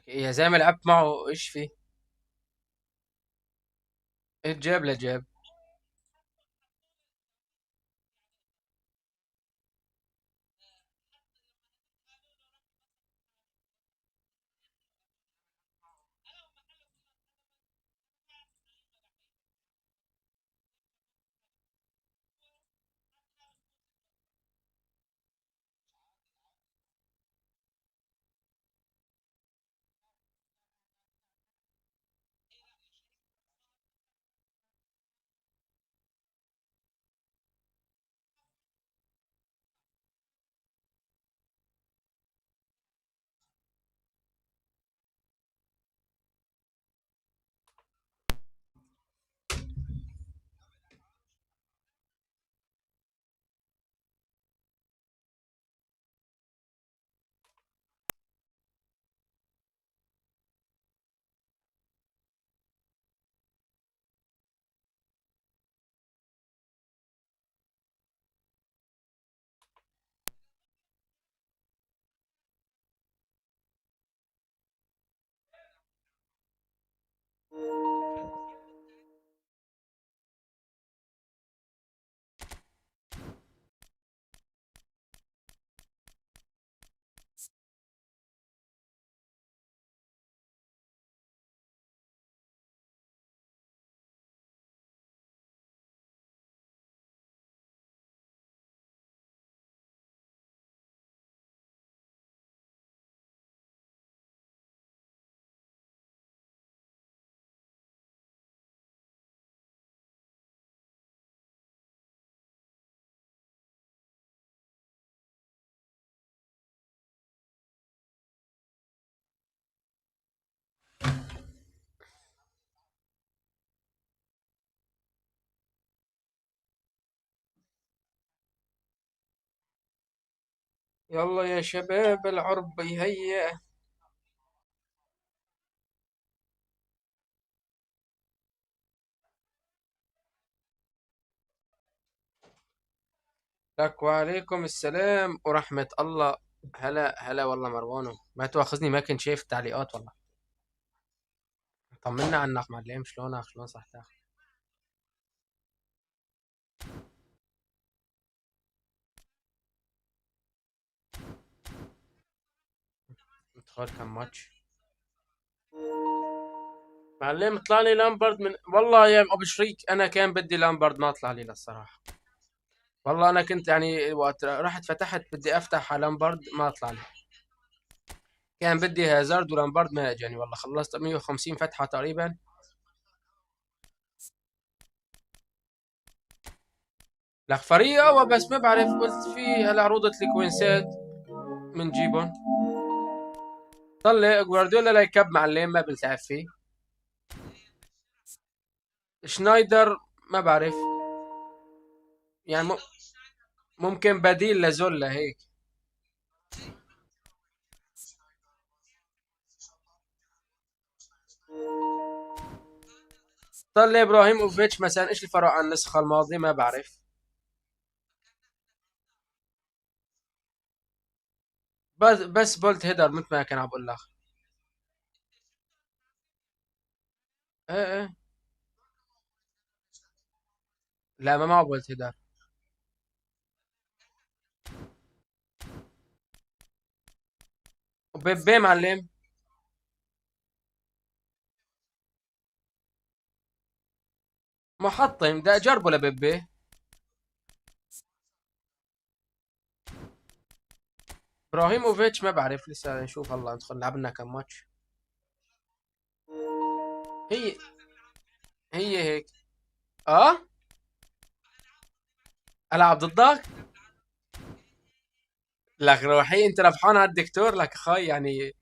يا زي ما لعبت معه ايش فيه؟ ايه جاب لجاب. يلا يا شباب العرب هيا. لك وعليكم السلام ورحمة الله. هلا هلا والله مروانو، ما تواخذني ما كنت شايف التعليقات والله. طمنا عنك معلم، شلونك شلون صحتك؟ متخيل كم ماتش؟ معلم طلع لي لامبرد من والله يا ابو شريك، انا كان بدي لامبرد ما طلع لي للصراحة. والله انا كنت يعني وقت رحت فتحت بدي افتح على لامبرد ما طلع لي. كان بدي هازارد ولامبرد ما اجاني والله، خلصت 150 فتحة تقريبا. لك فريق قوي بس ما بعرف، قلت في هلا عروضة الكوينسات بنجيبهم. طلع جوارديولا لا يكب معلم ما بنلعب فيه. شنايدر ما بعرف، يعني ممكن بديل لزولا هيك. طلع ابراهيموفيتش مثلا، ايش الفرق عن النسخة الماضية ما بعرف. بس بولت هيدر مثل ما كان عم بقول لك. ايه ايه. لا ما معه بولت هيدر. وبيبي معلم. محطم ده اجربه لبيبي. ابراهيموفيتش ما بعرف لسه نشوف، الله ندخل لعبنا كم ماتش. هي هي هيك. اه. العب ضدك. لك روحي انت ربحان على الدكتور لك اخوي يعني.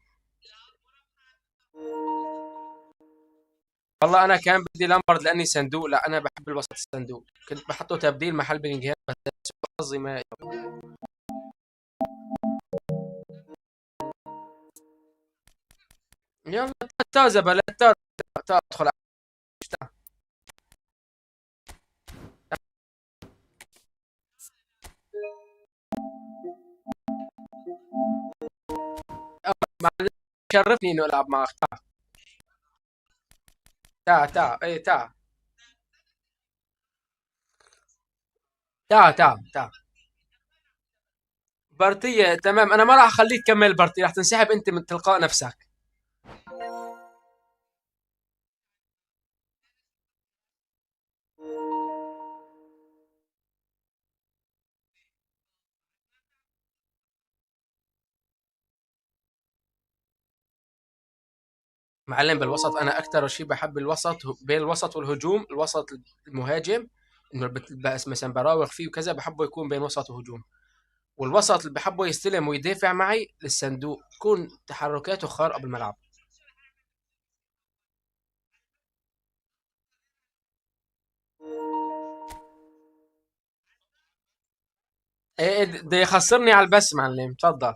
والله انا كان بدي لامبرد لاني صندوق، لا انا بحب الوسط الصندوق، كنت بحطه تبديل محل بلينجهام بس حظي ما. يلا تا زبلة تا ادخل. معلش، شرفني انه العب معك. اي تا بارتية تمام، انا ما راح اخليك تكمل بارتي، راح تنسحب انت من تلقاء نفسك. معلم بالوسط انا اكثر شيء بحب الوسط، بين الوسط والهجوم، الوسط المهاجم انه بس مثلا براوغ فيه وكذا بحبه يكون بين وسط وهجوم، والوسط اللي بحبه يستلم ويدافع معي للصندوق، تكون تحركاته خارقه بالملعب. ايه ده يخسرني على البث معلم، تفضل.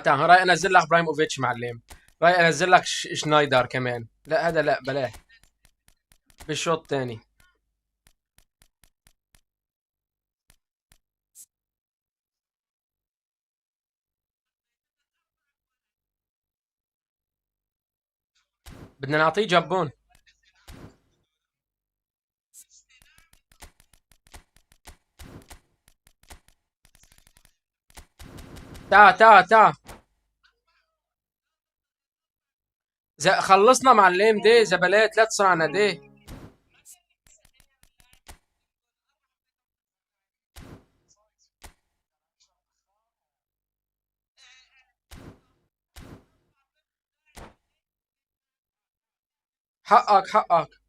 راي انزل لك ابراهيموفيتش معلم، راي انزل لك شنايدر كمان، لا هذا لا بلاه. بالشوط الثاني. بدنا نعطيه جبون. تا خلصنا معلم دي زبلات، لا تصنعنا دي. حقك.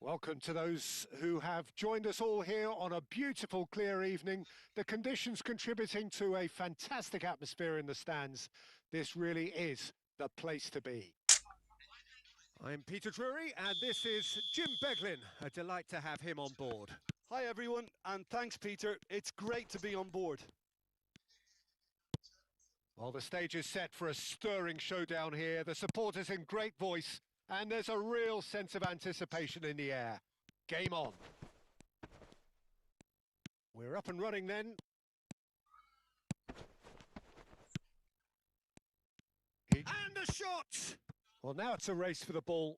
Welcome to those who have joined us all here on a beautiful, clear evening. The conditions contributing to a fantastic atmosphere in the stands. This really is the place to be. I'm Peter Drury, and this is Jim Beglin. A delight to have him on board. Hi everyone, and thanks Peter. It's great to be on board. Well, the stage is set for a stirring showdown here. The supporters in great voice, and there's a real sense of anticipation in the air. Game on. We're up and running then. And the shot! Well, now it's a race for the ball.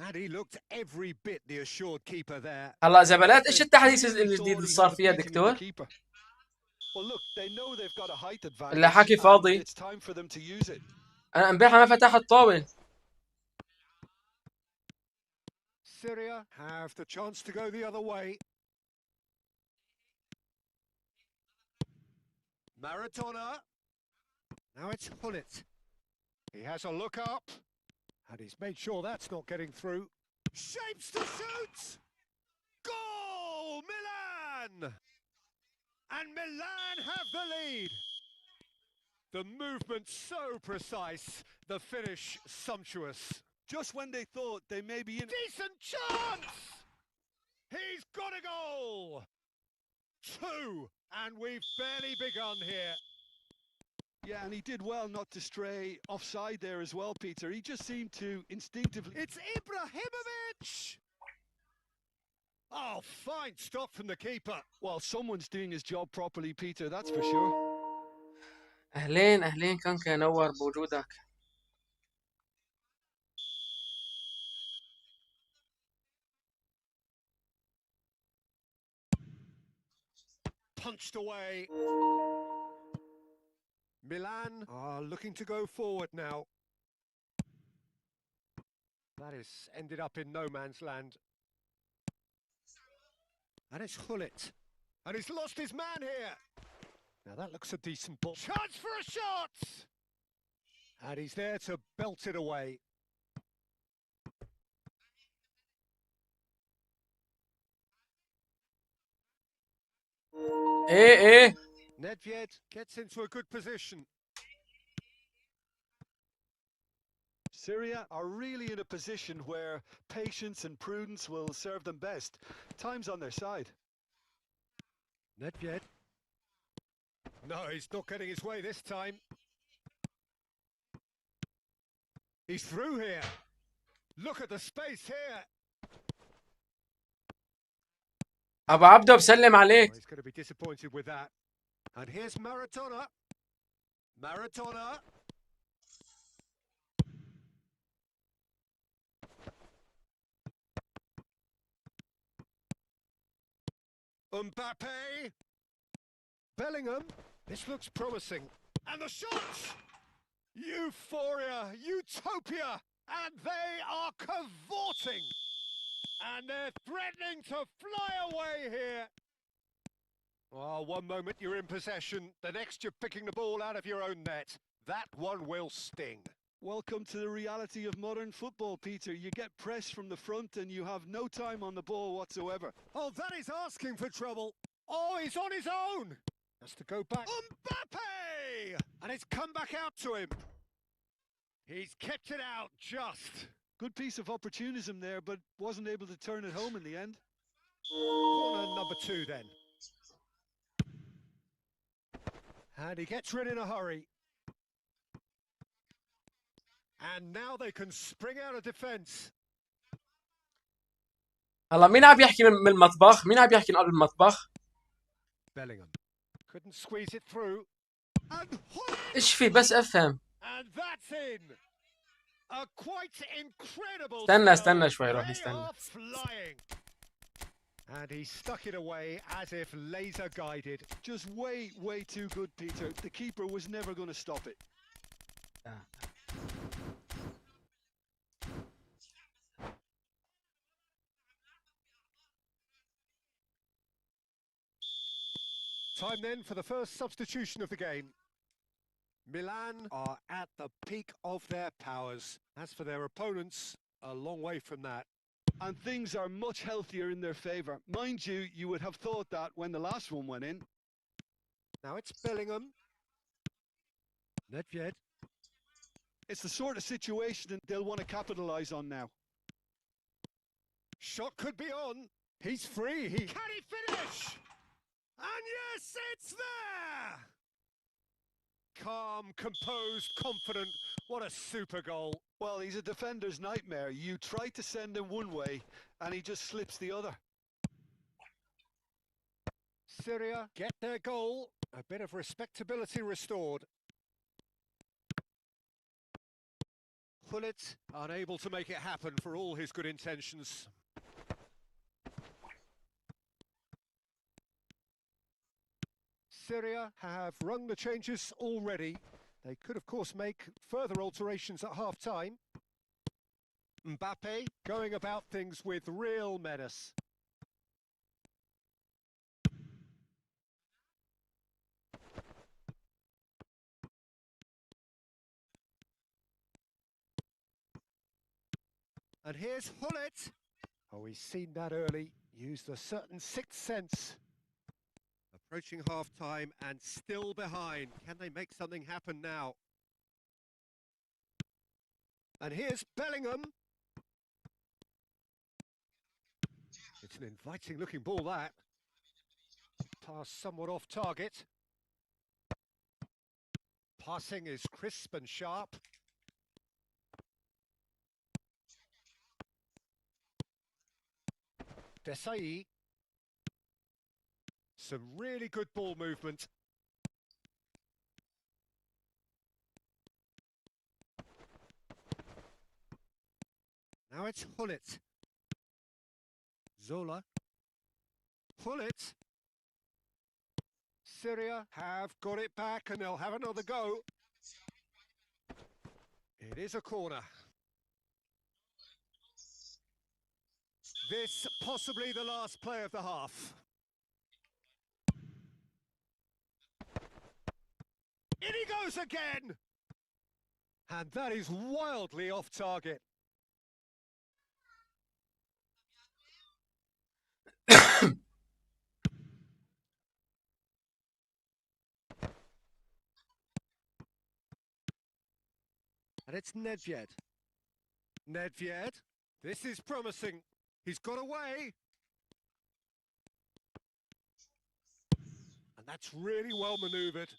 And he looked every bit the assured keeper there. هلا زبلات، ايش التحديث الجديد اللي صار فيها دكتور؟ Well, look, they know they've got a height اللي advantage, حكي and فاضي. it's time for them to use it. انا امبارح ما فتحت طاول. Syria have the chance to go the other way. Maradona. Now it's Hullet. He has a look up, and he's made sure that's not getting through. Shapes to shoot! Goal! Milan! And Milan have the lead. The movement so precise, the finish sumptuous. Just when they thought they may be in... Decent chance! He's got a goal! 2, and we've barely begun here. Yeah, and he did well not to stray offside there as well, Peter. He just seemed to instinctively... It's Ibrahimovic! Oh, fine stop from the keeper. Well, someone's doing his job properly, Peter, that's for sure. اهلين كان ينور بوجودك. Punched away. Milan are looking to go forward now. That has ended up in no man's land. And it's Hullet. And he's lost his man here. Now that looks a decent ball. Chance for a shot! And he's there to belt it away. ايه. Nedved gets into a good position. Syria are really in a position where patience and prudence will serve them best. Time's on their side. Nedved. No, he's not getting his way this time. He's through here. Look at the space here. ابو عبده بسلم Oh, عليك. he's going to be disappointed with that. And here's Maradona. Maradona. Mbappe. Bellingham. This looks promising. And the shots! Euphoria, utopia, and they are cavorting. And they're threatening to fly away here. Well, one moment you're in possession, the next you're picking the ball out of your own net. That one will sting. Welcome to the reality of modern football, Peter. You get pressed from the front and you have no time on the ball whatsoever. Oh, that is asking for trouble. Oh, he's on his own. Has to go back. Mbappe! And it's come back out to him. He's kept it out just. Good piece of opportunism there, but wasn't able to turn it home in the end. Corner number 2 then. And he gets rid in a hurry. And now they can spring out of defence. هلا مين عم يحكي من المطبخ؟ مين عم يحكي من قلب المطبخ؟ Bellingham couldn't squeeze it through. And ايش في بس افهم. and that's in. A quite incredible. استنى شوي روح They استنى. are flying. And he stuck it away as if laser guided. Just way too good, Peter. The keeper was never going to stop it. Time then for the first substitution of the game. Milan are at the peak of their powers. As for their opponents, a long way from that. And things are much healthier in their favour. Mind you, you would have thought that when the last one went in. Now it's Bellingham. Nedved. It's the sort of situation that they'll want to capitalise on now. Shot could be on. He's free. Can he finish? And yes, it's there! Calm, composed, confident. What a super goal. Well, he's a defender's nightmare. You try to send him one way, and he just slips the other. Syria get their goal. A bit of respectability restored. Gullit unable to make it happen for all his good intentions. Syria have rung the changes already. They could, of course, make further alterations at half-time. Mbappe going about things with real menace. And here's Gullit. Oh, he's seen that early. Used a certain sixth sense. Approaching half-time and still behind. Can they make something happen now? And here's Bellingham. It's an inviting-looking ball, that. Pass somewhat off target. Passing is crisp and sharp. Desai. Some really good ball movement. Now it's Gullit. Zola. Gullit. Syria have got it back and they'll have another go. It is a corner. This possibly the last play of the half. In he goes again! And that is wildly off target. And it's Nedved. Nedved, this is promising. He's got away. And that's really well manoeuvred.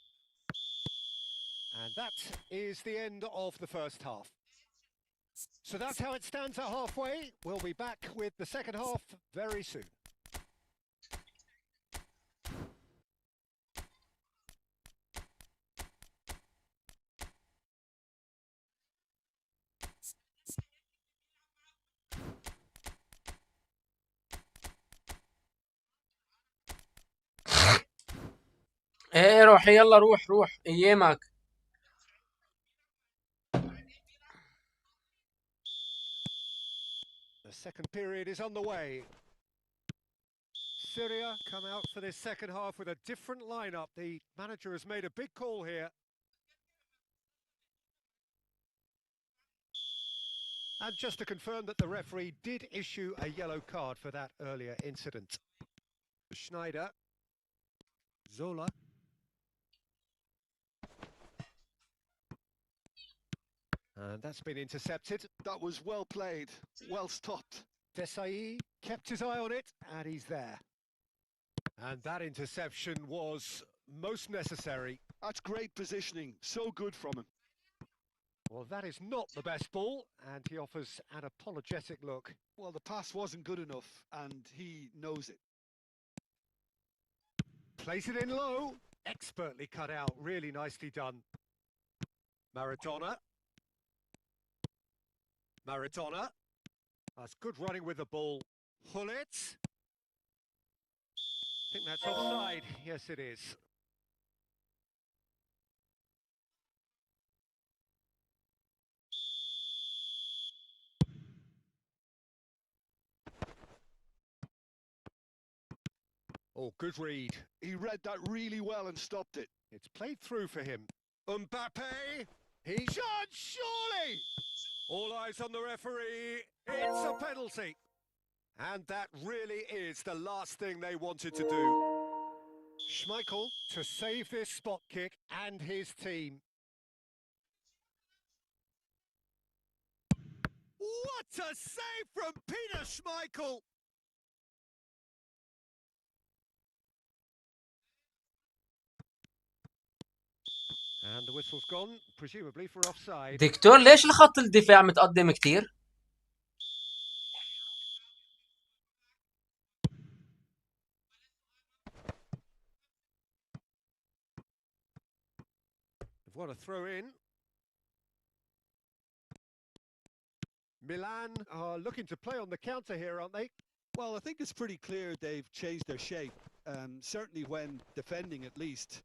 And that is the end of the first half. So that's how it stands at halfway. We'll be back with the second half very soon. ايه روح يلا روح ايامك. The second period is on the way. Syria come out for this second half with a different lineup. The manager has made a big call here. And just to confirm that the referee did issue a yellow card for that earlier incident. Schneider. Zola. And that's been intercepted. That was well played, well stopped. Desai kept his eye on it, and he's there. And that interception was most necessary. That's great positioning, so good from him. Well, that is not the best ball, and he offers an apologetic look. Well, the pass wasn't good enough, and he knows it. Plays it in low. Expertly cut out, really nicely done. Maradona. Maradona. That's good running with the ball. Hullet. I think that's offside. Yes, it is. Oh, good read. He read that really well and stopped it. It's played through for him. Mbappe. He shot, surely! All eyes on the referee. It's a penalty. And that really is the last thing they wanted to do. Schmeichel to save this spot kick and his team. What a save from Peter Schmeichel! And the whistle's gone, presumably for offside. دكتور ليش الخط الدفاع متقدم كتير؟ What a throw in. Milan are looking to play on the counter here, aren't they? Well, I think it's pretty clear they've changed their shape, certainly when defending at least,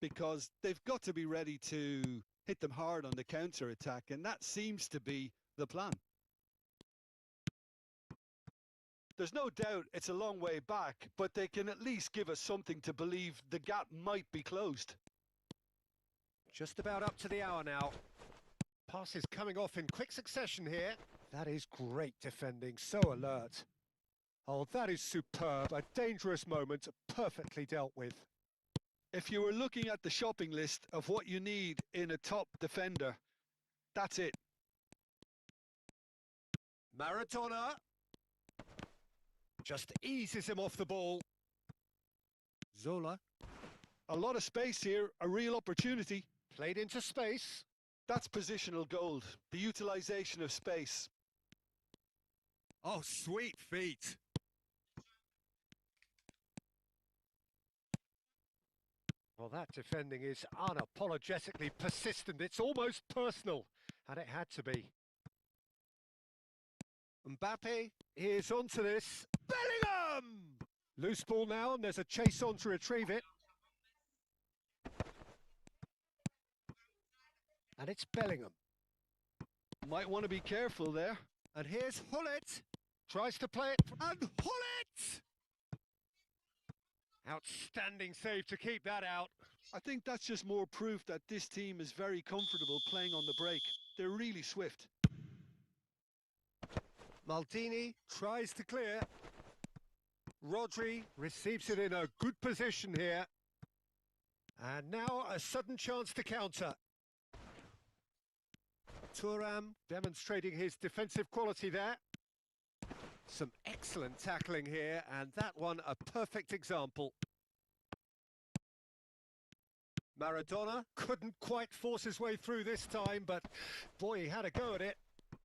because they've got to be ready to hit them hard on the counter-attack, and that seems to be the plan. There's no doubt it's a long way back, but they can at least give us something to believe the gap might be closed. Just about up to the hour now. Passes coming off in quick succession here. That is great defending, so alert. Oh, that is superb. A dangerous moment, perfectly dealt with. If you were looking at the shopping list of what you need in a top defender, that's it. Maradona just eases him off the ball. Zola. A lot of space here, a real opportunity. Played into space. That's positional gold, the utilisation of space. Oh, sweet feet. Well, that defending is unapologetically persistent. It's almost personal, and it had to be. Mbappe is onto this. Bellingham! Loose ball now, and there's a chase on to retrieve it. And it's Bellingham. Might want to be careful there. And here's Hullet. Tries to play it. And Hullet! Outstanding save to keep that out. I think that's just more proof that this team is very comfortable playing on the break. They're really swift. Maldini tries to clear. Rodri receives it in a good position here. And now a sudden chance to counter. Thuram demonstrating his defensive quality there. Some excellent tackling here, and that one a perfect example. Maradona couldn't quite force his way through this time, but boy, he had a go at it.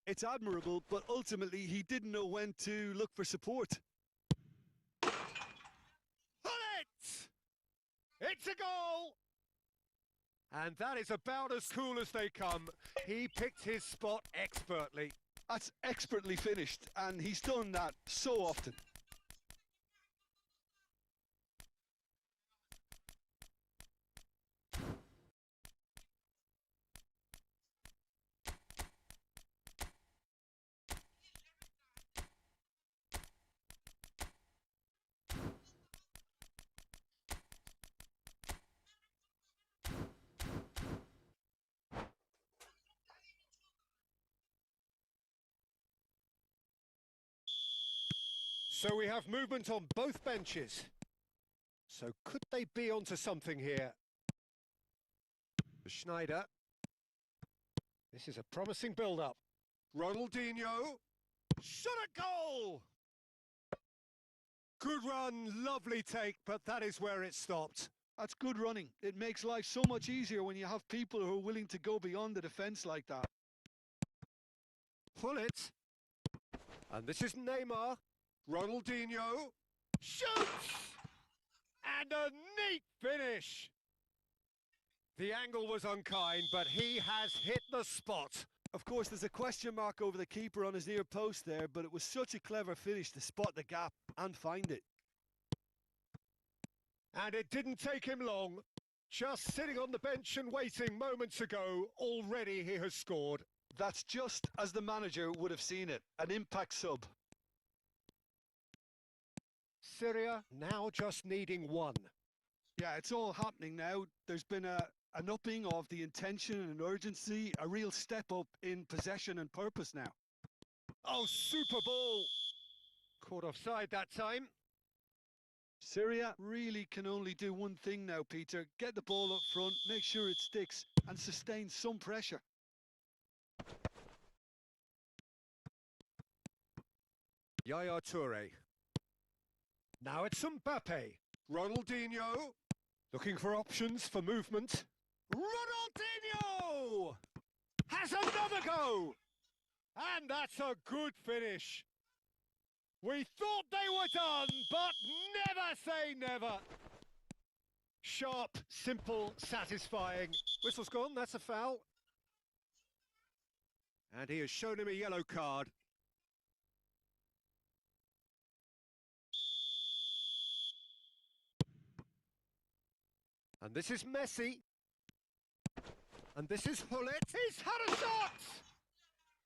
It's admirable, but ultimately he didn't know when to look for support. Pull it! It's a goal! And that is about as cool as they come. He picked his spot expertly. That's expertly finished, and he's done that so often. So we have movement on both benches. So could they be onto something here? Schneider. This is a promising build-up. Ronaldinho. Shot a goal! Good run, lovely take, but that is where it stopped. That's good running. It makes life so much easier when you have people who are willing to go beyond the defence like that. Pull it. And this is Neymar. Ronaldinho. Shoots! And a neat finish. The angle was unkind, but he has hit the spot. Of course, there's a question mark over the keeper on his near post there, but it was such a clever finish to spot the gap and find it. And it didn't take him long. Just sitting on the bench and waiting moments ago, already he has scored. That's just as the manager would have seen it, an impact sub. Syria now just needing one. Yeah, it's all happening now. There's been an upping of the intention and urgency, a real step up in possession and purpose now. Oh, super ball! Caught offside that time. Syria really can only do one thing now, Peter. Get the ball up front, make sure it sticks, and sustain some pressure. Yaya Toure. Now it's Mbappe. Ronaldinho. Looking for options for movement. Ronaldinho! Has another go! And that's a good finish. We thought they were done, but never say never. Sharp, simple, satisfying. Whistle's gone, that's a foul. And he has shown him a yellow card. And this is Messi. And this is Hullet. He's had a shot!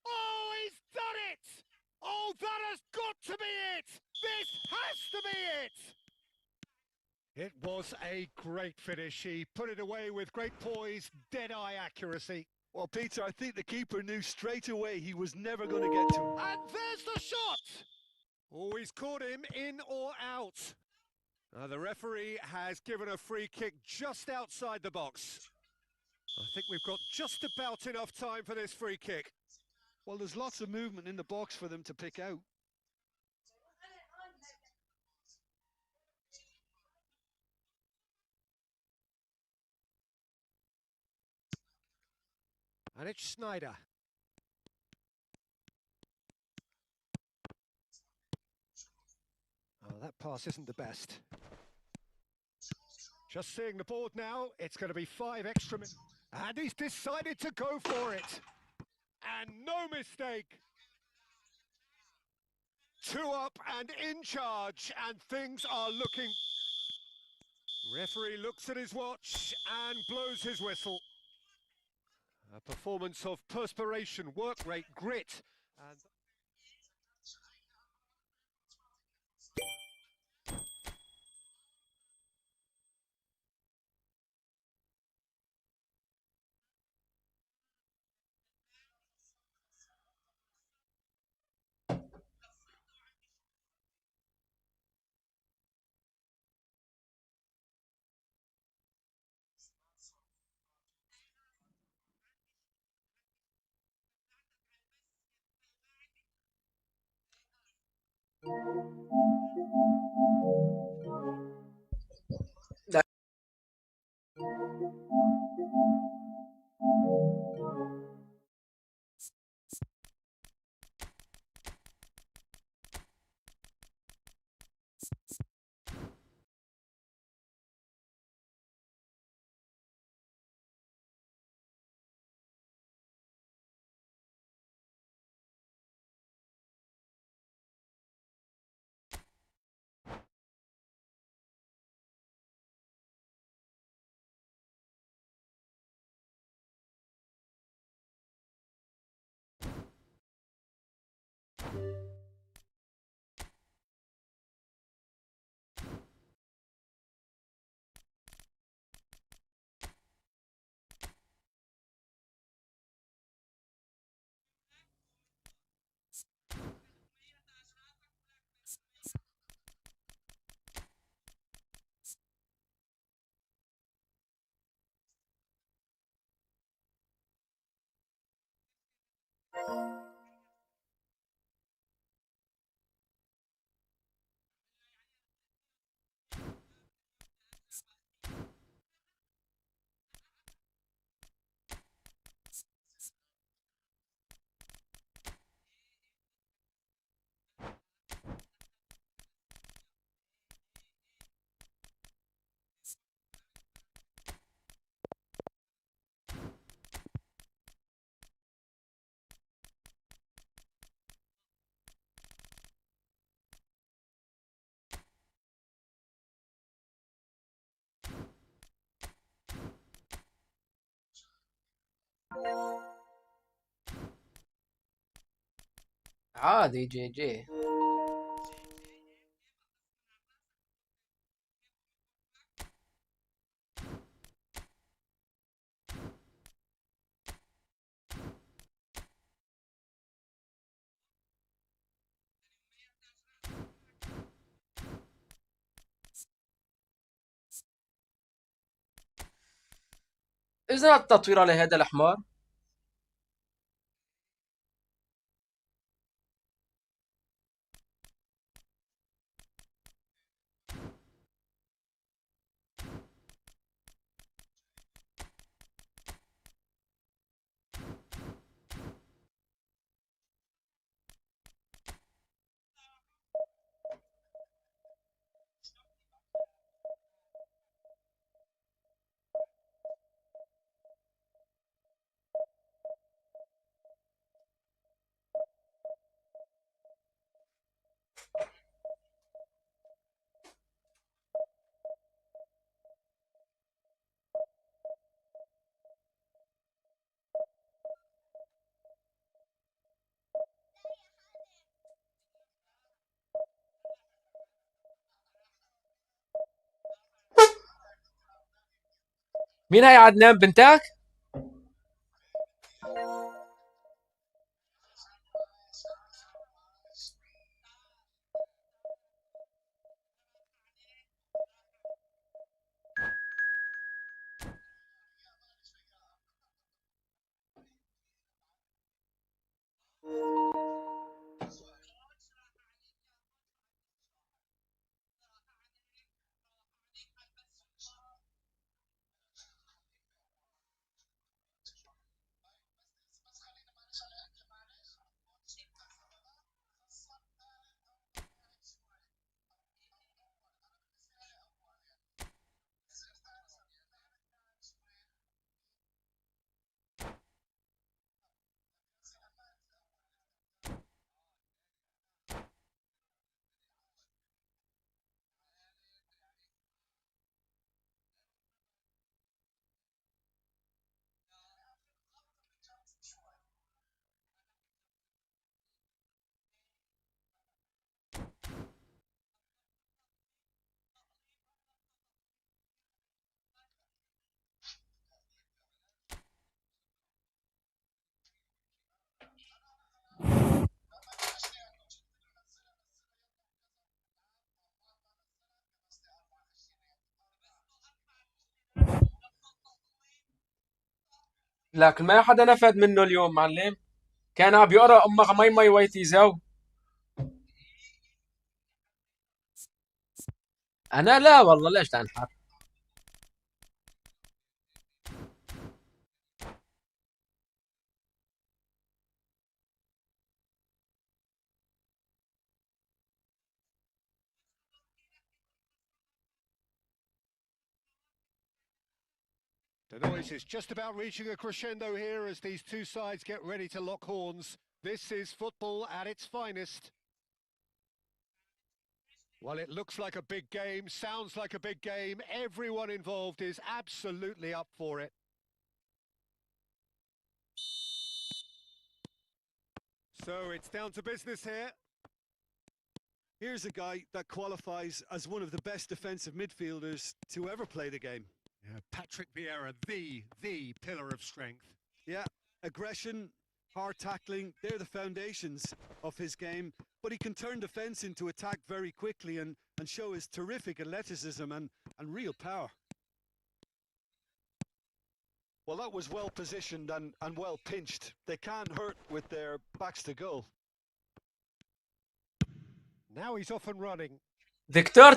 Oh, he's done it! Oh, that has got to be it! This has to be it! It was a great finish. He put it away with great poise, dead-eye accuracy. Well, Peter, I think the keeper knew straight away he was never going to get to him. And there's the shot! Oh, he's caught him in or out. The referee has given a free kick just outside the box. I think we've got just about enough time for this free kick. Well, there's lots of movement in the box for them to pick out. And it's Schneider. Oh, that pass isn't the best. Just seeing the board now, it's going to be 5 extra minutes. And he's decided to go for it. And no mistake. 2 up and in charge, and things are looking... Referee looks at his watch and blows his whistle. A performance of perspiration, work rate, grit. And... لا. عادي جي جي. إذا التطوير على هذا الحمار. مين هي عدنان بنتك؟ لكن ما حدا نفد منه اليوم معلم. كان عم بيقرا امك مي مي ويتيزو. انا لا والله ليش تنحر. The noise is just about reaching a crescendo here as these two sides get ready to lock horns. This is football at its finest. Well, it looks like a big game, sounds like a big game. Everyone involved is absolutely up for it. So it's down to business here. Here's a guy that qualifies as one of the best defensive midfielders to ever play the game. Yeah, Patrick Vieira, the pillar of strength. Yeah, aggression, hard tackling, they're the foundations of his game. But he can turn defence into attack very quickly and show his terrific athleticism and real power. Well, that was well positioned and well pinched. They can't hurt with their backs to goal. Now he's off and running. دكتور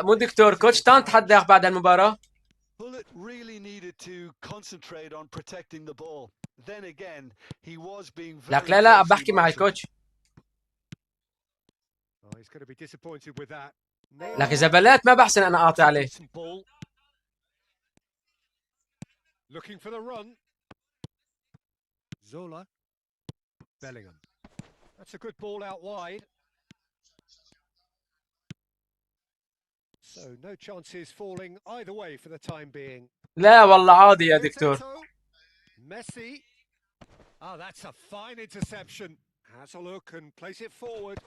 مو دكتور كوتش تحدى بعد المباراة. Bullet really needed to concentrate on protecting the ball. Then again, he was being very لك لا بحكي مع الكوتش. Oh, he's going to be disappointed with that. لك إذا بلات ما بحسن أنا أعطي عليه. Looking for the run. Zola. Bellingham. That's a good ball out wide. So no chances falling either way for the time being. لا والله عادي يا دكتور. Messi. Oh, that's a fine interception. Has a look and place it forward.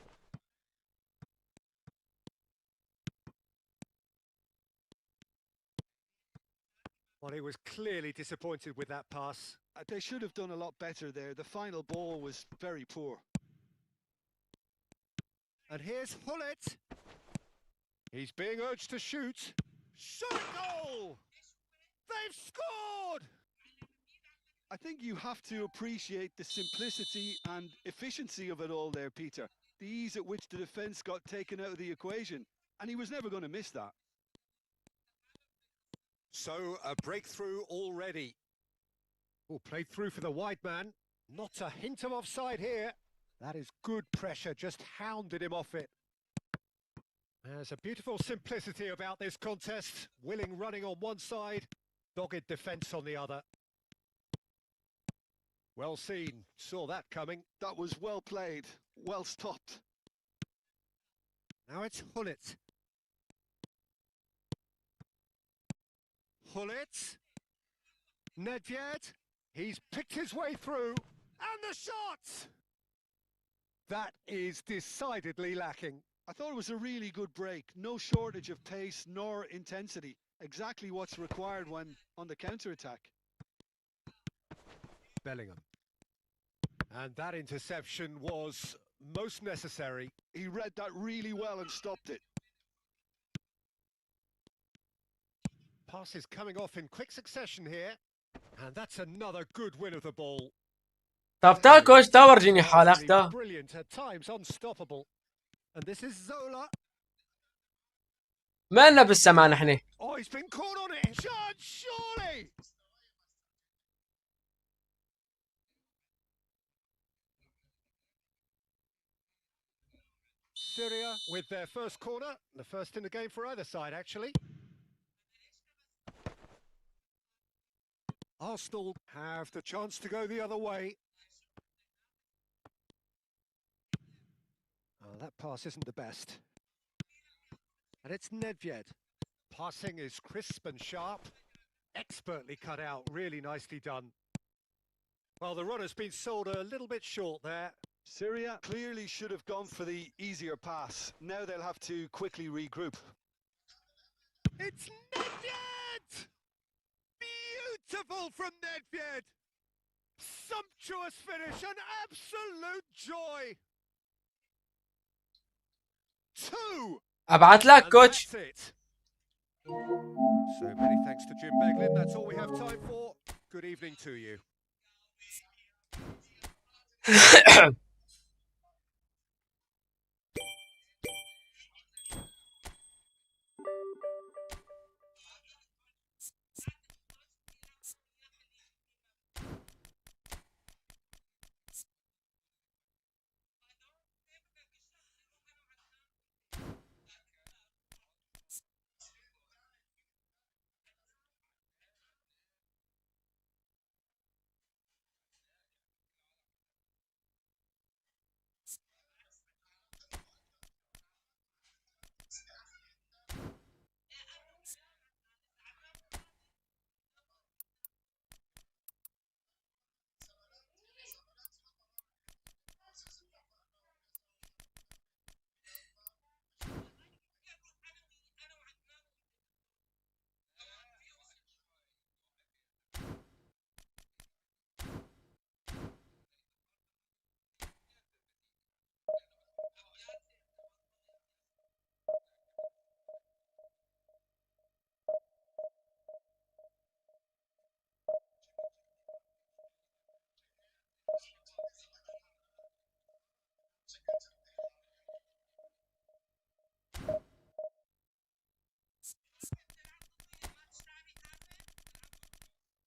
Well, he was clearly disappointed with that pass. They should have done a lot better there. The final ball was very poor. And here's Hullet. He's being urged to shoot. Shot a goal! They've scored! I think you have to appreciate the simplicity and efficiency of it all there, Peter. The ease at which the defence got taken out of the equation. And he was never going to miss that. So a breakthrough already. Oh, played through for the wide man. Not a hint of offside here. That is good pressure, just hounded him off it. There's a beautiful simplicity about this contest. Willing running on one side, dogged defence on the other. Well seen, saw that coming. That was well played, well stopped. Now it's Hullet. Hullet. Nedved. He's picked his way through. And the shot! That is decidedly lacking. I thought it was a really good break. No shortage of pace nor intensity. Exactly what's required when on the counter-attack. Bellingham. And that interception was most necessary. He read that really well and stopped it. Pass is coming off in quick succession here. And that's another good win of the ball. طب كوتش ورجيني حالك Brilliant, at times unstoppable. And this is Zola. ما لنا بالسماء نحن. Oh, he's been caught on it. Judge, surely. Syria with their first corner, the first in the game for either side, actually. Arsenal have the chance to go the other way. Oh, that pass isn't the best. And it's Nedved. Passing is crisp and sharp. Expertly cut out, really nicely done. Well, the run has been sold a little bit short there. Syria clearly should have gone for the easier pass. Now they'll have to quickly regroup. It's Nedved! Beautiful from Nedved! Sumptuous finish, an absolute joy! 2! ابعت لك كوتش. So many thanks to Jim Beglin. That's all we have time for. Good evening to you.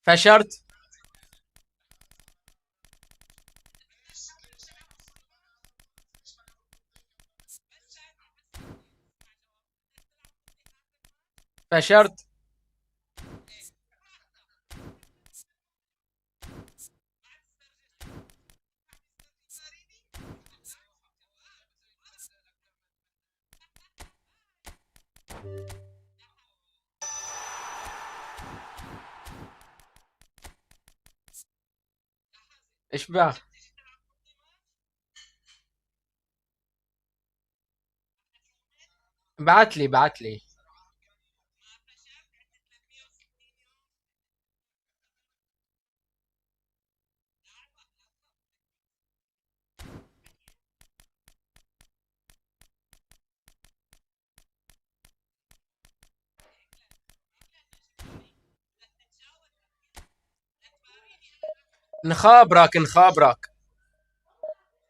فشرت. فشرت. اشبع. بعت لي.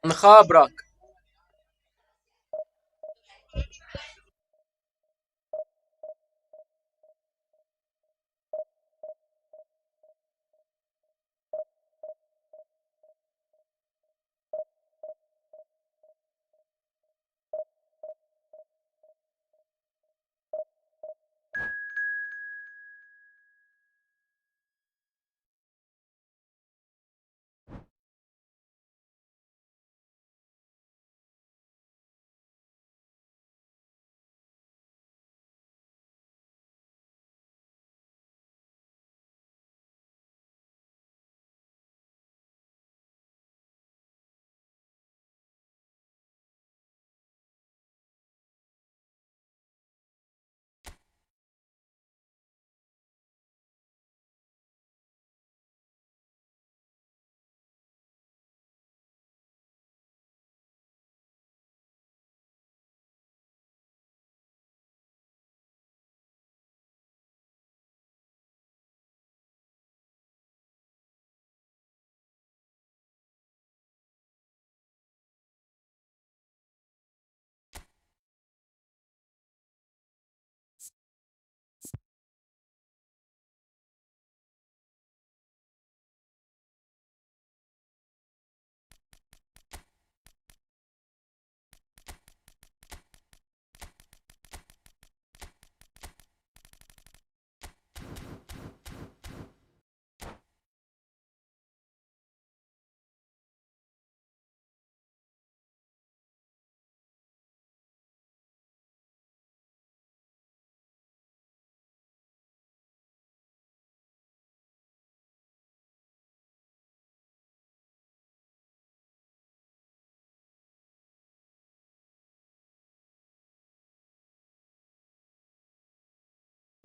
نخابرك.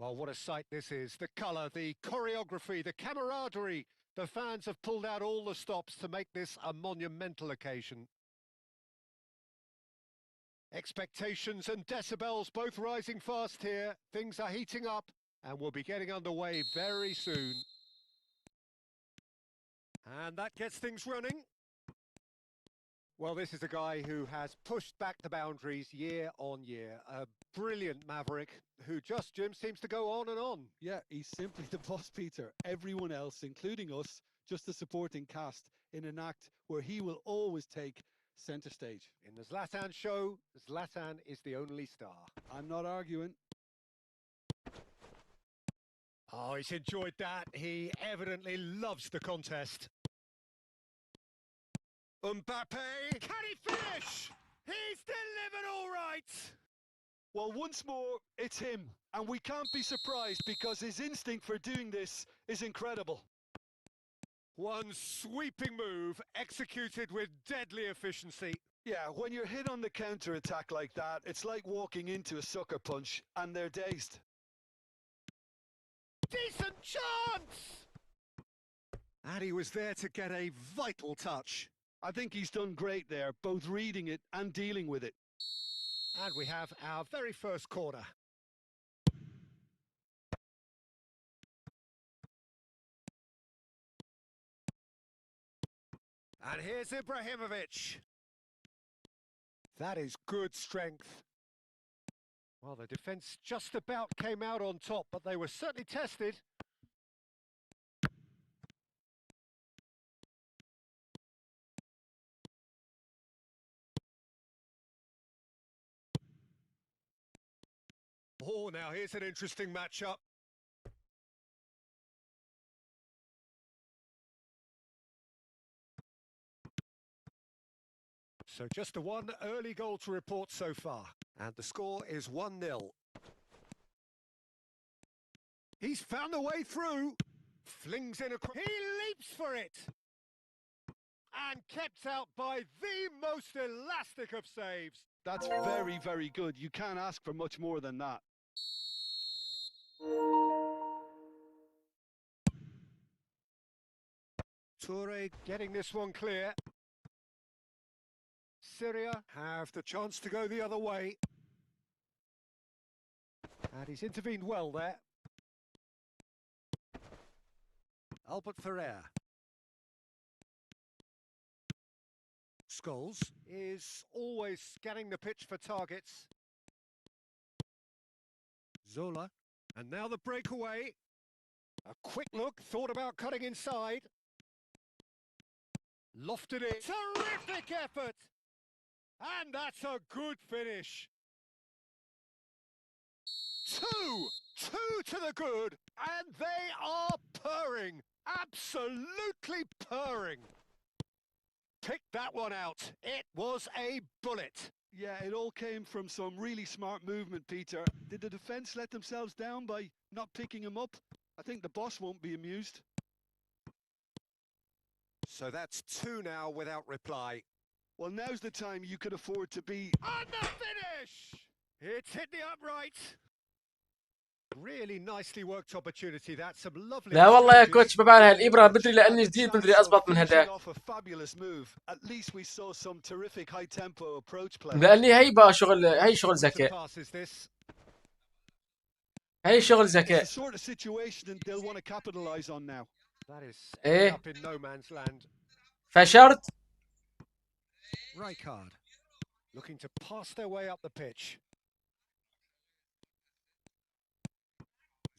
Well, what a sight this is. The colour, the choreography, the camaraderie. The fans have pulled out all the stops to make this a monumental occasion. Expectations and decibels both rising fast here. Things are heating up and we'll be getting underway very soon. And that gets things running. Well, this is a guy who has pushed back the boundaries year on year. A brilliant maverick who just, Jim, seems to go on and on. Yeah, he's simply the boss, Peter. Everyone else, including us, just a supporting cast in an act where he will always take centre stage. In the Zlatan show, Zlatan is the only star. I'm not arguing. Oh, he's enjoyed that. He evidently loves the contest. Mbappe, can he finish? He's delivered all right. Well, once more, it's him. And we can't be surprised because his instinct for doing this is incredible. One sweeping move executed with deadly efficiency. Yeah, when you're hit on the counter-attack like that, it's like walking into a sucker punch and they're dazed. Decent chance! And he was there to get a vital touch. I think he's done great there, both reading it and dealing with it. And we have our very first corner. And here's Ibrahimovic. That is good strength. Well, the defence just about came out on top, but they were certainly tested. Oh, now here's an interesting matchup. So just the one early goal to report so far. And the score is 1-0. He's found a way through. Flings in a... He leaps for it. And kept out by the most elastic of saves. That's very, very good. You can't ask for much more than that. Toure getting this one clear. Syria have the chance to go the other way. And he's intervened well there. Albert Ferrer. Scholes is always scanning the pitch for targets. Zola. And now the breakaway. A quick look, thought about cutting inside. Lofted it. Terrific effort! And that's a good finish. Two to the good, and they are purring. Absolutely purring. Pick that one out. It was a bullet. Yeah, it all came from some really smart movement, Peter. Did the defence let themselves down by not picking him up? I think the boss won't be amused. So that's 2 now without reply. Well, now's the time you could afford to be... And the finish! It's hit the upright. Really nicely worked opportunity. That's some lovely... لا والله يا كوتش ببان هالإبرة بدري لأني جديد بدري أزبط من هداك. off a fabulous move. At least we saw some terrific high tempo approach play. لأني هي بقى شغل، هي شغل ذكاء. هي شغل ذكاء. It's the sort of situation they'll want to capitalize on now. That is إيه. up in no man's land. فشرت. Rijkaard looking to pass their way up the pitch.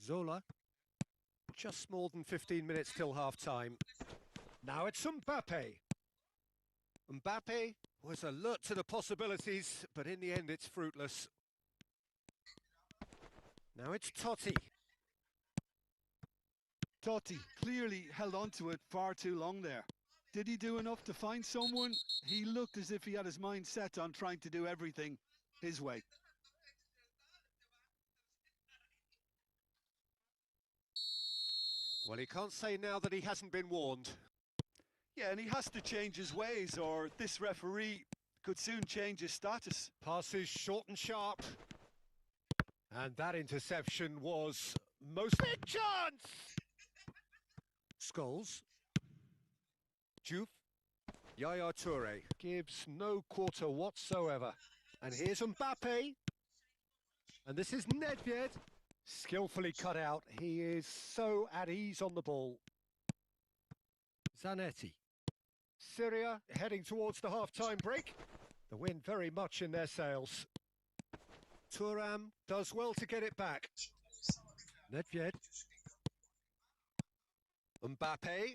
Zola, just more than 15 minutes till half-time. Now it's Mbappe. Mbappe was alert to the possibilities, but in the end it's fruitless. Now it's Totti. Totti clearly held on to it far too long there. Did he do enough to find someone? He looked as if he had his mind set on trying to do everything his way. Well, he can't say now that he hasn't been warned. Yeah, and he has to change his ways, or this referee could soon change his status. Passes short and sharp. And that interception was most... Big chance! Scholes. Juve. Yaya Toure gives no quarter whatsoever. And here's Mbappe. And this is Nedved. Skillfully cut out. He is so at ease on the ball. Zanetti. Syria heading towards the half-time break. The wind very much in their sails. Thuram does well to get it back. Nedved. Mbappe.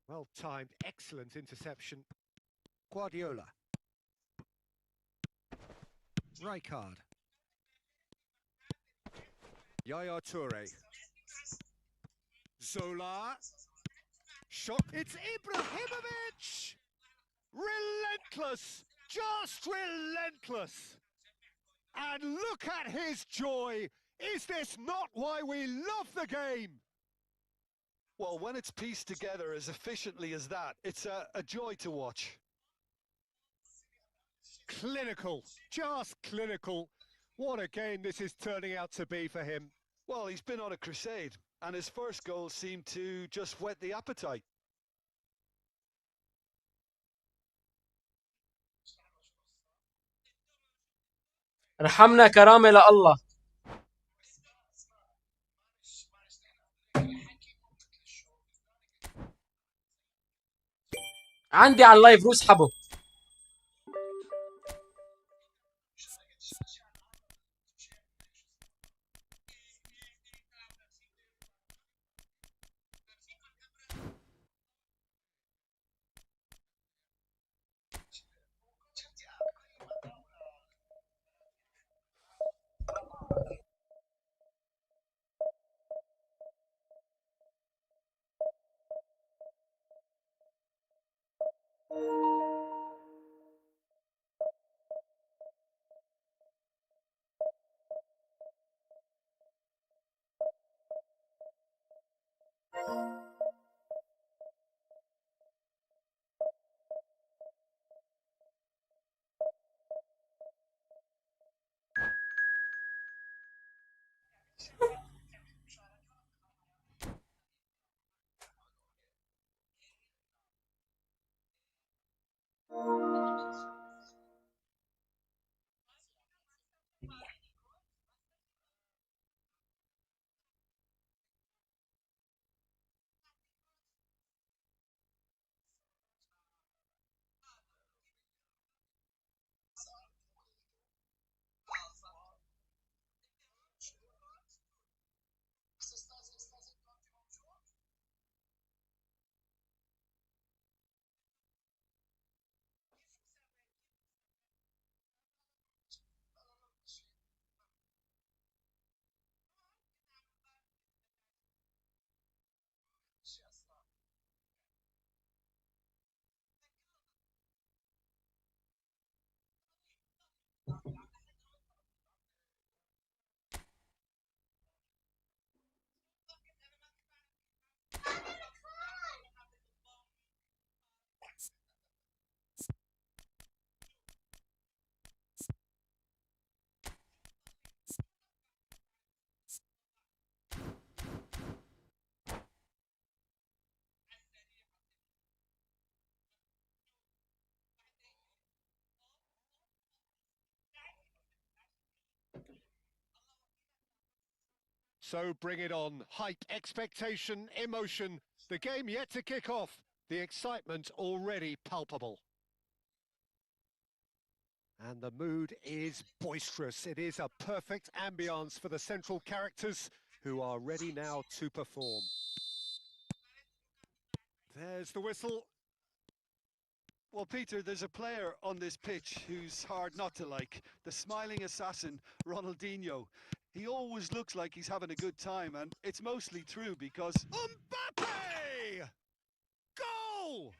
Well timed, excellent interception. Guardiola. Rijkaard. Yaya Toure. Zola. Shot. It's Ibrahimovic! Relentless! Just relentless! And look at his joy! Is this not why we love the game? Well, when it's pieced together as efficiently as that, it's a joy to watch. Clinical, just clinical. What a game this is turning out to be for him. Well, he's been on a crusade, and his first goal seemed to just whet the appetite. رحمنا كرامة لله. عندي على اللايف روس حبه. So bring it on. Hype, expectation, emotion. The game yet to kick off. The excitement already palpable. And the mood is boisterous. It is a perfect ambience for the central characters who are ready now to perform. There's the whistle. Well, Peter, there's a player on this pitch who's hard not to like. The smiling assassin, Ronaldinho. He always looks like he's having a good time, and it's mostly true because... Mbappe! Goal!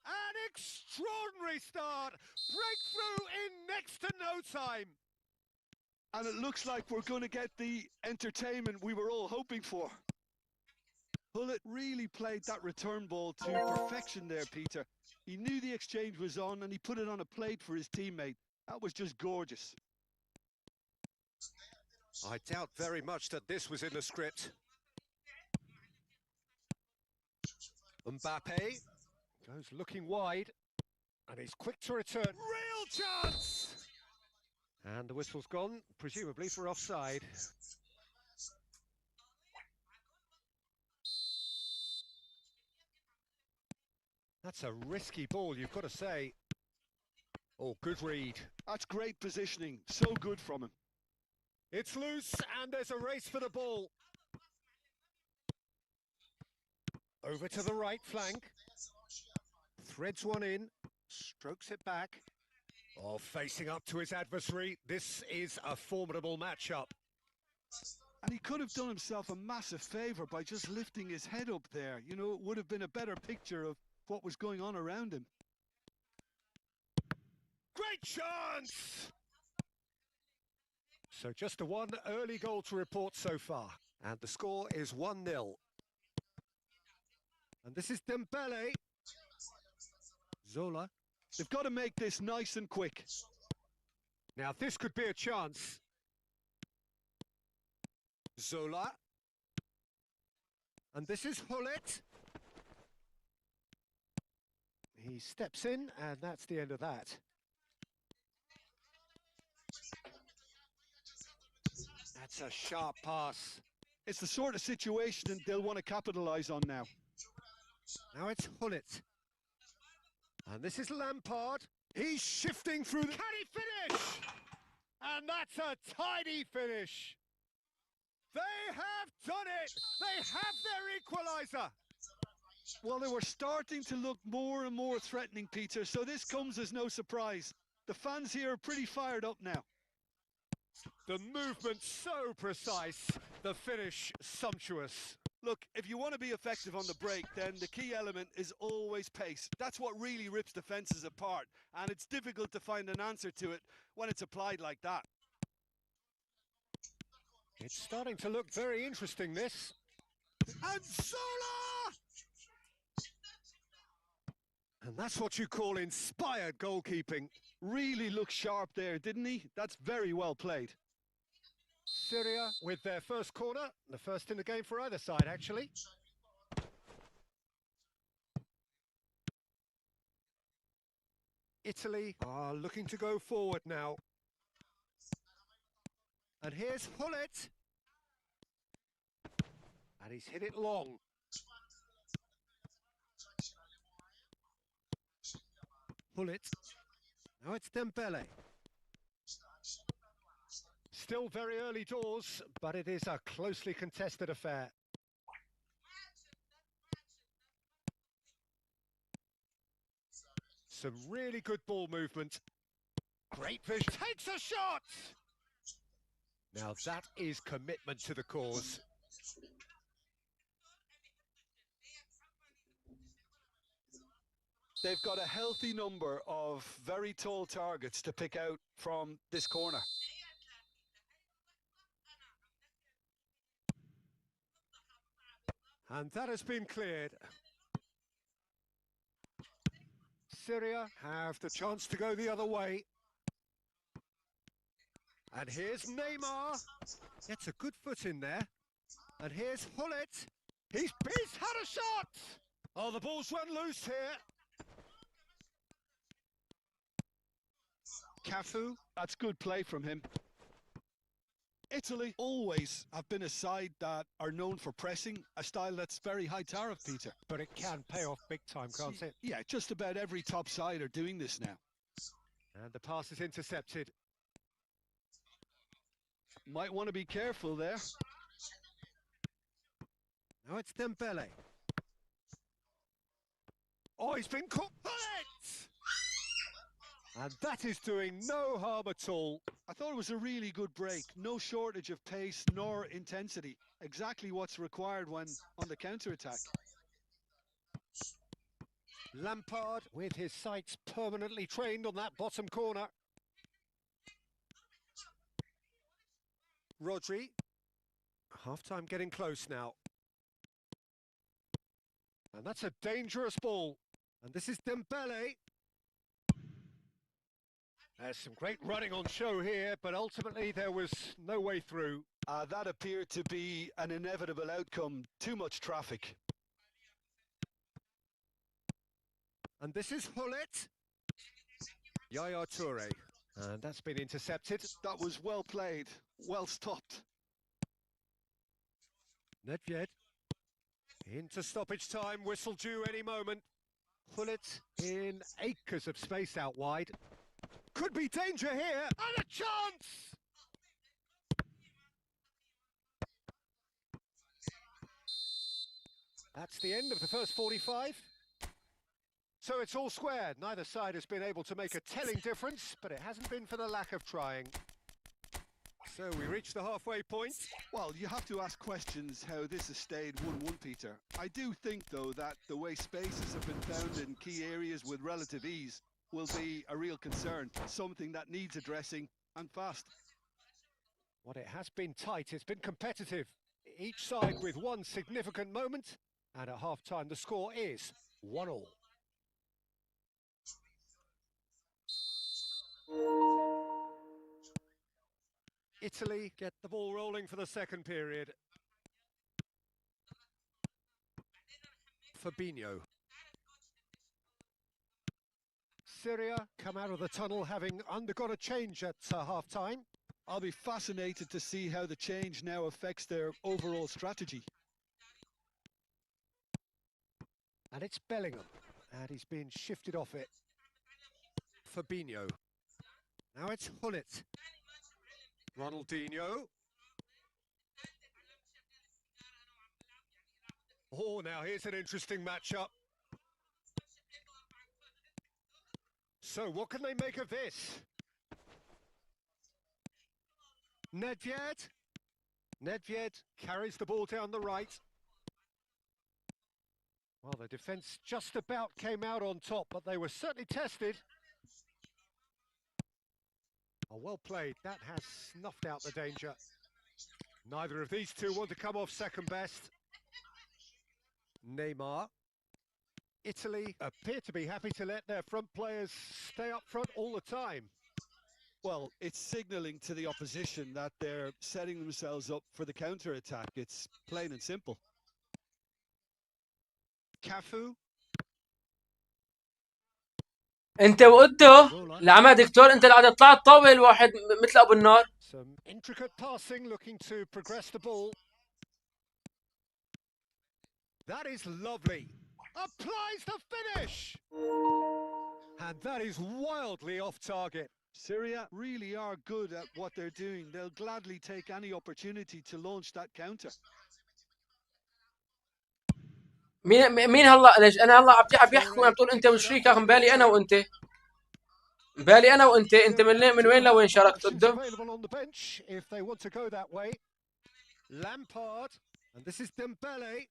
An extraordinary start. Breakthrough in next to no time. And it looks like we're going to get the entertainment we were all hoping for. Hullet really played that return ball to perfection there, Peter. He knew the exchange was on and he put it on a plate for his teammate. That was just gorgeous. I doubt very much that this was in the script. Mbappe goes looking wide, and he's quick to return. Real chance! And the whistle's gone, presumably for offside. That's a risky ball, you've got to say. Oh, good read. That's great positioning. So good from him. It's loose, and there's a race for the ball. Over to the right flank. Threads one in, strokes it back. Oh, facing up to his adversary. This is a formidable matchup. And he could have done himself a massive favour by just lifting his head up there. You know, it would have been a better picture of what was going on around him. Great chance! So just the one early goal to report so far. And the score is 1-0. And this is Dembele. Zola. They've got to make this nice and quick. Now this could be a chance. Zola. And this is Hullet. He steps in, and that's the end of that. That's a sharp pass. It's the sort of situation they'll want to capitalise on now. Now it's Hullet. And this is Lampard. He's shifting through the... Can he finish? And that's a tidy finish. They have done it. They have their equaliser. Well, they were starting to look more and more threatening, Peter, so this comes as no surprise. The fans here are pretty fired up now. The movement so precise, the finish sumptuous. Look, if you want to be effective on the break, then the key element is always pace. That's what really rips defences apart, and it's difficult to find an answer to it when it's applied like that. It's starting to look very interesting, this. And Zola! And that's what you call inspired goalkeeping. Really looked sharp there, didn't he? That's very well played. Syria with their first corner, the first in the game for either side, actually. Italy are looking to go forward now. And here's Hullet. And he's hit it long. Hullet. Now it's Dembele. Still very early doors, but it is a closely contested affair. Some really good ball movement. Great vision. Takes a shot! Now that is commitment to the cause. They've got a healthy number of very tall targets to pick out from this corner. And that has been cleared. Syria have the chance to go the other way. And here's Neymar. Gets a good foot in there. And here's Hullet. He's had a shot! Oh, the ball's run loose here. Cafu, that's good play from him. Italy always have been a side that are known for pressing, a style that's very high tariff, Peter. But it can pay off big time, can't it? Yeah, just about every top side are doing this now. And the pass is intercepted. Might want to be careful there. Now it's Dembele. Oh, he's been caught. Bullet! And that is doing no harm at all. I thought it was a really good break. No shortage of pace nor intensity. Exactly what's required when on the counter-attack. Lampard with his sights permanently trained on that bottom corner. Rodri. Half-time getting close now. And that's a dangerous ball. And this is Dembele. There's some great running on show here, but ultimately there was no way through. That appeared to be an inevitable outcome. Too much traffic. And this is Hullet. Yaya Toure. And that's been intercepted. That was well played, well stopped. Nedved. Into stoppage time, whistle due any moment. Hullet in acres of space out wide. Could be danger here, and a chance! That's the end of the first 45. So it's all square. Neither side has been able to make a telling difference, but it hasn't been for the lack of trying. So we reach the halfway point. Well, you have to ask questions how this has stayed 1-1, Peter. I do think, though, that the way spaces have been found in key areas with relative ease will be a real concern, something that needs addressing, and fast. Well, it has been tight, it's been competitive. Each side with one significant moment, and at half-time the score is 1-1. Italy get the ball rolling for the second period. Fabinho. Syria come out of the tunnel having undergone a change at half-time. I'll be fascinated to see how the change now affects their overall strategy. And it's Bellingham, and he's been shifted off it. Fabinho. Now it's Hullet. Ronaldinho. Oh, now here's an interesting matchup. So what can they make of this? Nedved. Nedved carries the ball down the right. Well, the defence just about came out on top, but they were certainly tested. Oh, well played. That has snuffed out the danger. Neither of these two want to come off second best. Neymar. Italy appear to be happy to let their front players stay up front all the time. Well, it's signalling to the opposition that they're setting themselves up for the counter-attack. It's plain and simple. Cafu. انت وقته لعمها دكتور، انت اللي قاعد تطلع تطاول واحد مثل ابو النار. Some intricate passing, looking to progress the ball. That is lovely. Applies the finish! And that is wildly off target. Syria really are good at what they're doing. They'll gladly take any opportunity to launch that counter. مين هلا؟ ليش انا هلا عم يحكوا، عم تقول انت وشريك، اخ بالي انا وانت، بالي انا وانت، انت من وين لوين شاركت قدام؟ Available on the bench if they want to go that way. Lampard, and this is Dembele.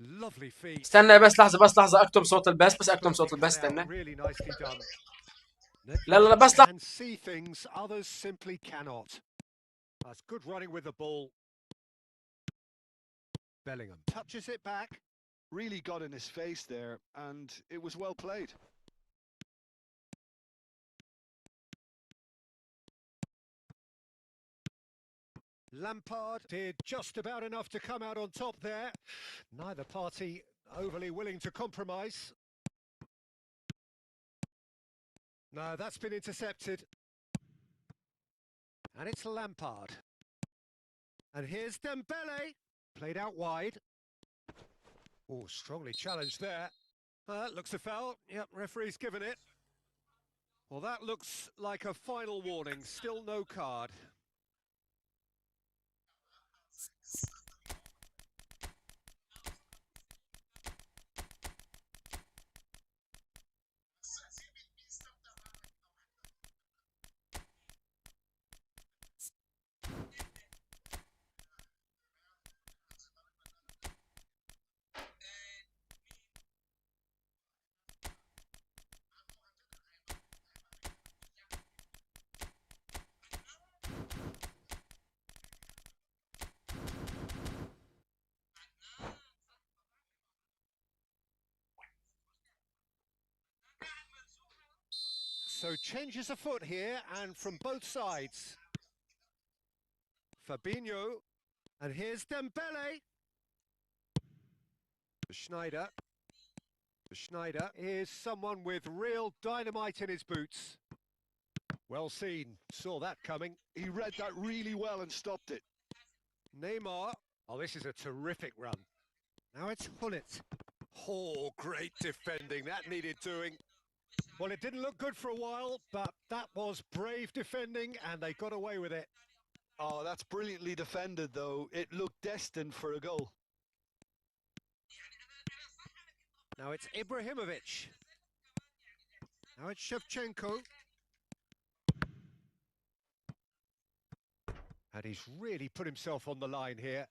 Lovely feet. استنى بس لحظة اكتم صوت البث، بس اكتم صوت البث، استنى. Really nicely done. لا بس can see things others simply cannot. That's good running with the ball. Bellingham touches it back. Really got in his face there, and it was well played. Lampard did just about enough to come out on top there. Neither party overly willing to compromise. No, that's been intercepted. And it's Lampard. And here's Dembele. Played out wide. Oh, strongly challenged there. That looks a foul. Yep, referee's given it. Well, that looks like a final warning. Still no card. So changes afoot here, and from both sides. Fabinho, and here's Dembele. Schneider. Schneider is someone with real dynamite in his boots. Well seen, saw that coming. He read that really well and stopped it. Neymar. Oh, this is a terrific run. Now it's Gullit. Oh, great defending, that needed doing. Well, it didn't look good for a while, but that was brave defending, and they got away with it. Oh, that's brilliantly defended, though. It looked destined for a goal. Now it's Ibrahimovic. Now it's Shevchenko. And he's really put himself on the line here.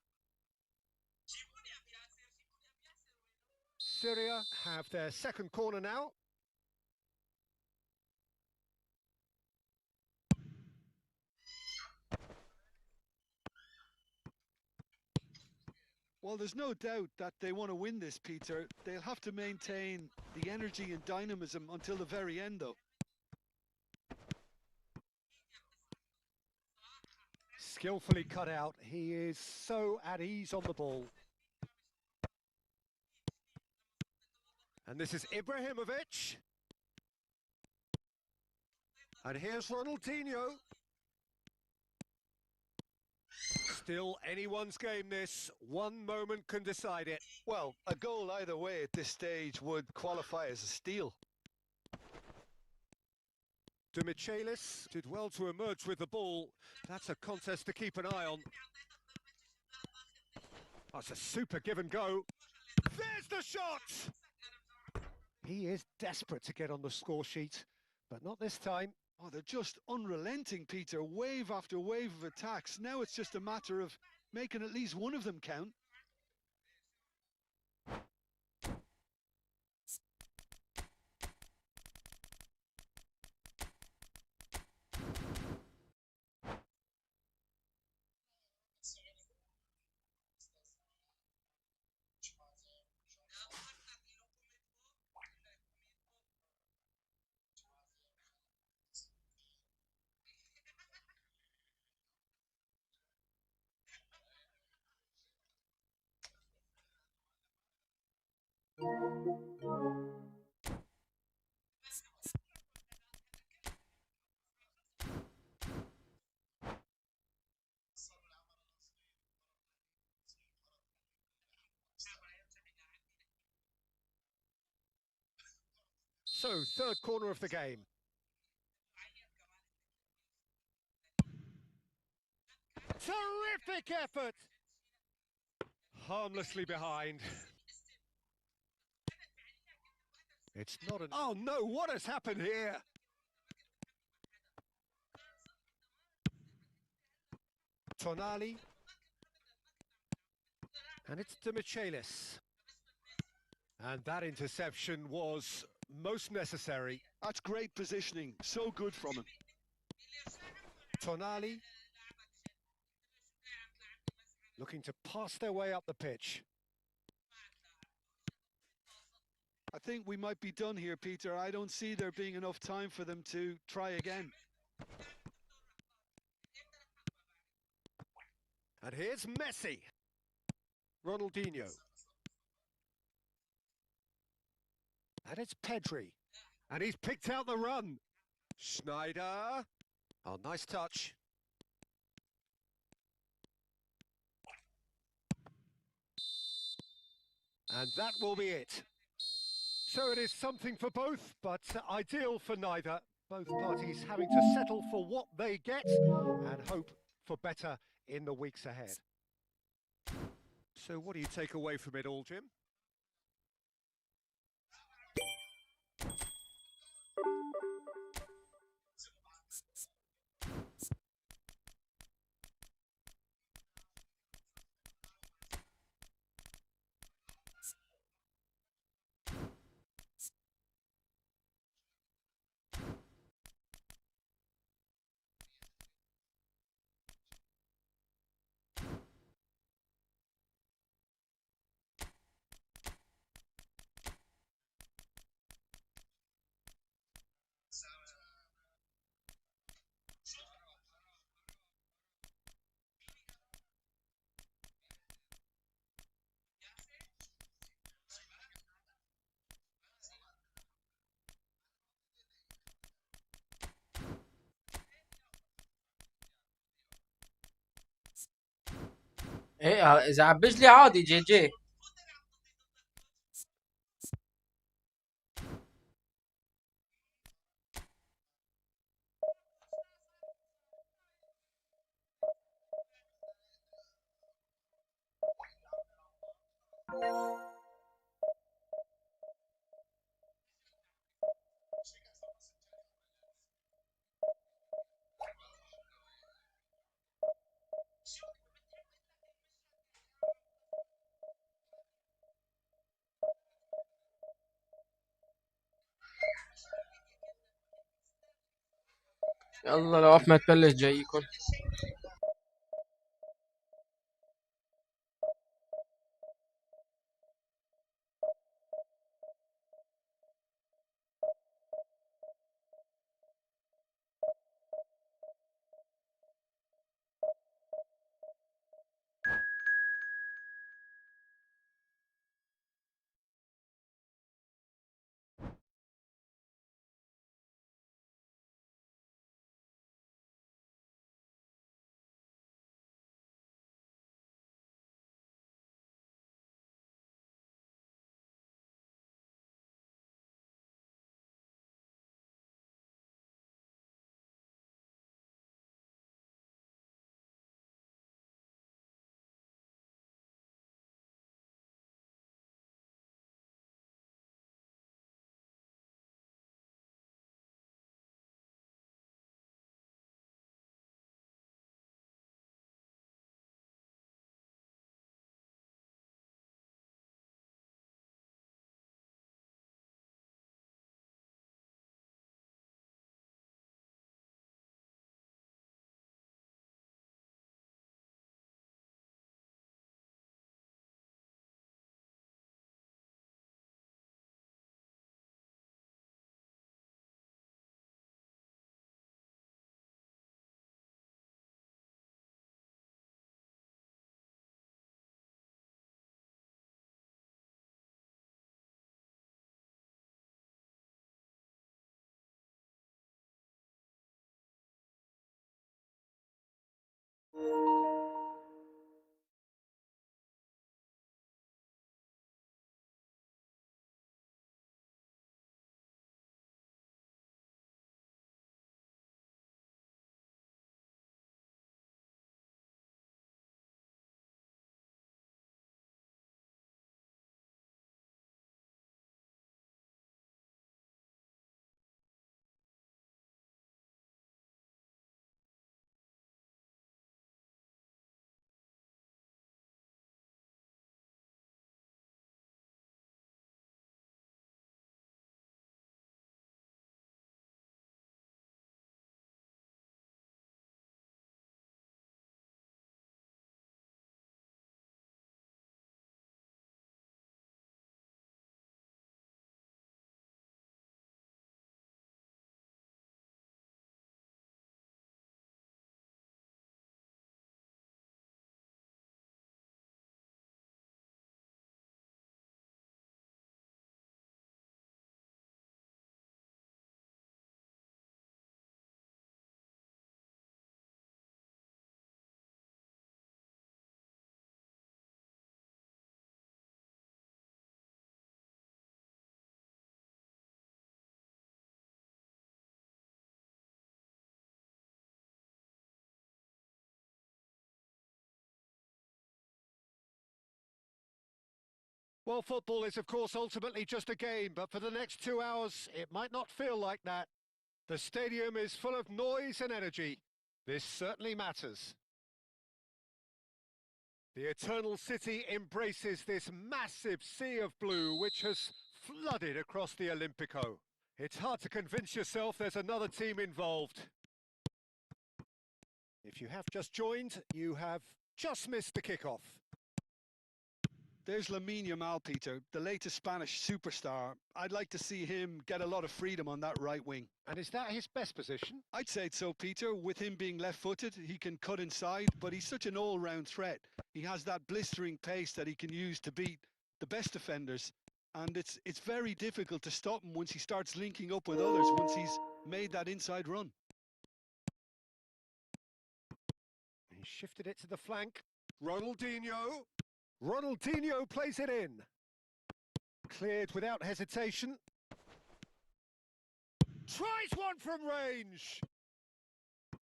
Syria have their second corner now. Well, there's no doubt that they want to win this, Peter. They'll have to maintain the energy and dynamism until the very end, though. Skillfully cut out. He is so at ease on the ball. And this is Ibrahimovic. And here's Ronaldinho. Still anyone's game, this. One moment can decide it. Well, a goal either way at this stage would qualify as a steal. Demichelis did well to emerge with the ball. That's a contest to keep an eye on. That's a super give and go. There's the shot! He is desperate to get on the score sheet, but not this time. Oh, they're just unrelenting, Peter. Wave after wave of attacks. Now it's just a matter of making at least one of them count. So, third corner of the game. Terrific effort! Harmlessly behind. It's not an... Oh no, what has happened here? Tonali. And it's Demichelis. And that interception was most necessary. That's great positioning. So good from him. Tonali. Looking to pass their way up the pitch. I think we might be done here, Peter. I don't see there being enough time for them to try again. And here's Messi. Ronaldinho. And it's Pedri. And he's picked out the run. Schneider. Oh, nice touch. And that will be it. So it is something for both, but ideal for neither. Both parties having to settle for what they get and hope for better in the weeks ahead. So what do you take away from it all, Jim? ايه اذا عبج لي عادي جي جي. يلا لو ما تبلش جايكم. Well, football is, of course, ultimately just a game, but for the next 2 hours, it might not feel like that. The stadium is full of noise and energy. This certainly matters. The Eternal City embraces this massive sea of blue which has flooded across the Olympico. It's hard to convince yourself there's another team involved. If you have just joined, you have just missed the kickoff. There's Lamine Yamal, Peter, the latest Spanish superstar. I'd like to see him get a lot of freedom on that right wing. And is that his best position? I'd say so, Peter. With him being left-footed, he can cut inside, but he's such an all-round threat. He has that blistering pace that he can use to beat the best defenders. And it's very difficult to stop him once he starts linking up with others, once he's made that inside run. He shifted it to the flank. Ronaldinho. Ronaldinho plays it in. Cleared without hesitation. Tries one from range.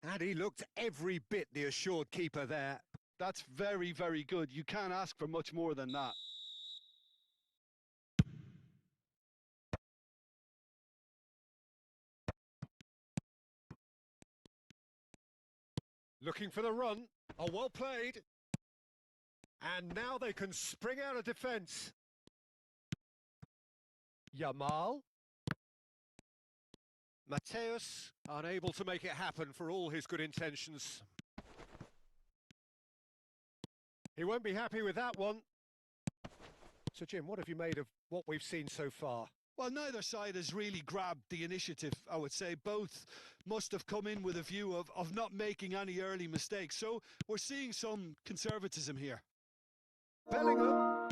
And he looked every bit the assured keeper there. That's very, very good. You can't ask for much more than that. Looking for the run. Oh, well played. And now they can spring out of defence. Yamal. Mateus, unable to make it happen for all his good intentions. He won't be happy with that one. So, Jim, what have you made of what we've seen so far? Well, neither side has really grabbed the initiative, I would say. Both must have come in with a view of not making any early mistakes. So we're seeing some conservatism here. Bellingham.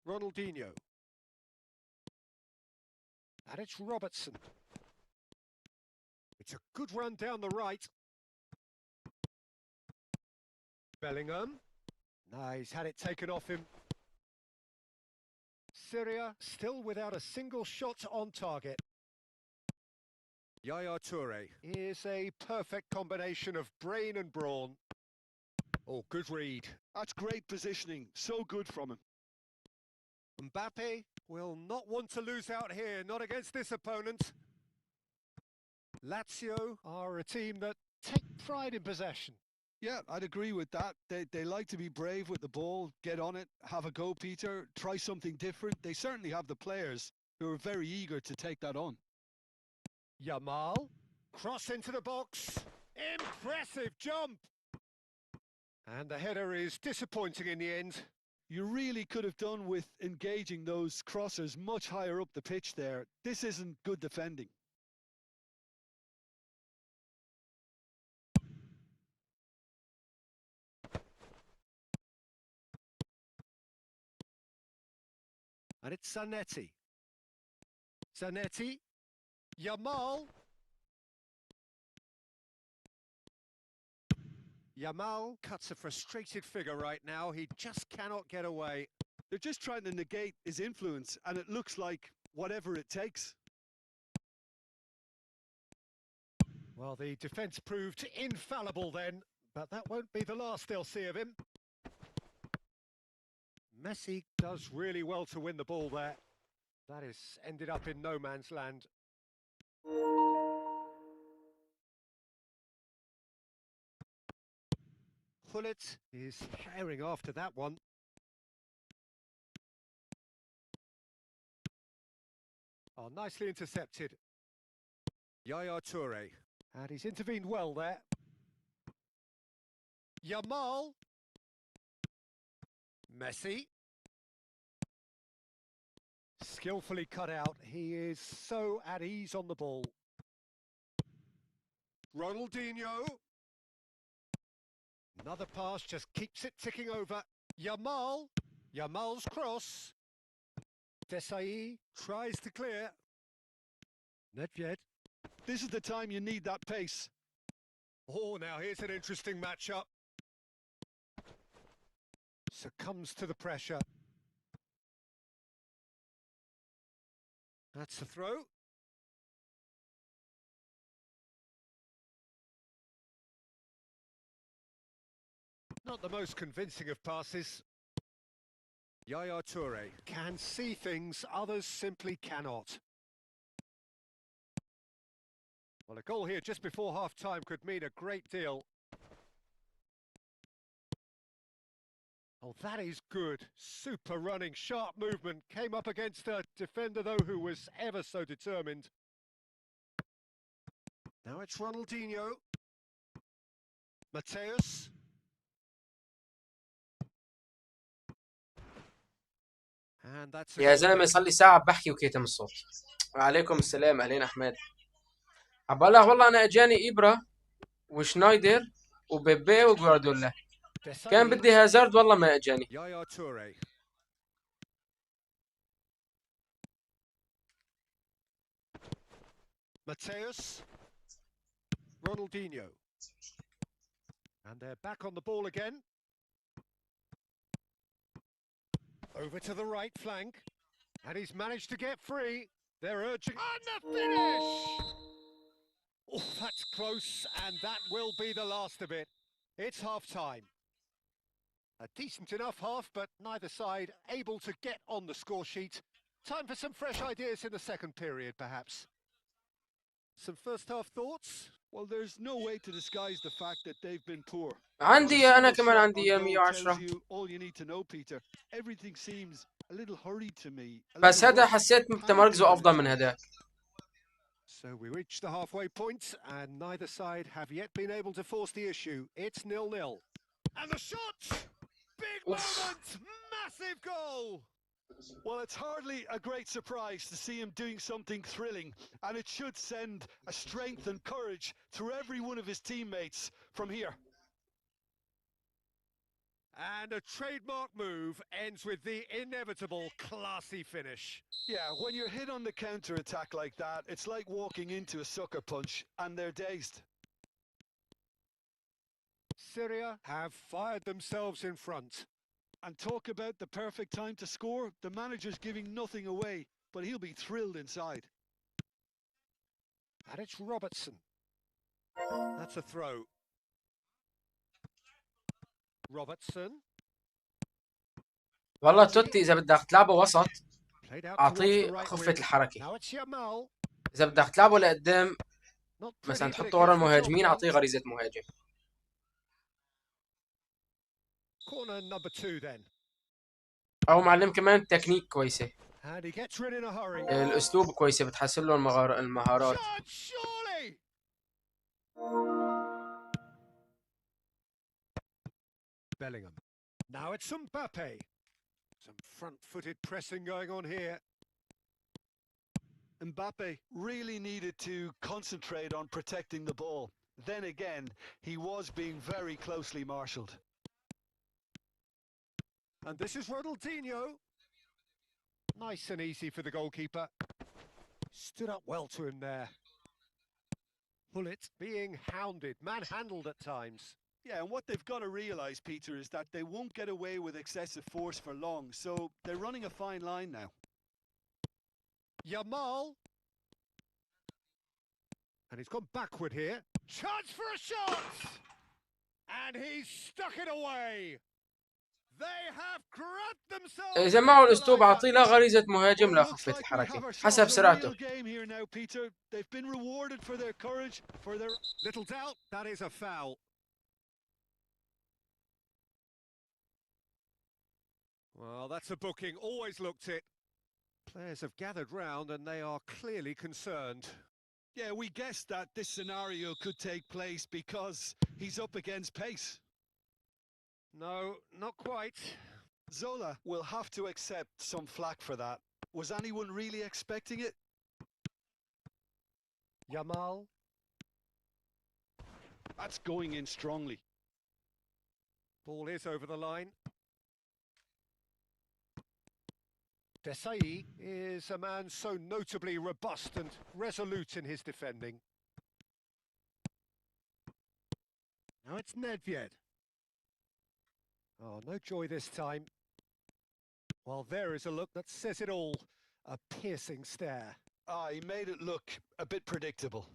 Ronaldinho. And it's Robertson. It's a good run down the right. Bellingham. No, he's had it taken off him. Syria still without a single shot on target. Yaya Toure is a perfect combination of brain and brawn. Oh, good read. That's great positioning. So good from him. Mbappe will not want to lose out here, not against this opponent. Lazio are a team that take pride in possession. Yeah, I'd agree with that. They like to be brave with the ball, get on it, have a go, Peter, try something different. They certainly have the players who are very eager to take that on. Yamal, cross into the box. Impressive jump. And the header is disappointing in the end. You really could have done with engaging those crossers much higher up the pitch there. This isn't good defending. And it's Zanetti. Zanetti. Yamal. Yamal cuts a frustrated figure right now. He just cannot get away. They're just trying to negate his influence, and it looks like whatever it takes. Well, the defence proved infallible then, but that won't be the last they'll see of him. Messi does really well to win the ball there. That has ended up in no man's land. Gullit is firing after that one. Oh, nicely intercepted. Yaya Toure. And he's intervened well there. Yamal. Messi. Skillfully cut out. He is so at ease on the ball. Ronaldinho. Another pass just keeps it ticking over. Yamal. Yamal's cross. Desai tries to clear. Nedved. This is the time you need that pace. Oh, now here's an interesting matchup. Succumbs to the pressure. That's a throw. Not the most convincing of passes. Yaya Toure can see things others simply cannot. Well, a goal here just before half-time could mean a great deal. Oh, that is good. Super running, sharp movement. Came up against a defender, though, who was ever so determined. Now it's Ronaldinho. Mateus. And that's يا زلمه صار لي ساعه بحكي وكيتم الصوت. وعليكم السلام، اهلين احمد. عم بقول لك والله انا اجاني ابره وشنايدر وبيبي وجوارديولا. كان بدي هازارد والله ما اجاني. Yaya Toure. Mateus. Ronaldinho. And they're back on the ball again. Over to the right flank. And he's managed to get free. They're urging... On the finish! Oh, that's close, and that will be the last of it. It's half-time. A decent enough half, but neither side able to get on the score sheet. Time for some fresh ideas in the second period, perhaps. Some first-half thoughts? Well, there's no way to disguise the fact that they've been poor. عندي انا كمان Shot عندي on goal 110. tells you all you need to know, Peter. Everything seems a little hurried to me. بس هذا حسيت تمركزه افضل من هذاك. So we reach the halfway point, and neither side have yet been able to force the issue. It's 0-0. And the shot! Big moment! Massive goal! Well, it's hardly a great surprise to see him doing something thrilling, and it should send a strength and courage through every one of his teammates from here. And a trademark move ends with the inevitable classy finish. Yeah, when you're hit on the counter-attack like that, it's like walking into a sucker punch, and they're dazed. Syria have fired themselves in front. And talk about the perfect time to score. The manager's giving nothing away, but he'll be thrilled inside. And it's Robertson. That's a throw. Robertson. والله توتي اذا بدك تلعبه وسط Played out towards the اعطيه right خفه wing. الحركه. Now it's Yamal. اذا بدك تلعبه لقدام Not مثلا pretty, but it تحطه ورا gets the job المهاجمين done. اعطيه غريزه مهاجم. Corner number 2 then. او معلم كمان تكنيك كويسه. And he gets rid in a hurry. الاسلوب كويسه بتحسن له المهارات. Shot, surely! Bellingham. Now it's Mbappe. Some front-footed pressing going on here. Mbappe really needed to concentrate on protecting the ball. Then again, he was being very closely marshalled. And this is Ronaldinho. Nice and easy for the goalkeeper. Stood up well to him there. Bullet being hounded, manhandled at times. Yeah, and what they've got to realise, Peter, is that they won't get away with excessive force for long, so they're running a fine line now. Yamal. And he's gone backward here. Chance for a shot! And he's stuck it away. They have grabbed themselves. اذا معه الاسلوب اعطيه له غريزه مهاجم لخفه الحركه حسب سرعته. They've been rewarded for their courage, for their little doubt that is a foul. Well, that's a booking, always looked it. Players have gathered round and they are clearly concerned. Yeah, we guessed that this scenario could take place because he's up against pace. No, not quite. Zola will have to accept some flack for that. Was anyone really expecting it? Yamal. That's going in strongly. Ball is over the line. Desai is a man so notably robust and resolute in his defending. Now it's Nedved. Oh, no joy this time. Well, there is a look that says it all. A piercing stare. Ah, he made it look a bit predictable.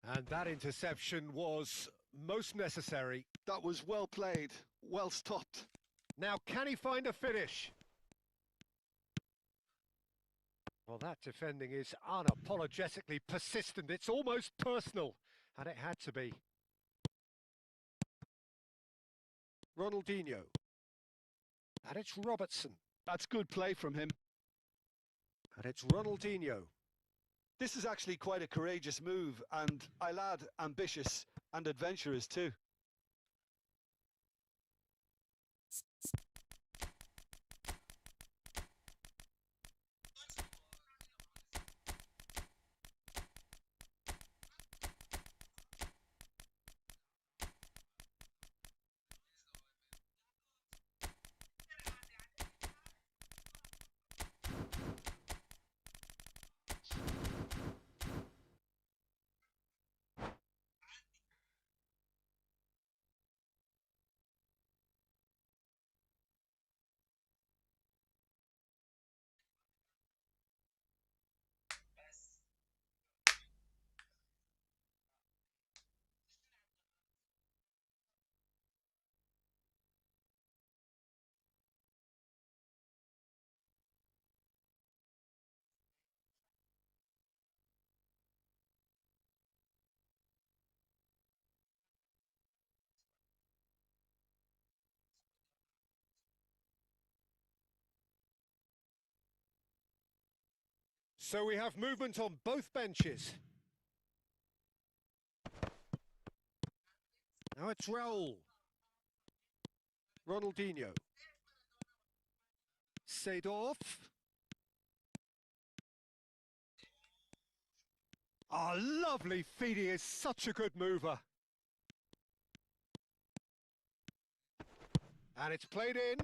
And that interception was most necessary. That was well played, well stopped. Now, can he find a finish? Well, that defending is unapologetically persistent. It's almost personal, and it had to be. Ronaldinho. And it's Robertson. That's good play from him. And it's Ronaldinho. This is actually quite a courageous move, and I'll add ambitious and adventurous too. So we have movement on both benches. Now it's Raul. Ronaldinho. Seedorf. Oh, lovely feed. He is such a good mover. And it's played in.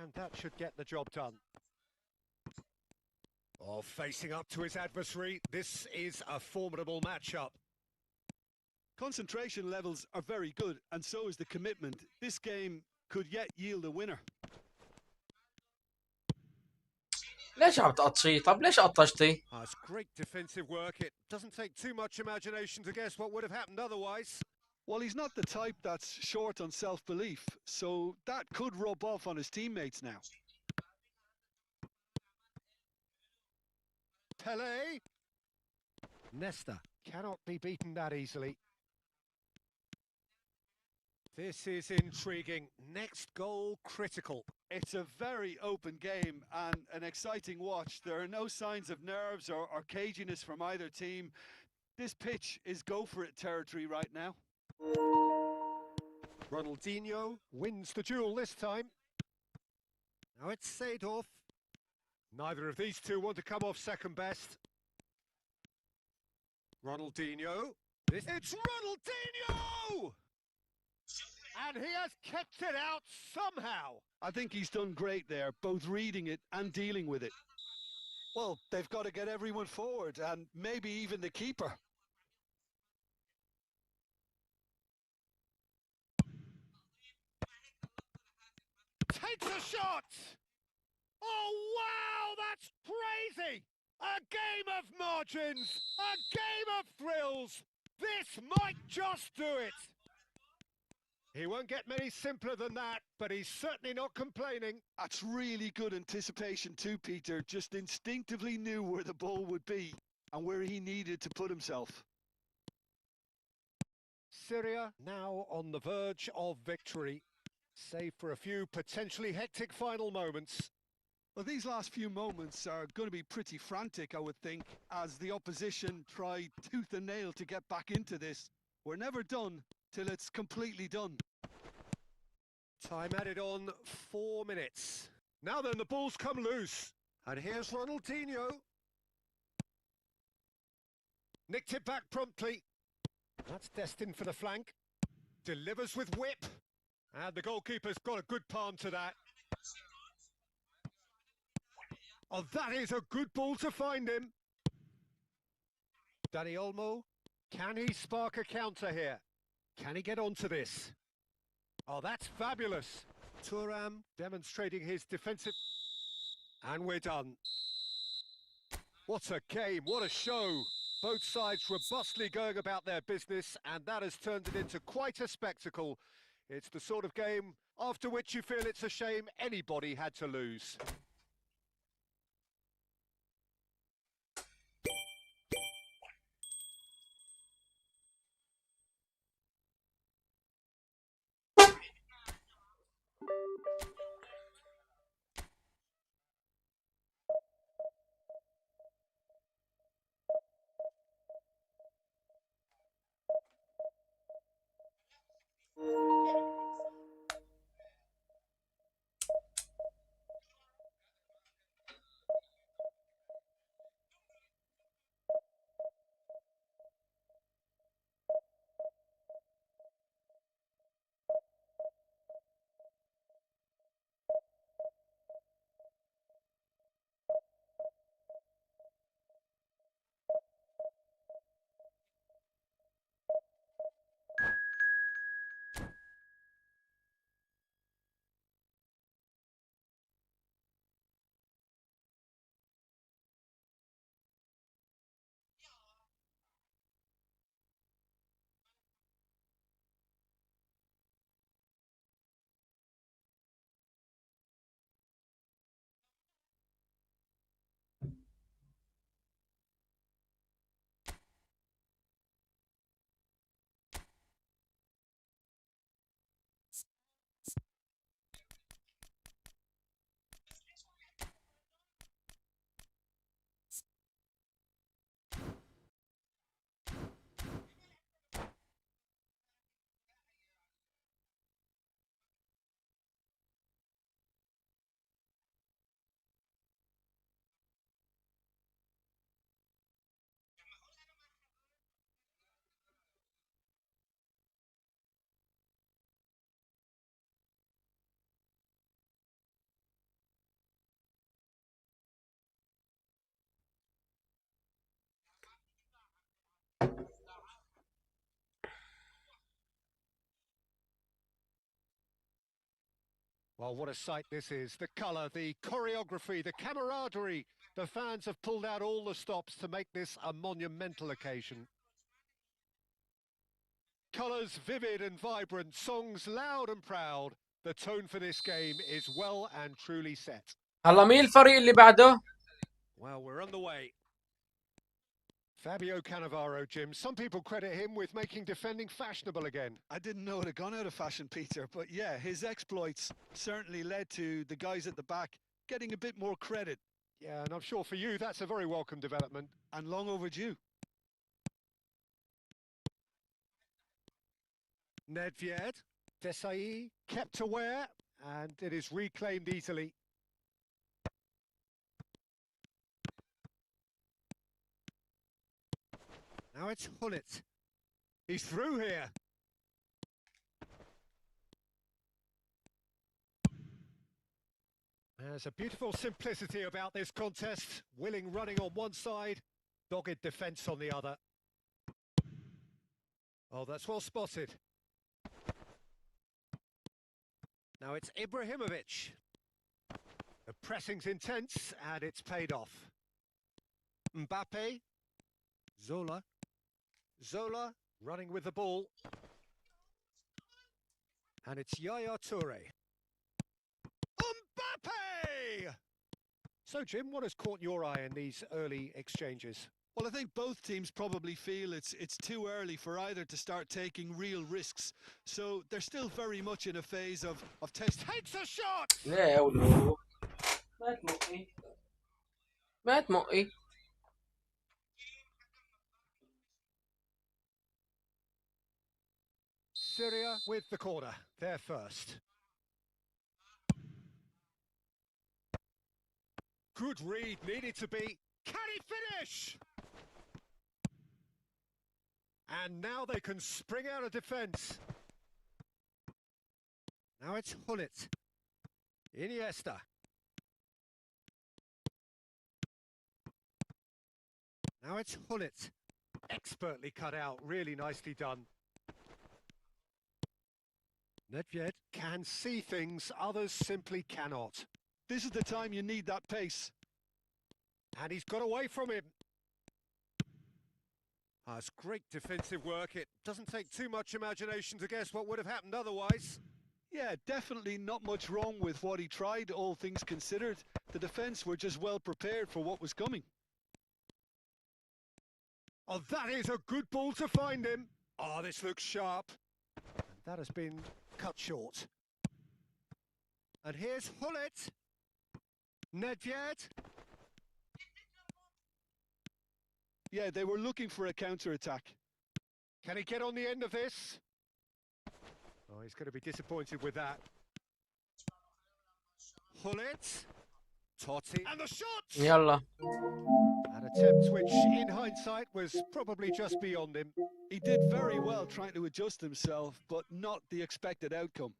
And that should get the job done. Oh, facing up to his adversary. This is a formidable matchup. Concentration levels are very good, and so is the commitment. This game could yet yield a winner. ليش عم تقطشي؟ طب ليش قطشتي؟ Oh, it's great defensive work. It doesn't take too much imagination to guess what would have happened otherwise. Well, he's not the type that's short on self-belief, so that could rub off on his teammates now. Pele. Nesta cannot be beaten that easily. This is intriguing. Next goal critical. It's a very open game and an exciting watch. There are no signs of nerves or caginess from either team. This pitch is go-for-it territory right now. Ronaldinho wins the duel this time. Now it's Seedorf. Neither of these two want to come off second best. Ronaldinho. It's Ronaldinho! And he has kept it out somehow. I think he's done great there, both reading it and dealing with it. Well, they've got to get everyone forward, and maybe even the keeper. Takes a shot! Oh, wow, that's crazy! A game of margins, a game of thrills. This might just do it. He won't get many simpler than that, but he's certainly not complaining. That's really good anticipation too, Peter. Just instinctively knew where the ball would be and where he needed to put himself. Syria now on the verge of victory, save for a few potentially hectic final moments. Well, these last few moments are going to be pretty frantic, I would think, as the opposition try tooth and nail to get back into this. We're never done till it's completely done. Time added on 4 minutes. Now then, the ball's come loose. And here's Ronaldinho. Nicked it back promptly. That's destined for the flank. Delivers with whip. And the goalkeeper's got a good palm to that. Oh, that is a good ball to find him. Dani Olmo, can he spark a counter here? Can he get onto this? Oh, that's fabulous. Thuram demonstrating his defensive... And we're done. What a game, what a show. Both sides robustly going about their business, and that has turned it into quite a spectacle. It's the sort of game after which you feel it's a shame anybody had to lose. Well, what a sight this is. The colour, the choreography, the camaraderie. The fans have pulled out all the stops to make this a monumental occasion. Colours vivid and vibrant, songs loud and proud. The tone for this game is well and truly set. هلا مين الفريق اللي بعده؟ Well, we're on the way. Fabio Cannavaro, Jim. Some people credit him with making defending fashionable again. I didn't know it had gone out of fashion, Peter, but yeah, his exploits certainly led to the guys at the back getting a bit more credit. Yeah, and I'm sure for you that's a very welcome development. And long overdue. Nedved, Desai, kept aware, and it is reclaimed easily. Now it's Hullet. He's through here. There's a beautiful simplicity about this contest. Willing running on one side, dogged defence on the other. Oh, that's well spotted. Now it's Ibrahimovic. The pressing's intense and it's paid off. Mbappe. Zola. Zola running with the ball. And it's Yaya Toure. Mbappe! So, Jim, what has caught your eye in these early exchanges? Well, I think both teams probably feel it's too early for either to start taking real risks. So they're still very much in a phase of test. Takes a shot! لا يا ولو ما تمقي ما تمقي. Syria with the corner. They're first. Good read, needed to be. Can he finish? And now they can spring out of defence. Now it's Hullet. Iniesta. Now it's Hullet. Expertly cut out, really nicely done. Nedved can see things others simply cannot. This is the time you need that pace. And he's got away from him. That's great defensive work. It doesn't take too much imagination to guess what would have happened otherwise. Yeah, definitely not much wrong with what he tried, all things considered. The defence were just well prepared for what was coming. Oh, that is a good ball to find him. Oh, this looks sharp. And that has been cut short. And here's Hullet. Nedved. Yeah, they were looking for a counter-attack. Can he get on the end of this? Oh, he's going to be disappointed with that. Hullet. Totti. And the shot! يلا. An attempt which, in hindsight, was probably just beyond him. He did very well trying to adjust himself, but not the expected outcome.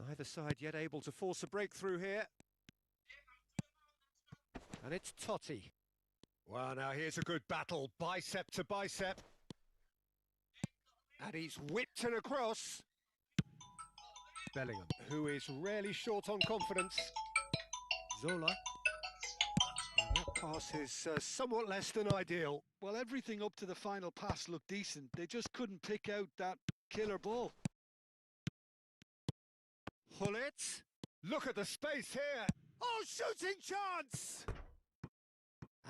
Neither side yet able to force a breakthrough here. And it's Totti. Well, now here's a good battle, bicep to bicep. And he's whipped it across. Bellingham, who is rarely short on confidence. Zola. And that pass is somewhat less than ideal. Well, everything up to the final pass looked decent. They just couldn't pick out that killer ball. Hullet. Look at the space here. Oh, shooting chance!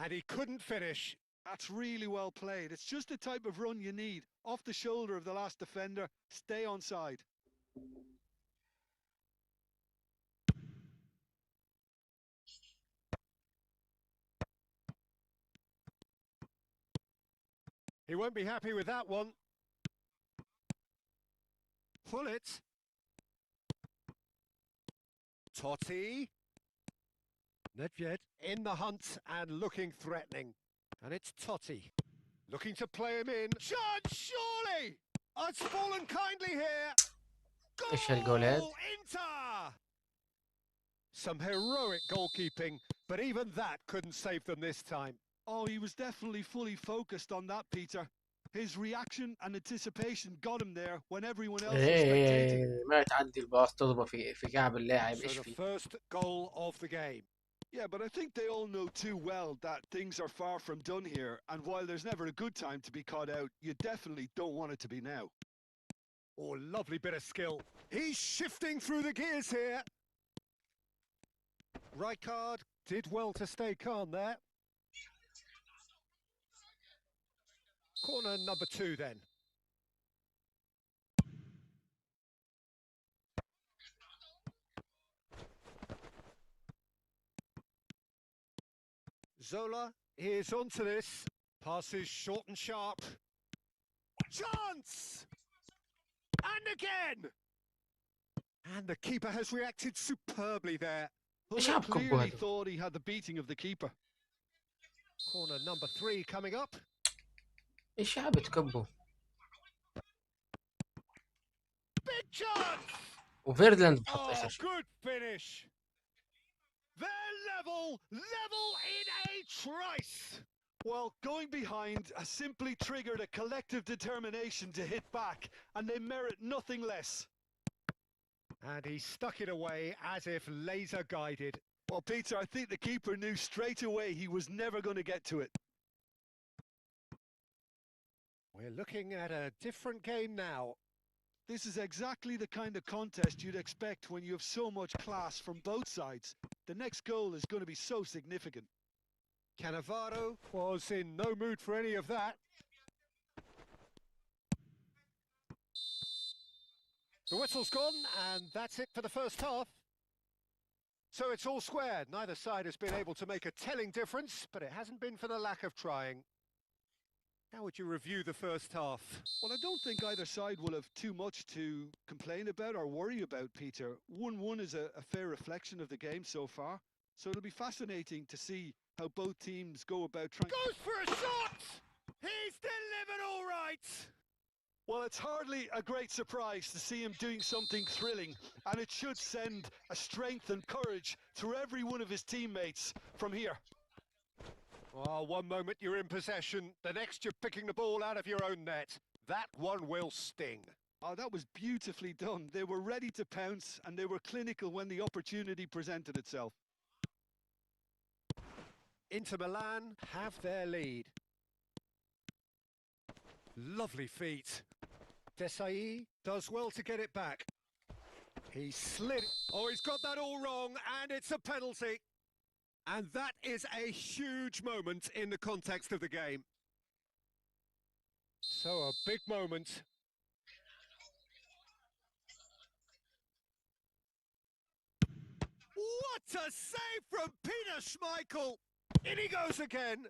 And he couldn't finish. That's really well played. It's just the type of run you need. Off the shoulder of the last defender, stay onside. He won't be happy with that one. Hullet. Totti. Nedved in the hunt and looking threatening. And it's Totti. Looking to play him in. Chance, surely! Oh, it's fallen kindly here. ايش هالجولات؟ Goal! Inter! Some heroic goalkeeping, but even that couldn't save them this time. Oh, he was definitely fully focused on that, Peter. His reaction and anticipation got him there when everyone else was spectating. ما تعدي الباص تضربه في كعب اللاعب So ايش the في؟ first goal of the game. Yeah, but I think they all know too well that things are far from done here, and while there's never a good time to be caught out, you definitely don't want it to be now. Oh, lovely bit of skill. He's shifting through the gears here. Rijkaard did well to stay calm there. Corner number 2 then. Zola is onto this. Passes short and sharp. Chance! And again! And the keeper has reacted superbly there. ايش He عبكم clearly بهذا؟ thought he had the beating of the keeper. Corner number 3 coming up. ايش عم بتكبوا؟ Big chance! وفيردلاند بحط Oh, ايش اشي. good finish. They're level in a trice. Well, going behind has simply triggered a collective determination to hit back, and they merit nothing less. And he stuck it away as if laser guided. Well, Peter, I think the keeper knew straight away he was never going to get to it. We're looking at a different game now. This is exactly the kind of contest you'd expect when you have so much class from both sides. The next goal is going to be so significant. Cannavaro was in no mood for any of that. The whistle's gone, and that's it for the first half. So it's all square. Neither side has been able to make a telling difference, but it hasn't been for the lack of trying. How would you review the first half? Well, I don't think either side will have too much to complain about or worry about, Peter. 1-1 is a fair reflection of the game so far. So it'll be fascinating to see how both teams go about trying... Goes for a shot! He's delivered all right! Well, it's hardly a great surprise to see him doing something thrilling, and it should send a strength and courage through every one of his teammates from here. Oh, one moment you're in possession, the next you're picking the ball out of your own net. That one will sting. Oh, that was beautifully done. They were ready to pounce, and they were clinical when the opportunity presented itself. Inter Milan have their lead. Lovely feet. Desai does well to get it back. He slid. Oh, he's got that all wrong, and it's a penalty. And that is a huge moment in the context of the game. So a big moment. What a save from Peter Schmeichel! In he goes again.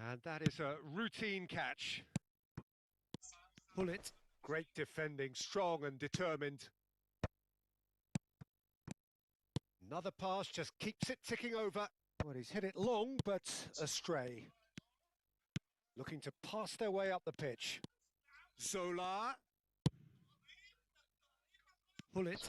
And that is a routine catch. Pull it. Great defending, strong and determined. Another pass just keeps it ticking over. Well, he's hit it long, but astray. Looking to pass their way up the pitch. Zola. Pull it.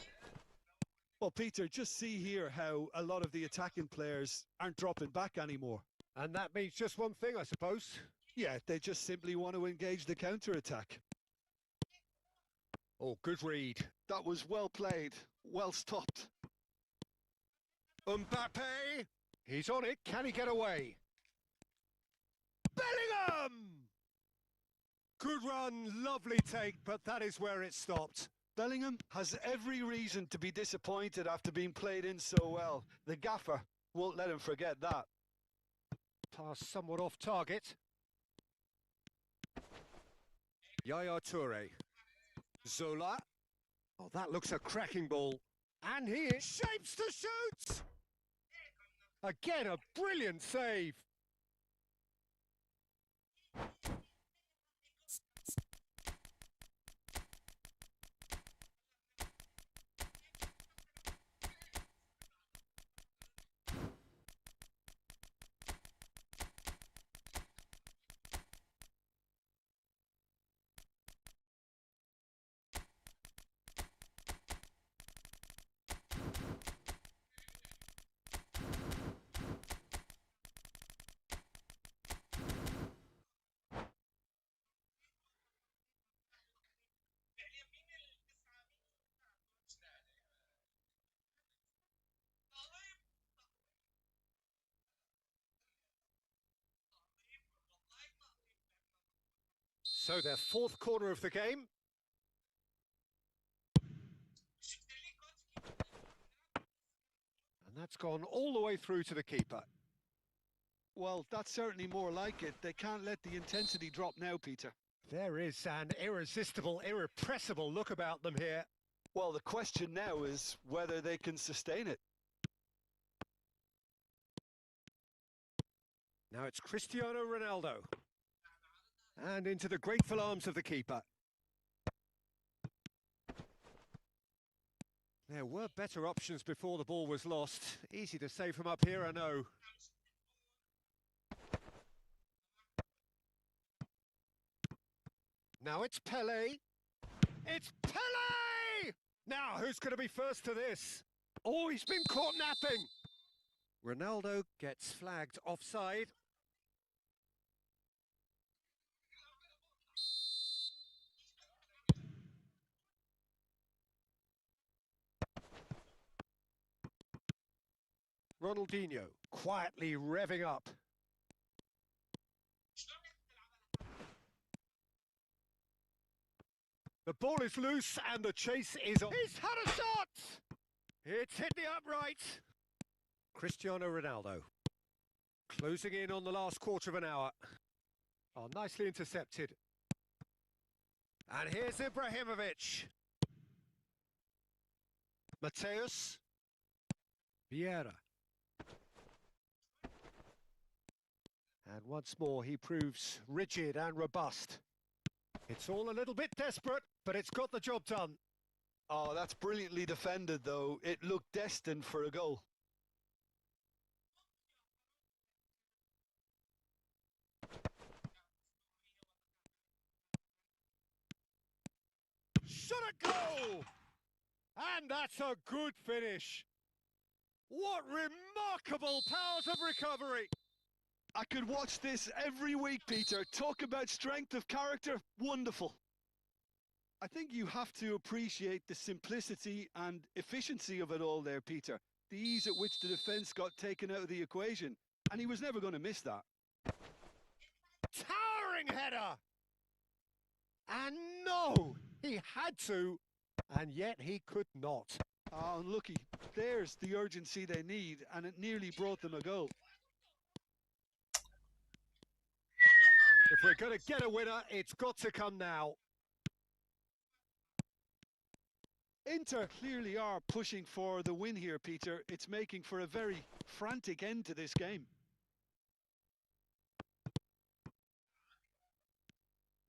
Well, Peter, just see here how a lot of the attacking players aren't dropping back anymore. And that means just one thing, I suppose. Yeah, they just simply want to engage the counter-attack. Oh, good read. That was well played, well stopped. Mbappe! He's on it, can he get away? Bellingham! Good run, lovely take, but that is where it stopped. Bellingham has every reason to be disappointed after being played in so well. The gaffer won't let him forget that. Pass somewhat off target. Yaya Toure. Zola. Oh, that looks a cracking ball. And he shapes to shoot! Again, a brilliant save. So their fourth corner of the game. And that's gone all the way through to the keeper. Well, that's certainly more like it. They can't let the intensity drop now, Peter. There is an irresistible, irrepressible look about them here. Well, the question now is whether they can sustain it. Now it's Cristiano Ronaldo. And into the grateful arms of the keeper. There were better options before the ball was lost. Easy to say from up here, I know. Now it's Pele. It's Pele! Now, who's going to be first to this? Oh, he's been caught napping. Ronaldo gets flagged offside. Ronaldinho quietly revving up. The ball is loose and the chase is on. He's had a shot! It's hit the upright. Cristiano Ronaldo closing in on the last quarter of an hour. Oh, nicely intercepted. And here's Ibrahimovic. Mateus. Vieira. And once more he proves rigid and robust. It's all a little bit desperate, but it's got the job done. Oh, that's brilliantly defended, though. It looked destined for a goal. Should it go? And that's a good finish. What remarkable powers of recovery. I could watch this every week, Peter. Talk about strength of character. Wonderful. I think you have to appreciate the simplicity and efficiency of it all there, Peter. The ease at which the defence got taken out of the equation. and he was never going to miss that. Towering header! And no! He had to, and yet he could not. Oh, unlucky. There's the urgency they need, and it nearly brought them a goal. If we're going to get a winner, it's got to come now. Inter clearly are pushing for the win here, Peter. It's making for a very frantic end to this game.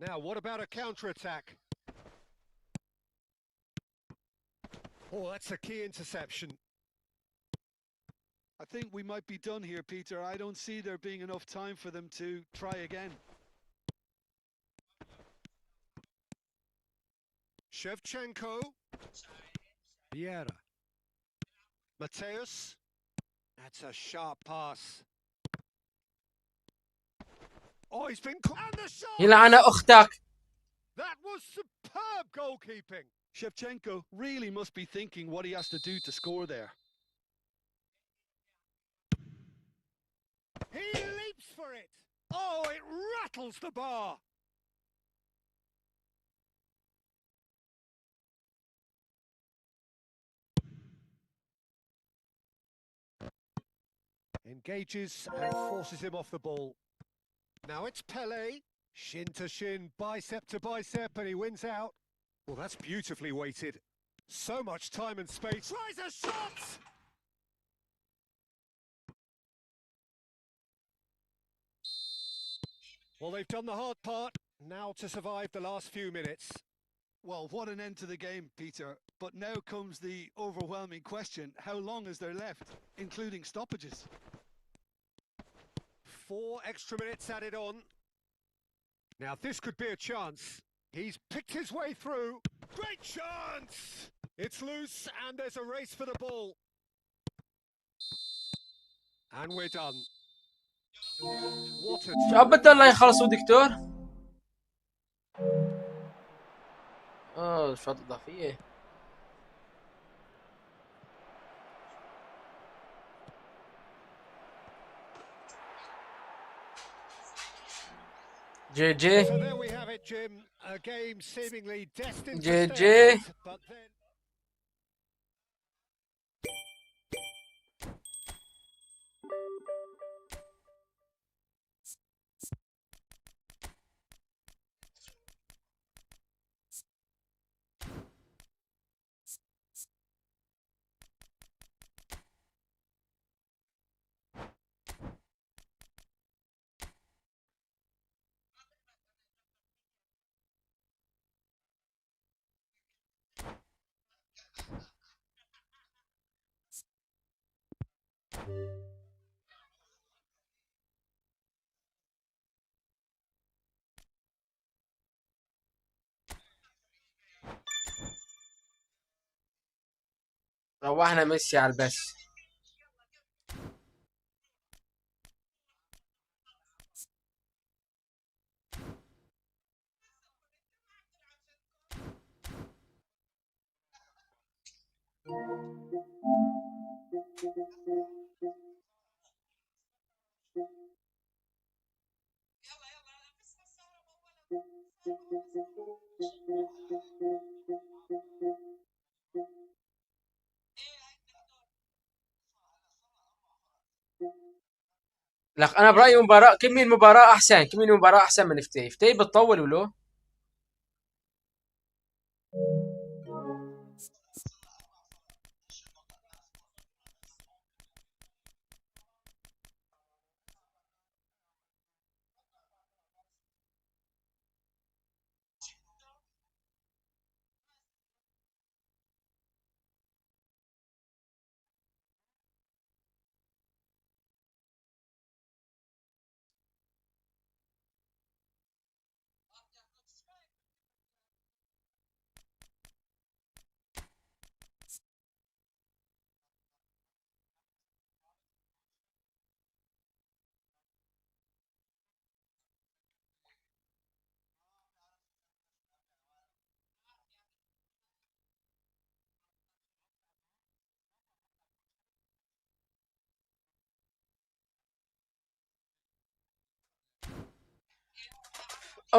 Now, what about a counter-attack? Oh, that's a key interception. I think we might be done here, Peter. I don't see there being enough time for them to try again. Shevchenko. Vieira. Mateus. That's a sharp pass. Oh, he's been caught. And the shot! يلعن أختك. That was superb goalkeeping. Shevchenko really must be thinking what he has to do to score there. He leaps for it. Oh, it rattles the bar. Engages and forces him off the ball. Now it's Pele. Shin to shin, bicep to bicep, and he wins out. Well, that's beautifully weighted. So much time and space. Tries a shot! Well, they've done the hard part. Now to survive the last few minutes. Well, what an end to the game, Peter. But now comes the overwhelming question. How long is there left, including stoppages? 4 extra minutes added on. Now this could be a chance. He's picked his way through. Great chance! It's loose and there's a race for the ball. And we're done. What a شو بدهم الله يخلصوا دكتور؟ شوط إضافية. جي جي. So there we have it, Jim. A game seemingly destined جي to جي. stay, but then روحنا ميسي على البث. لك انا برايي مباراه كمية مباراه احسن، كمية مباراه احسن من فتي. فتي بتطول ولو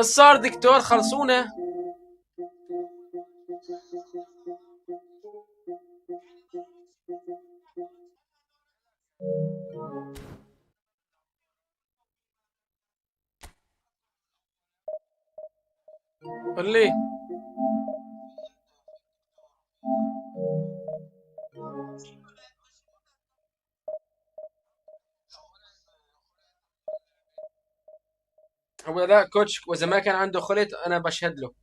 صار دكتور خلصونا. قل لي هو لا كوتش، واذا ما كان عنده خلط انا بشهد له.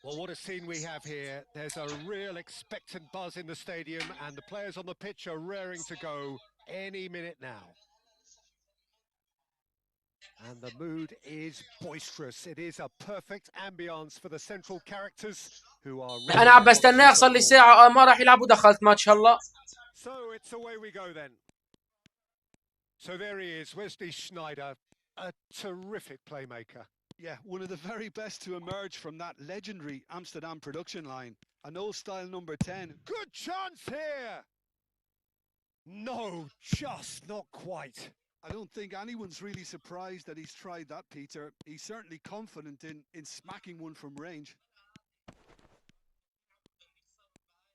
Well, what a scene we have here. There's a real expectant buzz in the stadium, and the players on the pitch are raring to go any minute now. And the mood is boisterous. It is a perfect ambience for the central characters who are ready انا عم to watch some بستناه صار لي football. ساعه ما راح يلعبوا، دخلت ما شاء الله. So it's away we go then. So there he is, Wesley Sneijder, a terrific playmaker. Yeah, one of the very best to emerge from that legendary Amsterdam production line. An old style number 10. Good chance here! No, just not quite. I don't think anyone's really surprised that he's tried that, Peter. He's certainly confident in smacking one from range.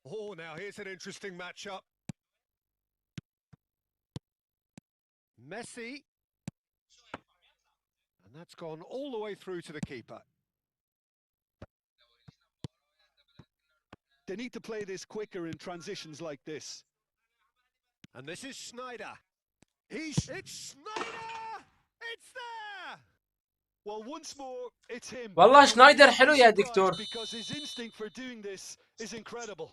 Oh, now here's an interesting matchup. Messi. And that's gone all the way through to the keeper. They need to play this quicker in transitions like this. And this is Sneijder. It's Sneijder! It's there! Well, once more, it's him. والله شنايدر حلو يا دكتور. Because his instinct for doing this is incredible.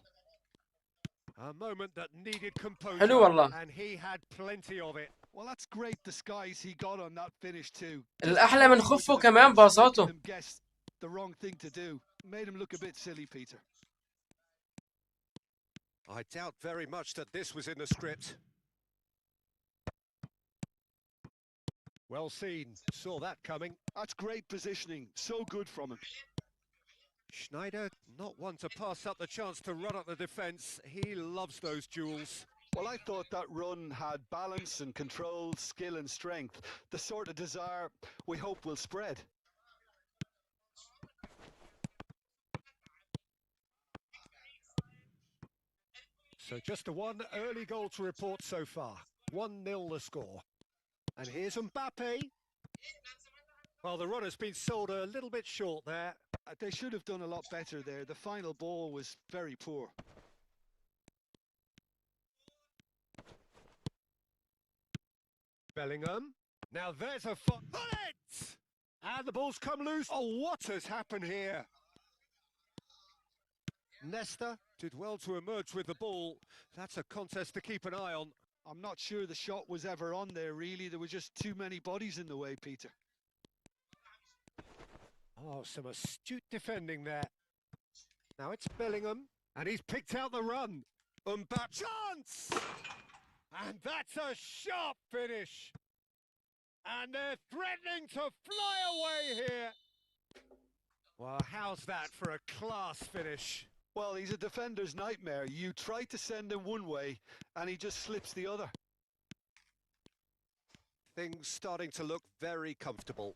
A moment that needed composure, حلو والله. and he had plenty of it. Well, that's great disguise he got on that finish too. الأحلى من خفه كمان باصاته. Guess the wrong thing to do. Made him look a bit silly, Peter. I doubt very much that this was in the script. Well seen, saw that coming. That's great positioning, so good from him. Sneijder, not one to pass up the chance to run up the defence. He loves those duels. Well, I thought that run had balance and control, skill and strength. The sort of desire we hope will spread. So just a one early goal to report so far. 1-0 the score. And here's Mbappe. Well, the run has been sold a little bit short there. They should have done a lot better there. The final ball was very poor. Bellingham. Now there's a bullet! And the ball's come loose. Oh, what has happened here? Nesta did well to emerge with the ball. That's a contest to keep an eye on. I'm not sure the shot was ever on there, really. There were just too many bodies in the way, Peter. Oh, some astute defending there. Now it's Bellingham, and he's picked out the run. Mbappe chance! And that's a sharp finish. And they're threatening to fly away here. Well, how's that for a class finish? Well, he's a defender's nightmare. You try to send him one way, and he just slips the other. Things starting to look very comfortable.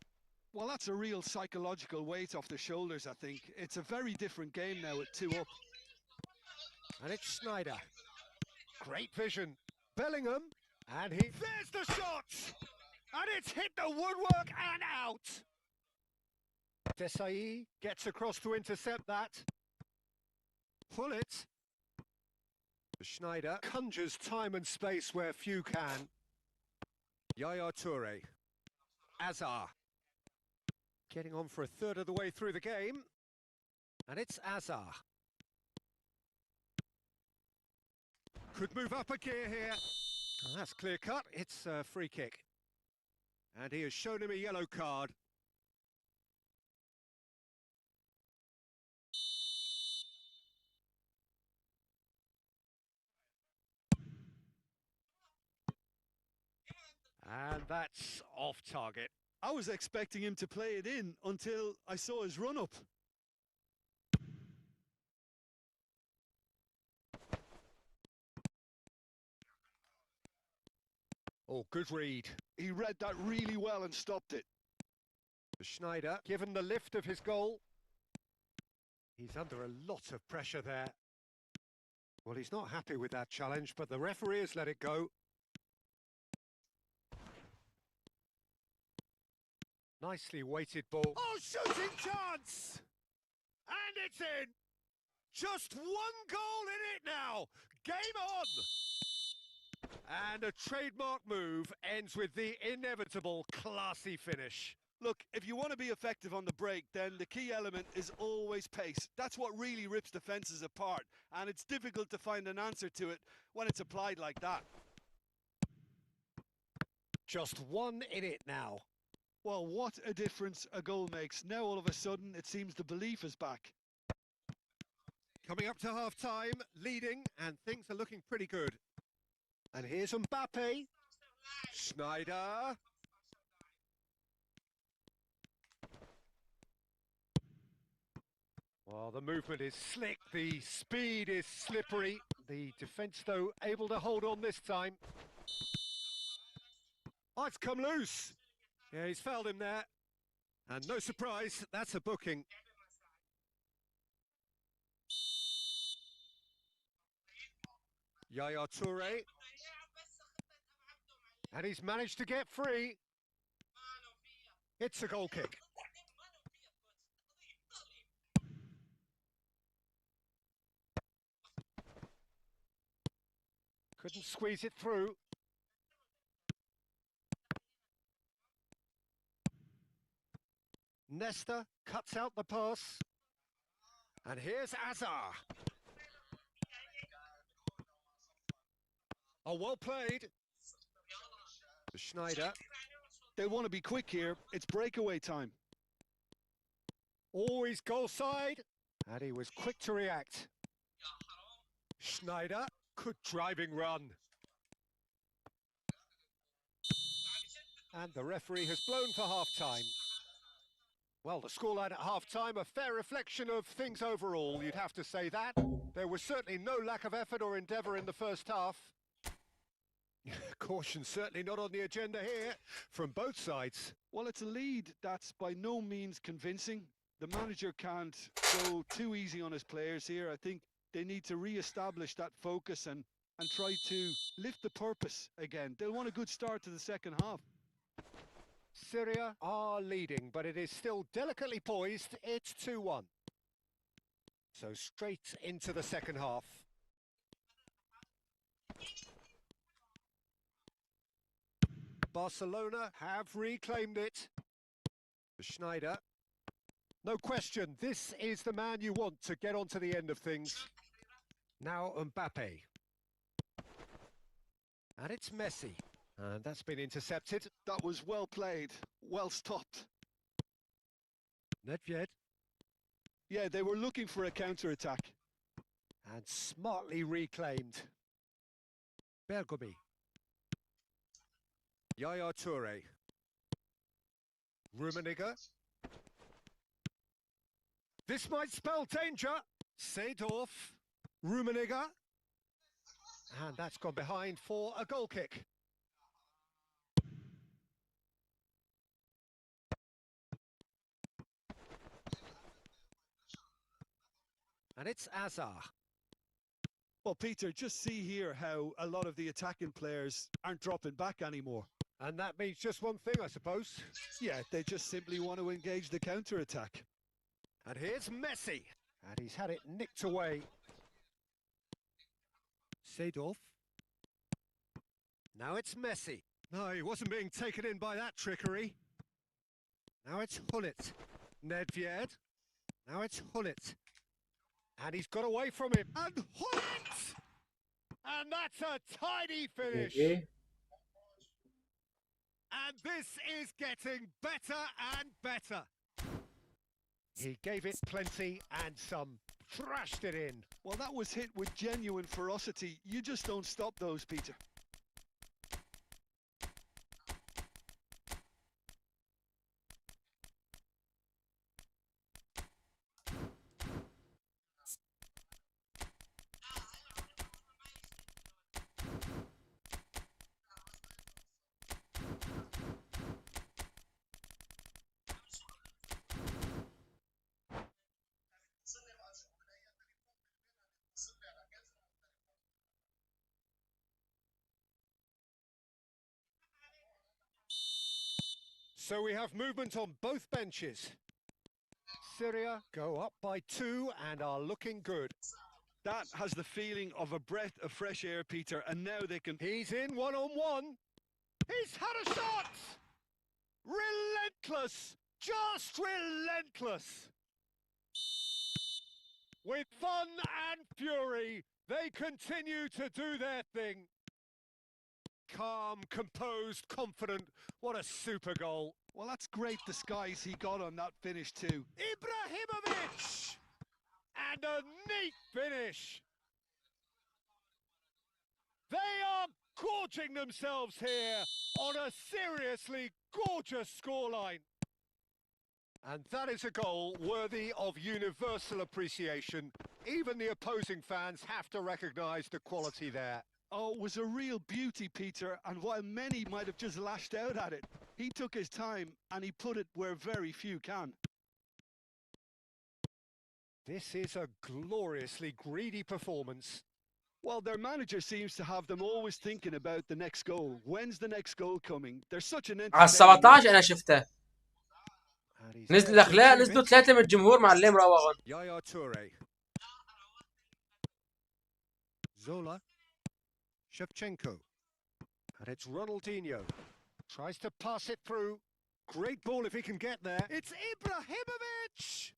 Well, that's a real psychological weight off the shoulders, I think. It's a very different game now with 2 up. And it's Schneider. Great vision. Bellingham. And there's the shot! And it's hit the woodwork and out! Desai gets across to intercept that. Pull it. Schneider conjures time and space where few can. Yaya Toure. Azar. Getting on for a third of the way through the game. And it's Azar. Could move up a gear here. Oh, that's clear cut. It's a free kick. And he has shown him a yellow card. And that's off target. I was expecting him to play it in until I saw his run-up. Oh, good read. He read that really well and stopped it. Schneider, given the lift of his goal. He's under a lot of pressure there. Well, he's not happy with that challenge, but the referee has let it go. Nicely weighted ball. Oh, shooting chance! And it's in! Just one goal in it now! Game on! And a trademark move ends with the inevitable classy finish. Look, if you want to be effective on the break, then the key element is always pace. That's what really rips defences apart, and it's difficult to find an answer to it when it's applied like that. Just one in it now. Well, what a difference a goal makes. Now all of a sudden it seems the belief is back. Coming up to half-time, leading, and things are looking pretty good. And here's Mbappe. Schneider. Well, the movement is slick, the speed is slippery. The defence, though, able to hold on this time. Oh, it's come loose. Yeah, he's fouled him there. And no surprise, that's a booking. Yaya Toure. And he's managed to get free. It's a goal kick. Couldn't squeeze it through. Nesta cuts out the pass. And here's Azar. Oh, well played. Schneider. They want to be quick here. It's breakaway time. Always goal side. And he was quick to react. Schneider. Good driving run. And the referee has blown for half-time. Well, the scoreline at half-time, a fair reflection of things overall, you'd have to say that. There was certainly no lack of effort or endeavour in the first half. Caution certainly not on the agenda here from both sides. Well, it's a lead that's by no means convincing. The manager can't go too easy on his players here. I think they need to re-establish that focus and try to lift the purpose again. They'll want a good start to the second half. Syria are leading, but it is still delicately poised. It's 2-1. So straight into the second half. Barcelona have reclaimed it. Schneider. No question, this is the man you want to get onto the end of things. Now Mbappe. And it's Messi. And that's been intercepted. That was well played, well stopped. Nedved. Yeah, they were looking for a counter-attack. And smartly reclaimed. Bergomi. Yaya Toure. Rummenigge. This might spell danger. Seedorf. Rummenigge. And that's gone behind for a goal kick. And it's Azar. Well, Peter, just see here how a lot of the attacking players aren't dropping back anymore. And that means just one thing, I suppose. Yeah, they just simply want to engage the counter-attack. And here's Messi. And he's had it nicked away. Seedorf. Now it's Messi. No, he wasn't being taken in by that trickery. Now it's Hullet. Nedved. Now it's Hullet. And he's got away from him. And Hullet! And that's a tidy finish. Okay. And this is getting better and better. He gave it plenty and some. Thrashed it in. Well, that was hit with genuine ferocity. You just don't stop those, Peter. So we have movement on both benches. Syria go up by 2 and are looking good. That has the feeling of a breath of fresh air, Peter, and now they can... He's in one-on-one. He's had a shot! Relentless! Just relentless! With fun and fury, they continue to do their thing. Calm, composed, confident. What a super goal. Well, that's great disguise he got on that finish too. Ibrahimovic! And a neat finish. They are gorging themselves here on a seriously gorgeous scoreline. And that is a goal worthy of universal appreciation. Even the opposing fans have to recognise the quality there. Oh, it was a real beauty, Peter, and while many might have just lashed out at it, he took his time and he put it where very few can. This is a gloriously greedy performance. Well, their manager seems to have them always thinking about the next goal. When's the next goal coming? They're such an على ال 17 انا شفته. And he's نزل there to الاخلاق achieve نزلوا it. 3 من الجمهور معلم روغن. Yaya Toure. Zola. Shevchenko. And it's Ronaldinho. Tries to pass it through. Great ball if he can get there. It's Ibrahimovic!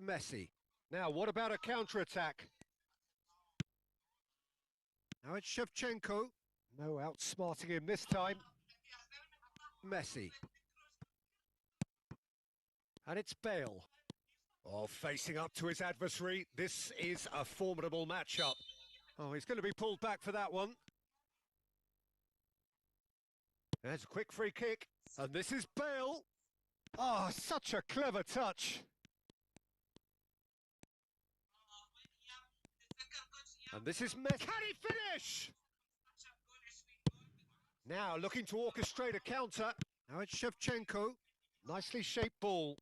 Messi. Now, what about a counter-attack? Now it's Shevchenko. No outsmarting him this time. Messi. And it's Bale. Oh, facing up to his adversary. This is a formidable matchup. Oh, he's going to be pulled back for that one. There's a quick free kick. And this is Bale. Oh, such a clever touch. And this is Messi. Can he finish? Now looking to orchestrate a counter. Now it's Shevchenko. Nicely shaped ball.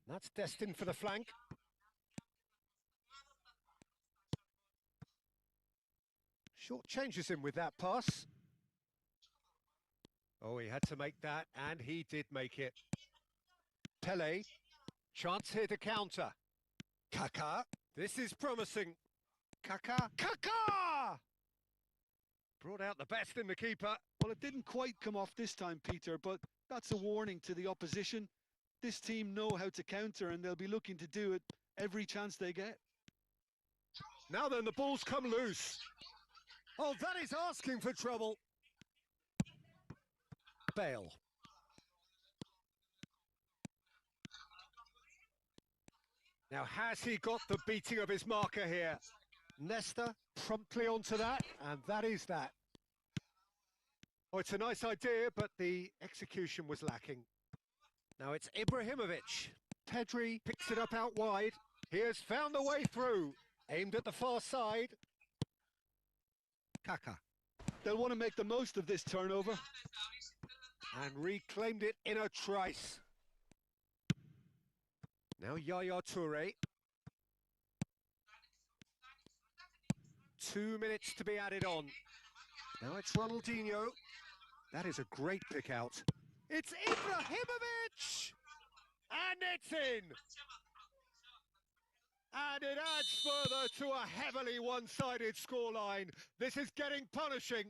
That's destined for the flank. Short changes him with that pass. Oh, he had to make that, and he did make it. Pele, chance here to counter. Kaká, this is promising. Kaká, Kaká! Brought out the best in the keeper. Well, it didn't quite come off this time, Peter, but that's a warning to the opposition. This team know how to counter and they'll be looking to do it every chance they get. Now then, the ball's come loose. Oh, that is asking for trouble. bail. Now, has he got the beating of his marker here? Nesta promptly onto that, and that is that. Oh, it's a nice idea, but the execution was lacking. Now it's Ibrahimovic. Pedri picks it up out wide. He has found the way through. Aimed at the far side. Kaka. They'll want to make the most of this turnover. And reclaimed it in a trice. Now Yaya Toure. 2 minutes to be added on. Now it's Ronaldinho. That is a great pick out. It's Ibrahimovic! And it's in! And it adds further to a heavily one-sided scoreline. This is getting punishing.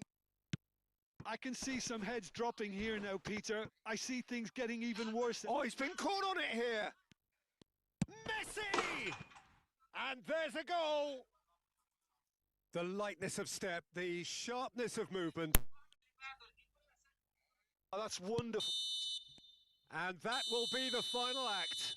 I can see some heads dropping here now, Peter. I see things getting even worse. Oh, he's been caught on it here. Messi! And there's a goal. The lightness of step, the sharpness of movement. Oh, that's wonderful. And that will be the final act.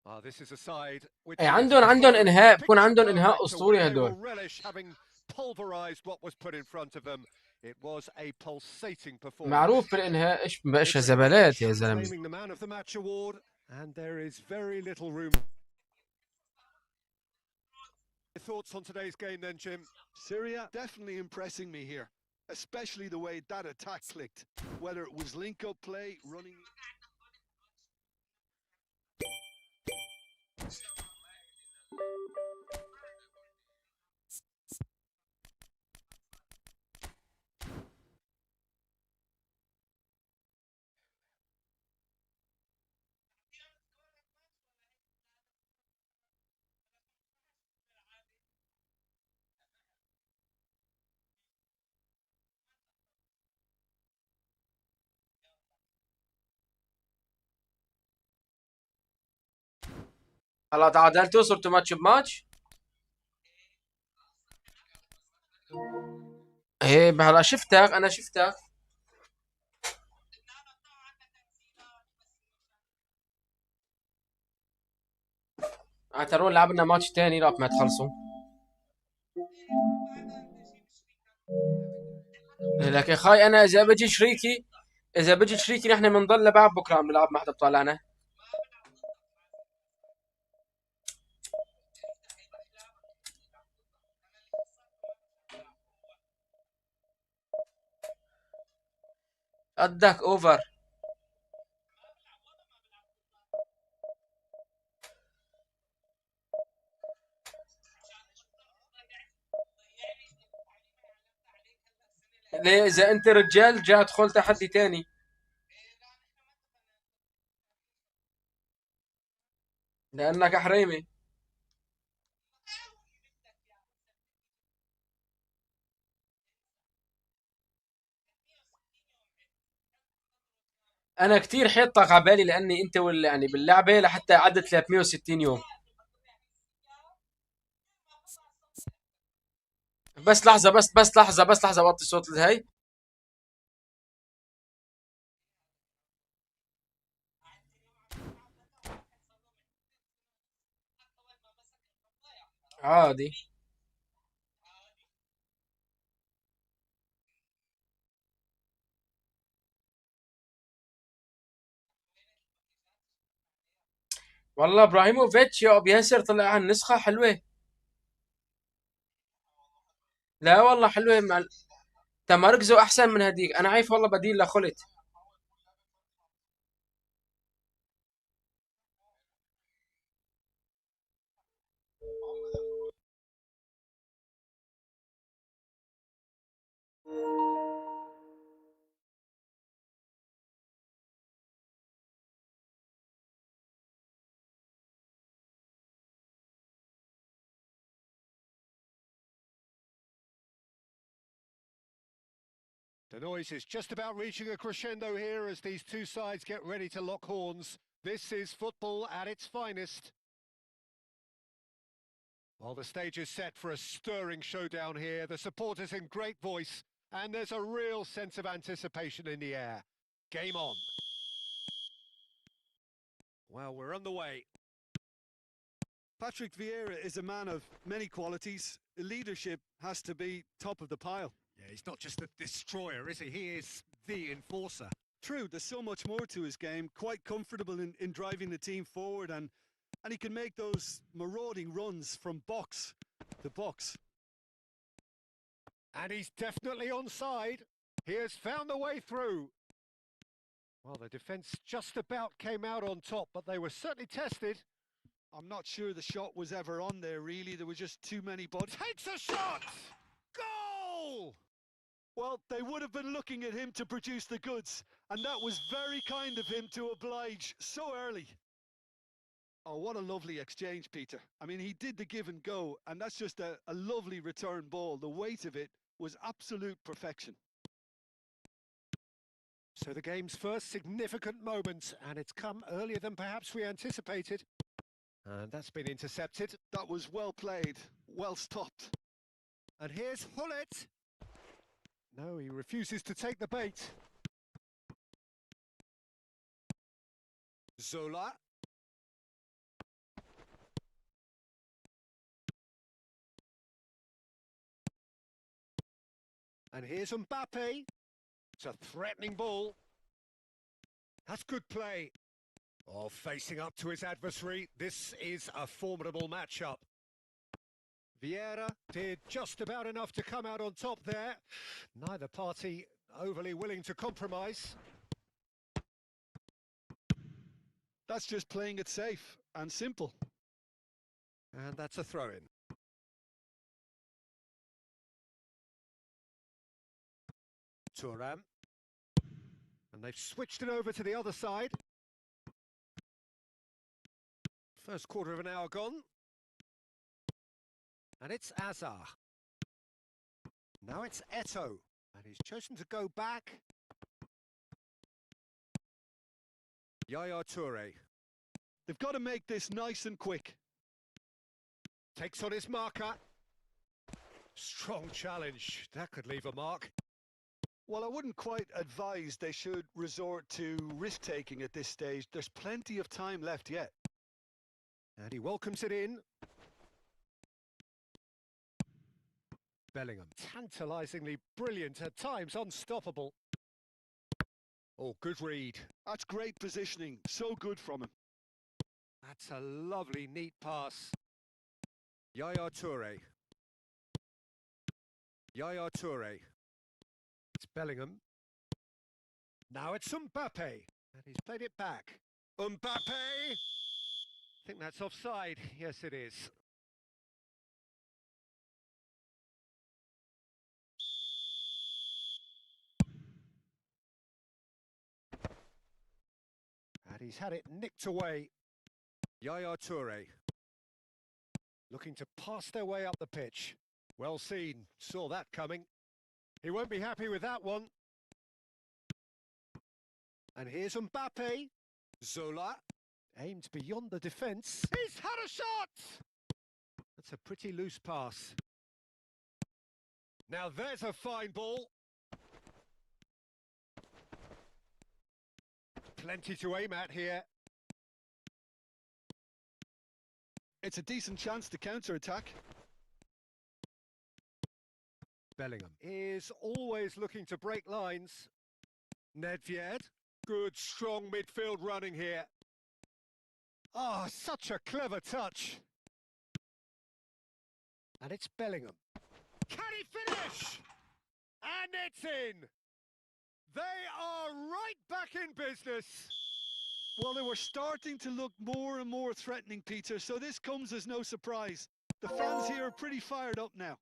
Oh, this is a side which اي عندهم انهاء، بكون عندهم انهاء اسطوري هدول. relish having pulverized what was put in front of them. It was a pulsating performance. معروف بالانهاء ايش بقشها زبالات يا زلمه. Claiming the man of the match award, and there is very little room. Your thoughts on today's game then, Jim? Syria definitely impressing me here, especially the way that attack clicked. Whether it was link-up play, running. هلا تعادلتوا صرتوا ماتش بماتش. ايه هلا شفتك، انا شفتك. اعتبرون لعبنا ماتش تاني لغايه ما تخلصوا. لك يا خاي انا اذا بيجي شريكي نحن بنضل لبعد بكره عم نلعب مع حدا بطالعنا. قدك اوفر. ليه اذا انت رجال جا ادخل تحدي تاني. لانك حريمي. انا كتير حيطك على بالي لاني انت يعني باللعبه لحتى عدت 360 يوم. بس لحظه بس لحظه وطي صوت الهي. عادي. والله ابراهيموفيتش يا ابو ياسر طلع عن نسخه حلوه. لا والله حلوه مع تمركزه احسن من هديك. انا عارف والله بديل لخلت. The noise is just about reaching a crescendo here as these two sides get ready to lock horns. This is football at its finest. Well, the stage is set for a stirring showdown here. The supporters in great voice, and there's a real sense of anticipation in the air. Game on. Well, we're on the way. Patrick Vieira is a man of many qualities. Leadership has to be top of the pile. Yeah, he's not just a destroyer, is he? He is the enforcer. True, there's so much more to his game. Quite comfortable in driving the team forward, and he can make those marauding runs from box to box. And he's definitely onside. He has found the way through. Well, the defence just about came out on top, but they were certainly tested. I'm not sure the shot was ever on there, really. There were just too many bodies. Takes a shot! Goal! Well, they would have been looking at him to produce the goods, and that was very kind of him to oblige so early. Oh, what a lovely exchange, Peter. I mean, he did the give and go, and that's just a lovely return ball. The weight of it was absolute perfection. So the game's first significant moment, and it's come earlier than perhaps we anticipated. And that's been intercepted. That was well played, well stopped. And here's Hullet. No, he refuses to take the bait. Zola. And here's Mbappe. It's a threatening ball. That's good play. Oh, facing up to his adversary. This is a formidable matchup. Vieira did just about enough to come out on top there. Neither party overly willing to compromise. That's just playing it safe and simple. And that's a throw-in. Thuram. And they've switched it over to the other side. First quarter of an hour gone. And it's Azar. Now it's Eto'o. And he's chosen to go back. Yaya Toure. They've got to make this nice and quick. Takes on his marker. Strong challenge. That could leave a mark. Well, I wouldn't quite advise they should resort to risk-taking at this stage. There's plenty of time left yet. And he welcomes it in. Bellingham, tantalisingly brilliant, at times unstoppable. Oh, good read. That's great positioning. So good from him. That's a lovely, neat pass. Yaya Toure. Yaya Toure. It's Bellingham. Now it's Mbappe. And he's played it back. Mbappe! I think that's offside. Yes, it is. And he's had it nicked away. Yaya Toure. Looking to pass their way up the pitch. Well seen. Saw that coming. He won't be happy with that one. And here's Mbappe. Zola. Aimed beyond the defence. He's had a shot! That's a pretty loose pass. Now there's a fine ball. Plenty to aim at here. It's a decent chance to counter-attack. Bellingham is always looking to break lines. Nedved. Good, strong midfield running here. Ah, such a clever touch. And it's Bellingham. Can he finish? And it's in. They are right back in business. Well, they were starting to look more and more threatening, Peter, so this comes as no surprise. The fans here are pretty fired up now.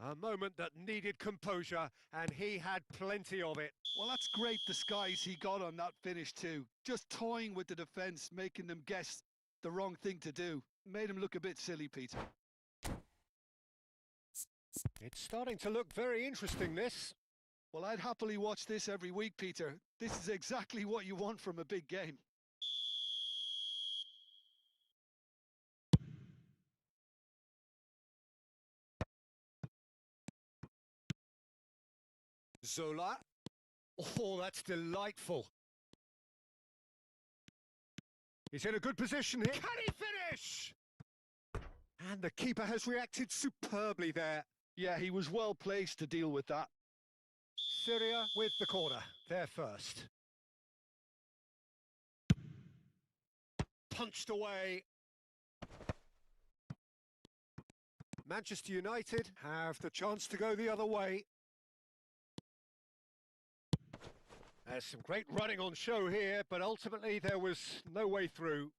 A moment that needed composure, and he had plenty of it. Well, that's great disguise he got on that finish too. Just toying with the defence, making them guess the wrong thing to do. Made him look a bit silly, Peter. It's starting to look very interesting, this. Well, I'd happily watch this every week, Peter. This is exactly what you want from a big game. Zola. Oh, that's delightful. He's in a good position here. Can he finish? And the keeper has reacted superbly there. Yeah, he was well placed to deal with that. Syria with the corner. They're first. Punched away. Manchester United have the chance to go the other way. There's some great running on show here, but ultimately there was no way through.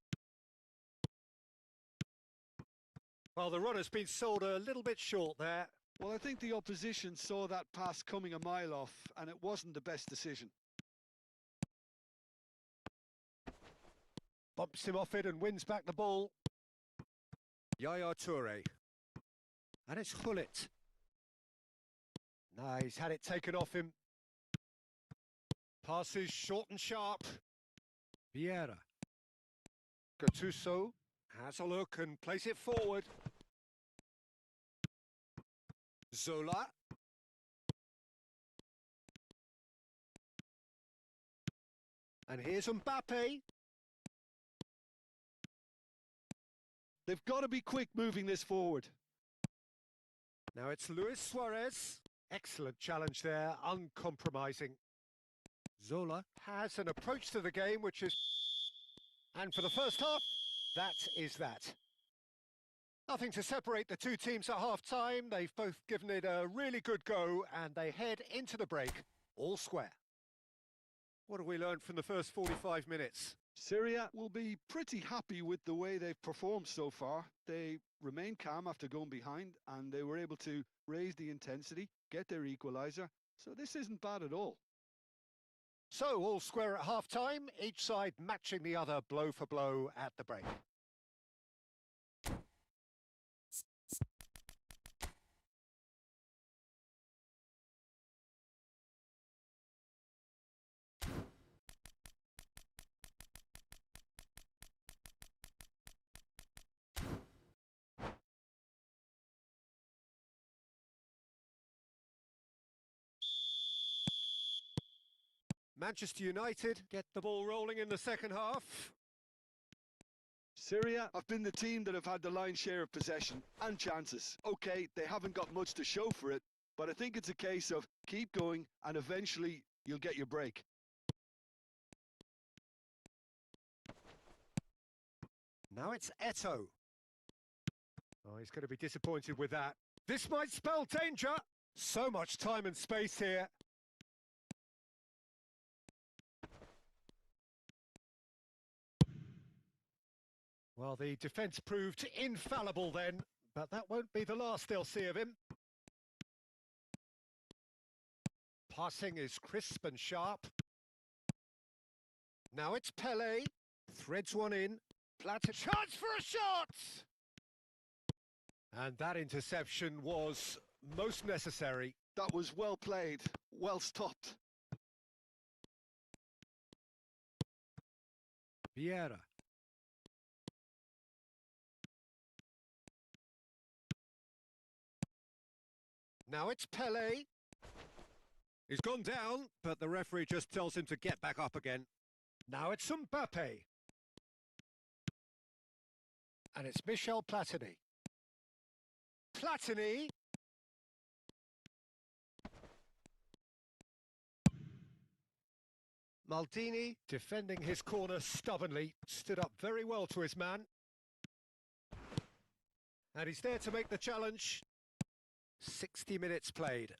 Well, the run has been sold a little bit short there. Well, I think the opposition saw that pass coming a mile off, and it wasn't the best decision. Bumps him off it and wins back the ball. Yaya Toure. And it's Hullet. No, he's had it taken off him. Passes short and sharp. Vieira. Gattuso has a look and plays it forward. Zola. And here's Mbappe. They've got to be quick moving this forward. Now it's Luis Suarez. Excellent challenge there, uncompromising. Zola has an approach to the game which is... And for the first half, that is that. Nothing to separate the two teams at half-time. They've both given it a really good go and they head into the break all square. What have we learned from the first 45 minutes? Syria will be pretty happy with the way they've performed so far. They remained calm after going behind and they were able to raise the intensity, get their equaliser. So this isn't bad at all. So all square at half-time, each side matching the other blow for blow at the break. Manchester United get the ball rolling in the second half. Syria have been the team that have had the lion's share of possession and chances. Okay, they haven't got much to show for it, but I think it's a case of keep going and eventually you'll get your break. Now it's Eto'o. Oh, he's going to be disappointed with that. This might spell danger. So much time and space here. Well, the defence proved infallible then, but that won't be the last they'll see of him. Passing is crisp and sharp. Now it's Pele. Threads one in. Platter. Chance for a shot! And that interception was most necessary. That was well played, well stopped. Vieira. Now it's Pele. He's gone down, but the referee just tells him to get back up again. Now it's Mbappe. And it's Michel Platini. Platini. Maldini, defending his corner stubbornly, stood up very well to his man. And he's there to make the challenge. 60 minutes played.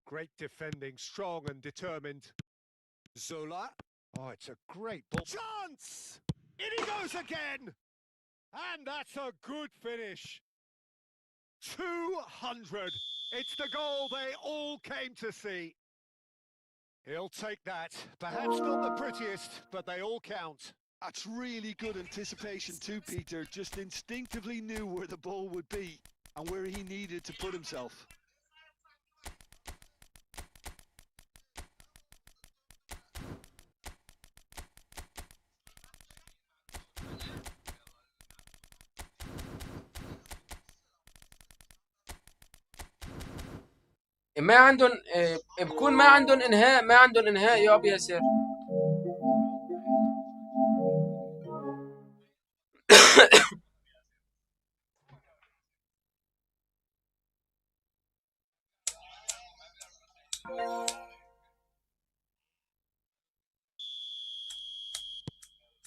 Great defending, strong and determined. Zola. Oh, it's a great ball. Chance! In he goes again! And that's a good finish. 200. It's the goal they all came to see. He'll take that. Perhaps not the prettiest, but they all count. That's really good anticipation too, Peter. Just instinctively knew where the ball would be and where he needed to put himself. ما عندهم بكون ما عندهم انهاء، ما عندهم انهاء يا ابو ياسر.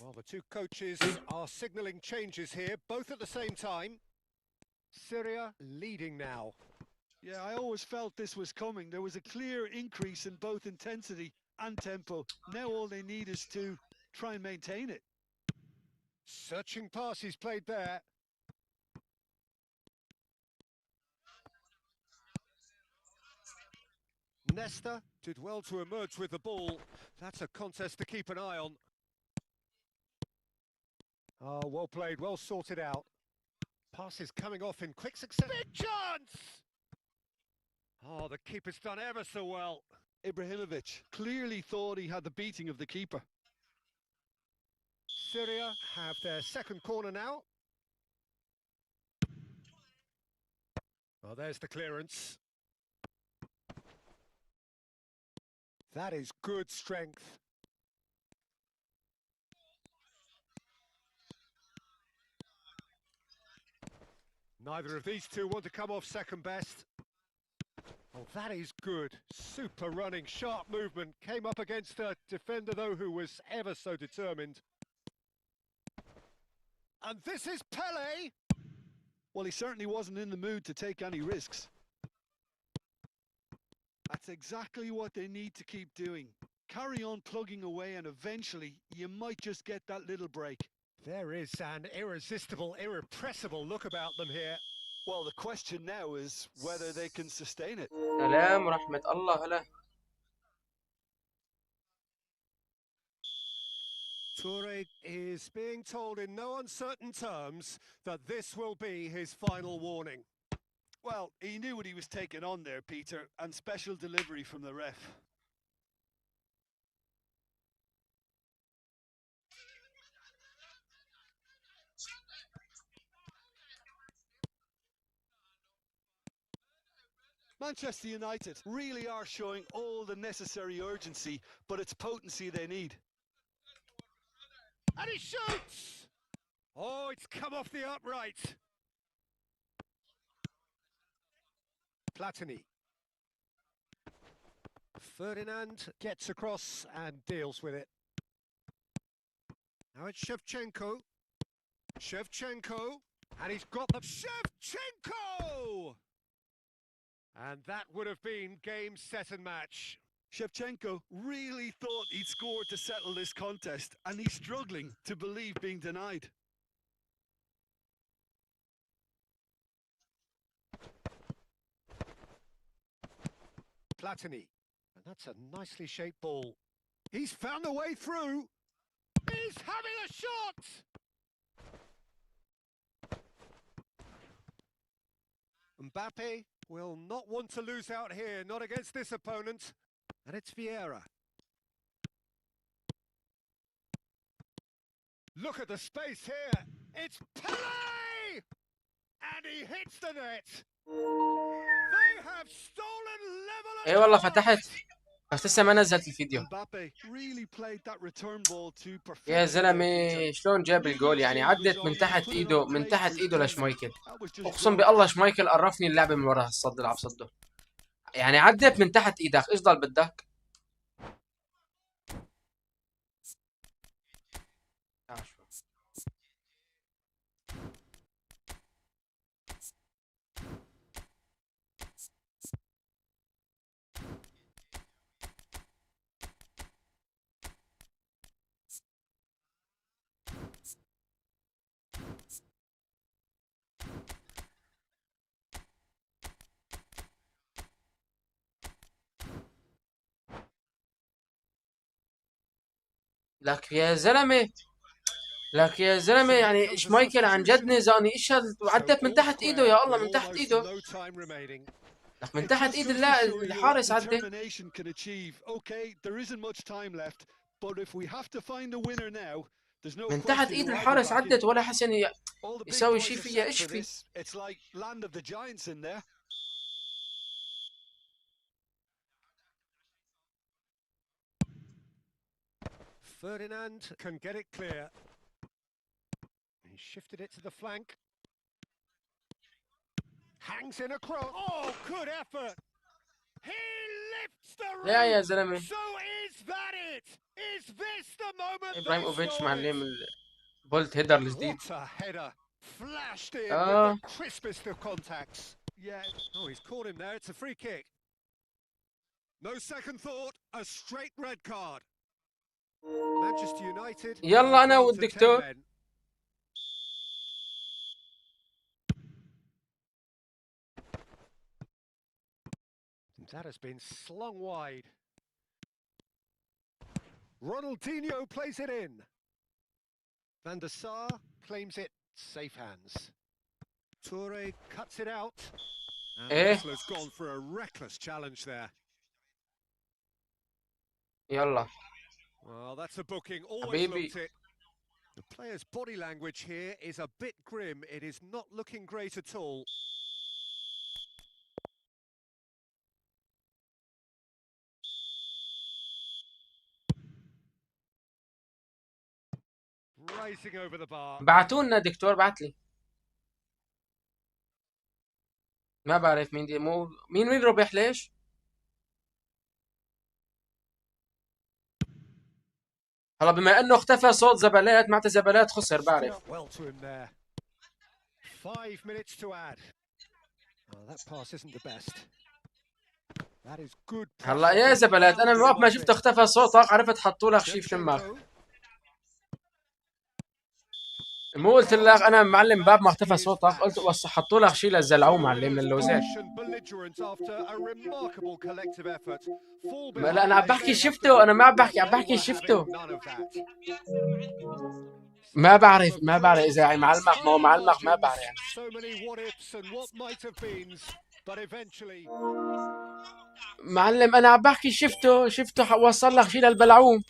Well, the two coaches are signalling changes here, both at the same time. Syria leading now. Yeah, I always felt this was coming. There was a clear increase in both intensity and tempo. Now all they need is to try and maintain it. Searching passes played there. Nesta did well to emerge with the ball. That's a contest to keep an eye on. Oh, well played, well sorted out. Passes coming off in quick succession. Big chance! Oh, the keeper's done ever so well. Ibrahimovic clearly thought he had the beating of the keeper. Syria have their second corner now. Oh, there's the clearance. That is good strength. Neither of these two want to come off second best. Oh, that is good. Super running, sharp movement. Came up against a defender, though, who was ever so determined. And this is Pele. Well, he certainly wasn't in the mood to take any risks. That's exactly what they need to keep doing. Carry on plugging away and eventually you might just get that little break. There is an irresistible, irrepressible look about them here. Well, the question now is whether they can sustain it. سلام ورحمة الله. هلا. Toure is being told in no uncertain terms that this will be his final warning. Well, he knew what he was taking on there, Peter, and special delivery from the ref. Manchester United really are showing all the necessary urgency, but it's potency they need. And he shoots! Oh, it's come off the upright. Platini. Ferdinand gets across and deals with it. Now it's Shevchenko. Shevchenko. And he's got the... Shevchenko! And that would have been game, set and match. Shevchenko really thought he'd scored to settle this contest, and he's struggling to believe being denied. Platini. And that's a nicely shaped ball. He's found a way through. He's having a shot! Mbappe will not want to lose out here, not against this opponent. And it's Vieira. Look at the space here. It's Pele! And he hits the net. They have stolen level. اي والله فتحت بس لسه ما نزلت الفيديو. Mbappe really played that return ball to perfection. يا زلمة شلون جاب الجول؟ يعني عدت من تحت ايده، من تحت ايده لشمايكل. اقسم بالله شمايكل قرفني اللعبة من ورا الصد اللي عم صده. يعني عدت من تحت ايدك، ايش ضل بدك؟ لك يا زلمة، لك يا زلمة، يعني شمايكل عن جد نزاني، ايش هذا؟ عدت من تحت ايده، يا الله من تحت ايده. لك من تحت ايد الحارس عدت. من تحت ايد الحارس عدت ولا حسن يسوي شيء فيها. ايش في؟ Ferdinand can get it clear. He shifted it to the flank. Hangs in across. Oh, good effort. He lifts the يا roof. زلمة So is that it? Is this the moment they ابراهيموفيتش saw it? معلم البولت هيدر الجديد. What a header. Flashed in with اه the crispest of contacts. Yeah. Oh, he's caught him there. It's a free kick. No second thought. A straight red card. Manchester United. يلا انا down to 10 والدكتور. men. That has been slung wide. Ronaldinho plays it in. Van der Sar claims it safe hands. Toure cuts it out. And ايه Wessler's gone for a reckless challenge there. يلا Well, that's a booking. Always حبيبي. looked it. The player's body language here is a bit grim. It is not looking great at all. Rising over the bar. بعتولنا دكتور، بعت لي. ما بعرف مين دي، مو مين ربح ليش. هلا بما انه اختفى صوت زبلات، معناتها زبلات خسر Stood بعرف. up well to him there. 5 minutes to add. Oh, that pass isn't the best. That is good. هلا يا زبلات، انا من وقت ما شفت اختفى صوتك عرفت حطوا لك شيء في شمك. مو قلت لك انا معلم باب ما اختفى صوتك، قلت بس حطوا لك شيء للزلعوم معلم للوزات. لا انا عم بحكي شفته، انا ما عم بحكي شفته. ما بعرف اذا يعني معلمك، ما هو معلمك ما بعرف يعني. معلم انا عم بحكي شفته وصل لك شيء للبلعوم.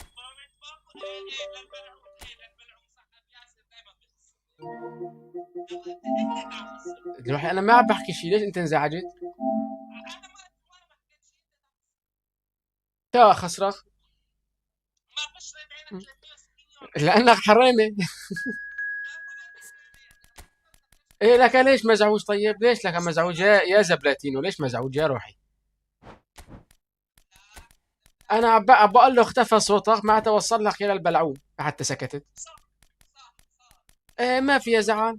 دلوقتي انا ما عم بحكي شيء، ليش انت انزعجت؟ تا خسرك لانك حرامي. ايه لك ليش مزعوج؟ طيب ليش لك مزعوج يا زبلاتينو؟ ليش مزعوج يا روحي؟ انا عم بقول له اختفى صوتك، معناتها وصل لك الى البلعوم حتى سكتت. ايه ما فيها زعل.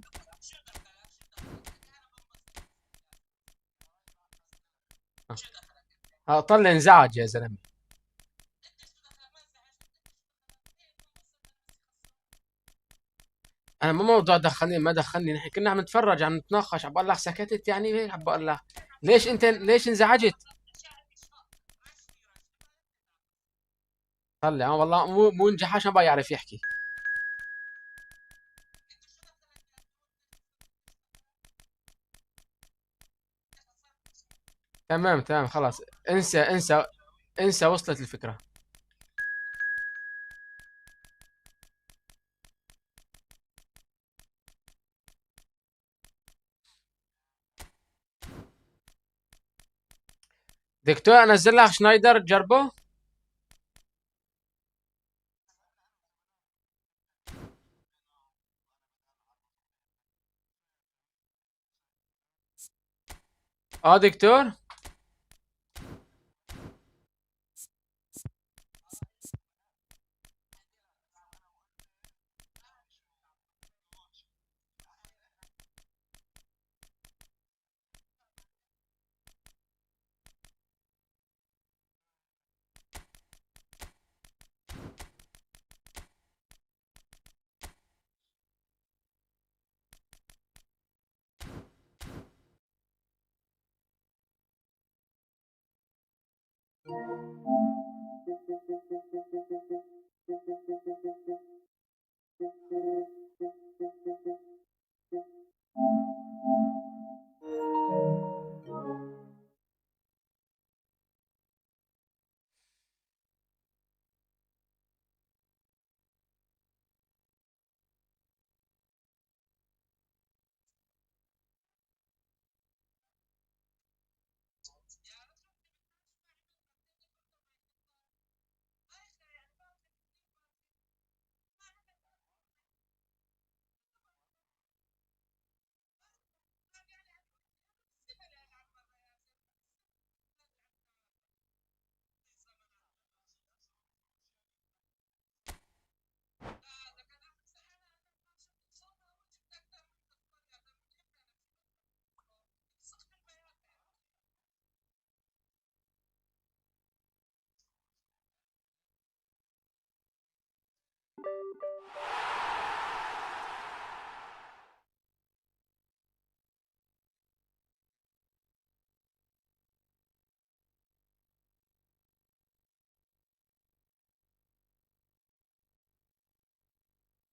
طلع انزعج يا زلمه. انا مو موضوع دخلني ما دخلني، نحن كنا عم نتفرج عم نتناقش، عم بقول لك سكتت يعني هيك، عم بقول لك ليش انزعجت؟ طلع والله مو انجحش، ما بقى يعرف يحكي. تمام خلاص، انسى وصلت الفكره. دكتور انزل لك شنايدر تجربه. دكتور.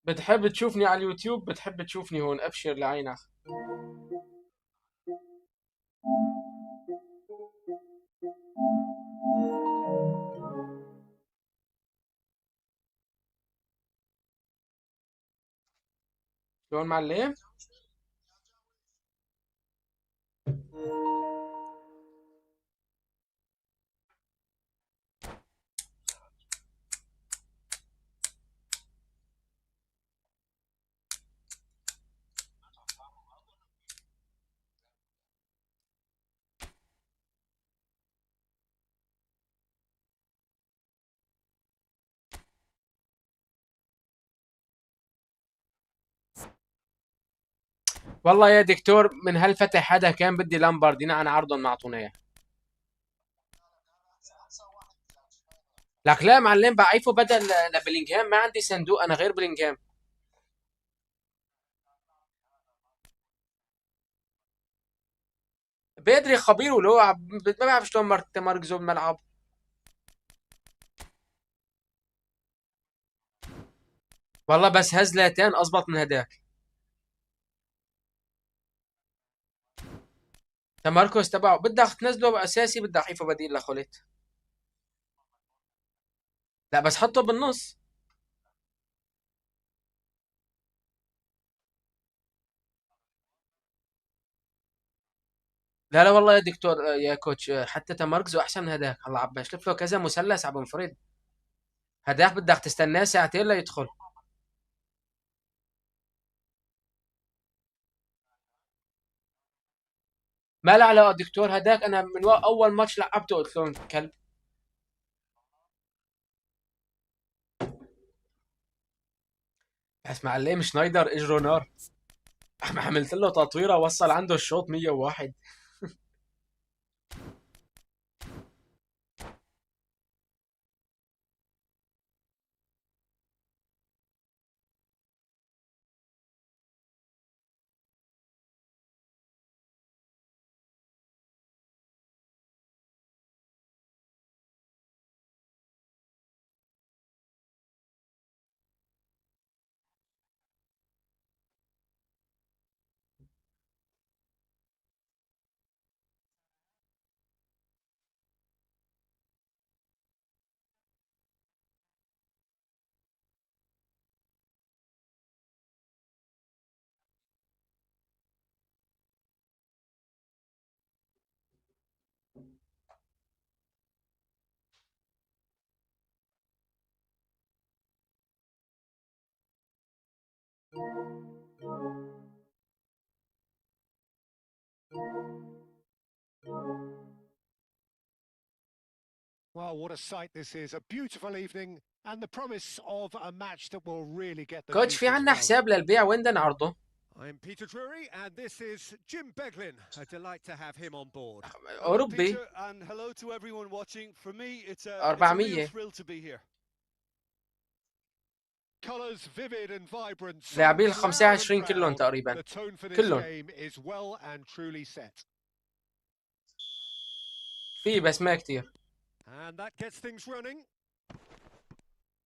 بتحب تشوفني على اليوتيوب، بتحب تشوفني هون، ابشر لعينك. شلون معلم؟ والله يا دكتور، من هالفتح حدا كان بدي لامبارد عن عرضهم ما اعطونا اياه. لك لا معلم، بعيفه بدل لبلينغهام، ما عندي صندوق انا غير بلينغهام. بيدري خبير، ولو ما بعرف شلون تمركزه بالملعب. والله بس هزلتين اضبط من هداك. تمركز تبعه بدك تنزله اساسي، بدك عيفه بديل لخلت. لا بس حطه بالنص. لا لا والله يا دكتور، يا كوتش، حتى تمركزه احسن من هداك. هلا عم بشلف له كذا مثلث عم بنفرد. هداك بدك تستناه ساعتين ليدخل. ما له علاقه دكتور، هداك انا من اول ماتش لعبته قلت لهم كلب. بس معلم شنايدر اجره نار. عم عملت له تطويره وصل عنده الشوط 101. Well, what a sight this is. A beautiful evening and the promise of a match that will really get the كوتش، في juices عنا flowing. حساب للبيع، وين بدنا نعرضه؟ I'm Peter Drury, and this is Jim Beglin. A delight to have him on board. Hello, اوروبي. Peter, and hello to everyone watching. For me, it's a real 400. thrill to be here. Colours vivid and vibrant, لاعبين ال songs loud and 25 كلهم proud. تقريبا. The tone for this كلهم. game is well and truly set. في بس ما كتير. And that gets things running.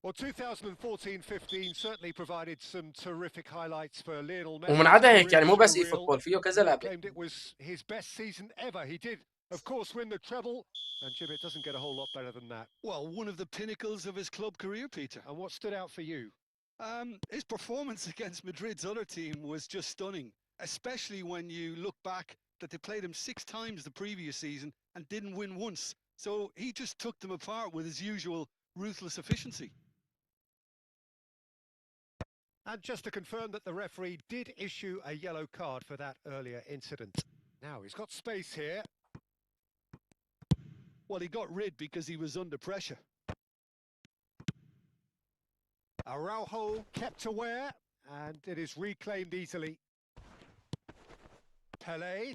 Well, 2014-15 certainly provided some terrific highlights for Lionel ومن Messi's عدا هيك career يعني مو بس اي showreel. فوتبول، فيه كذا He لعبه. claimed it was his best season ever. He did, of course, win the treble. And Jim, it doesn't get a whole lot better than that. Well, one of the pinnacles of his club career, Peter. And what stood out for you? His performance against Madrid's other team was just stunning, especially when you look back that they played him 6 times the previous season and didn't win once. So he just took them apart with his usual ruthless efficiency. And just to confirm that the referee did issue a yellow card for that earlier incident. Now he's got space here. Well, he got rid because he was under pressure. Araujo kept aware, and it is reclaimed easily. Pelé.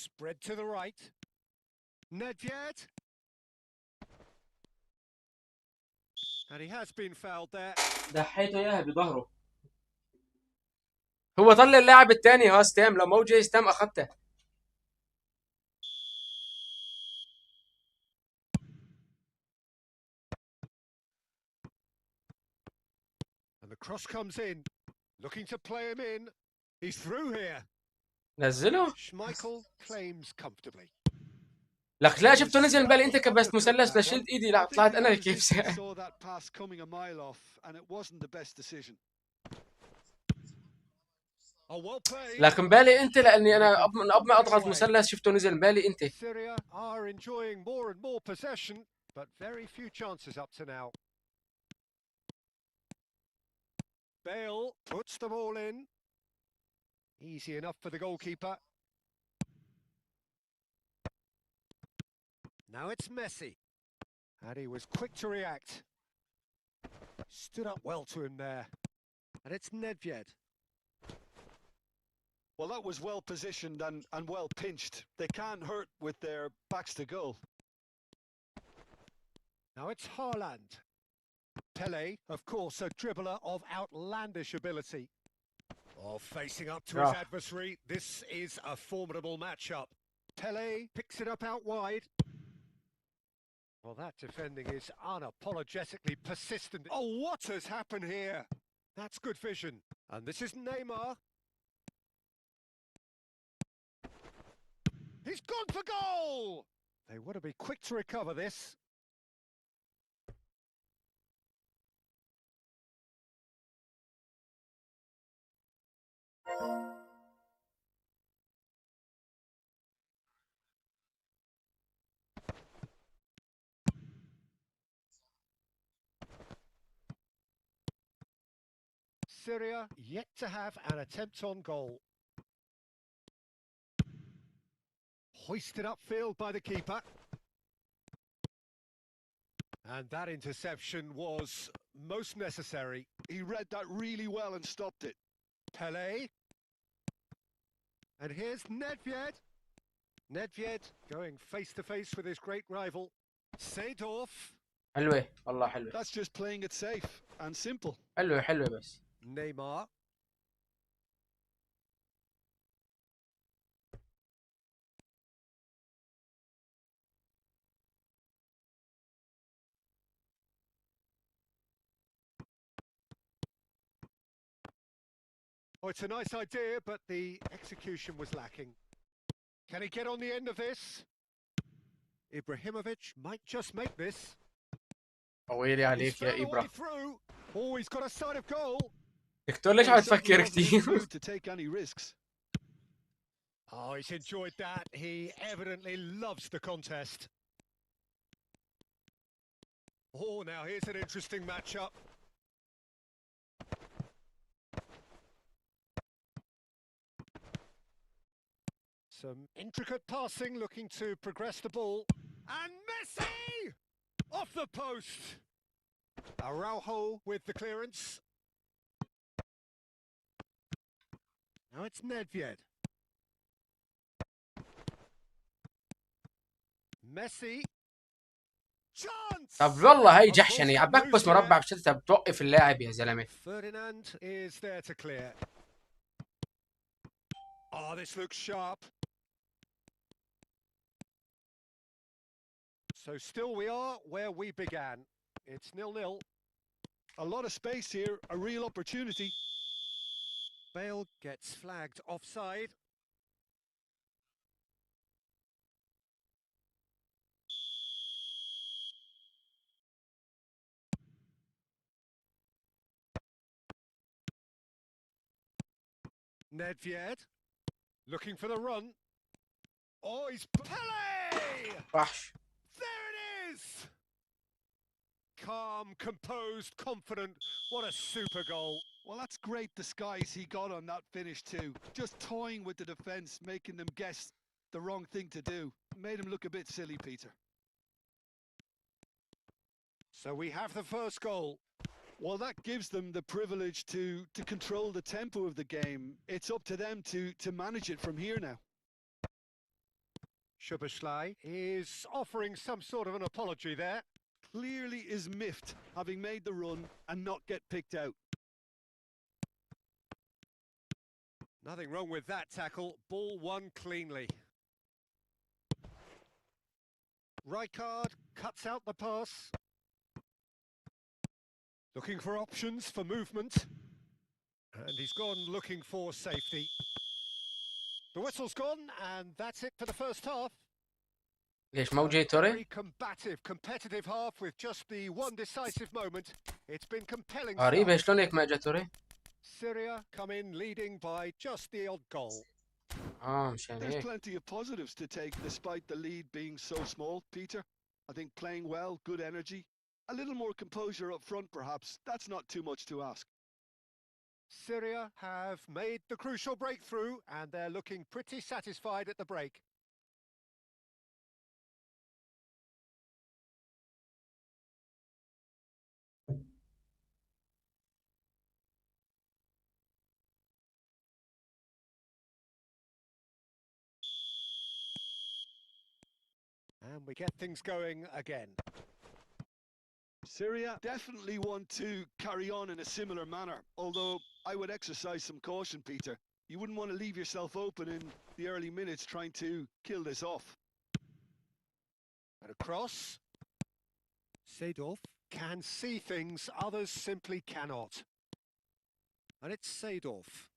Spread to the right. Nedved. And he has been fouled there. دحيته اياها بظهره. هو طلع اللاعب الثاني، ها ستام، لو مو جاي ستام اخذته. cross comes in, looking to play him in. He's through here. نزله. Schmeichel claims comfortably. لك لا شفته نزل بالي انت كبست مثلث That لشلت one. ايدي، I لا think طلعت the انا كيف opposition saw that pass coming a mile off, and it wasn't the best decision. Oh, well played. لكن بالي انت، لاني And he انا can من قبل put ما it اضغط away. مثلث شفته نزل بالي انت. Syria are enjoying more and more possession, but very few chances up to now. Bale puts the ball in. Easy enough for the goalkeeper. Now it's Messi. And he was quick to react. Stood up well to him there. And it's Nedved. Well, that was well positioned and well pinched. They can't hurt with their backs to goal. Now it's Haaland. Pele, of course, a dribbler of outlandish ability. Oh, facing up to his adversary. This is a formidable matchup. Pele picks it up out wide. Well, that defending is unapologetically persistent. Oh, what has happened here? That's good vision. And this is Neymar. He's gone for goal! They want to be quick to recover this. Syria yet to have an attempt on goal. Hoisted upfield by the keeper. And that interception was most necessary. He read that really well and stopped it. Pele. And here's Nedved. Nedved going face to face with his great rival. Seedorf. حلوة والله حلوة. That's just playing it safe and simple. حلوة حلوة بس. Neymar. Oh, it's a nice idea, but the execution was lacking. Can he get on the end of this? Ibrahimovic might just make this. ويلي He's عليك يا found a way إبرا. through. Oh, he's got a side of goal. دكتور ليش Well, عم he certainly تفكر wasn't in the كثير؟ mood to take any risks. Oh, he's enjoyed that. He evidently loves the contest. Oh, now here's an interesting matchup. Some intricate passing, looking to progress the ball. And Messi! Off the post! Araujo with the clearance. Now it's Nedved. Messi. Chance! طب والله هي جحشني، عباك بس مربع بشتى بتوقف اللاعب يا زلمة. Ferdinand is there to clear. Oh, this looks sharp. So still we are where we began. It's 0-0. A lot of space here, a real opportunity. Bale gets flagged offside. Nedved looking for the run. Oh, he's Pele! وحش. There it is! Calm, composed, confident. What a super goal. Well, that's great disguise he got on that finish too. Just toying with the defence, making them guess the wrong thing to do. Made him look a bit silly, Peter. So we have the first goal. Well, that gives them the privilege to control the tempo of the game. It's up to them to manage it from here now. Szoboszlai is offering some sort of an apology there. Clearly is miffed, having made the run and not get picked out. Nothing wrong with that tackle. Ball won cleanly. Rijkaard cuts out the pass. Looking for options for movement. And he's gone looking for safety. The whistle's gone, and that's it for the first half. ليش مو A جاي توري؟ very combative, competitive half with just the one decisive moment. It's been compelling غريبة stuff. شلون هيك ما اجى توري؟ Syria come in leading by just the odd goal. مشان There's هيك. plenty of positives to take despite the lead being so small, Peter. I think playing well, good energy, a little more composure up front perhaps. That's not too much to ask. Syria have made the crucial breakthrough and they're looking pretty satisfied at the break. And we get things going again. Syria definitely want to carry on in a similar manner, although I would exercise some caution, Peter. You wouldn't want to leave yourself open in the early minutes trying to kill this off. And across. Seedorf can see things others simply cannot. And it's Seedorf.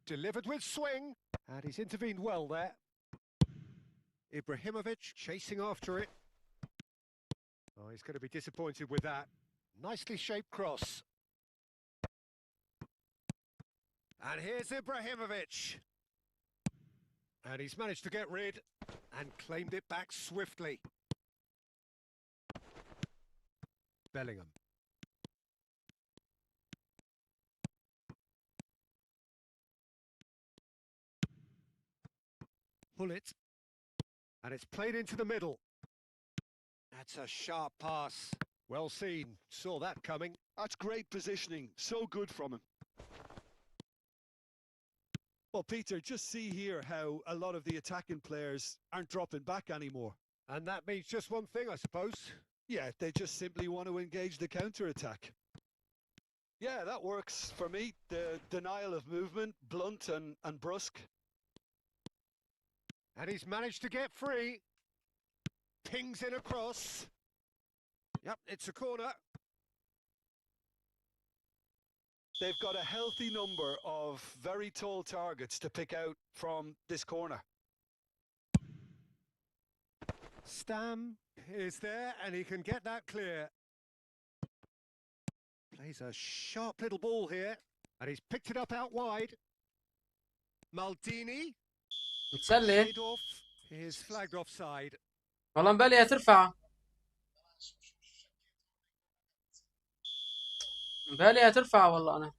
Delivered with swing. And he's intervened well there. Ibrahimovic chasing after it. Oh, he's going to be disappointed with that. Nicely shaped cross. And here's Ibrahimovic. And he's managed to get rid and claimed it back swiftly. Bellingham. Pull it. And it's played into the middle. That's a sharp pass. Well seen. Saw that coming. That's great positioning. So good from him. Well, Peter, just see here how a lot of the attacking players aren't dropping back anymore. And that means just one thing, I suppose. Yeah, they just simply want to engage the counter-attack. Yeah, that works for me. The denial of movement, blunt and brusque. And he's managed to get free. Pings in across. Yep, it's a corner. They've got a healthy number of very tall targets to pick out from this corner. Stam is there and he can get that clear. Plays a sharp little ball here. And he's picked it up out wide. Maldini. متسلي. Seedorf is flagged offside. والله مبالي هترفع. مبالي هترفع والله أنا.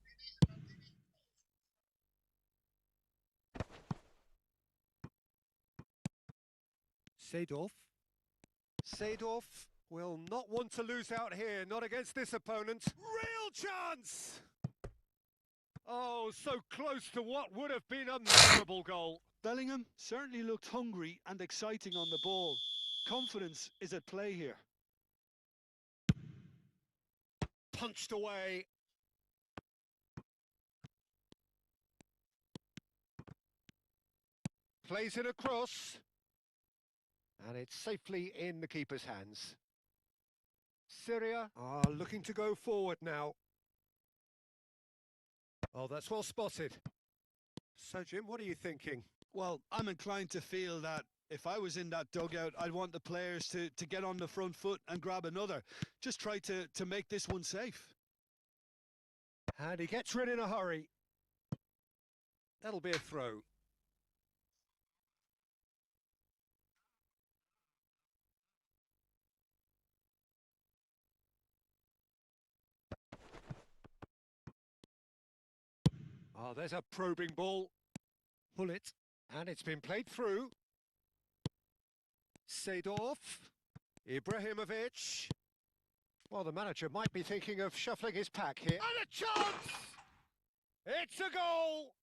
Seedorf. Seedorf will not want to lose out here, not against this opponent. Real chance! Oh, so close to what would have been a memorable goal. Bellingham certainly looked hungry and exciting on the ball. Confidence is at play here. Punched away. Plays it across. And it's safely in the keeper's hands. Syria are looking to go forward now. Oh, that's well spotted. So, Jim, what are you thinking? Well, I'm inclined to feel that if I was in that dugout, I'd want the players to get on the front foot and grab another. Just try to make this one safe. And he gets rid in a hurry. That'll be a throw. Oh, there's a probing ball. Pull it. And it's been played through. Seedorf. Ibrahimovic. Well, the manager might be thinking of shuffling his pack here. And a chance! It's a goal!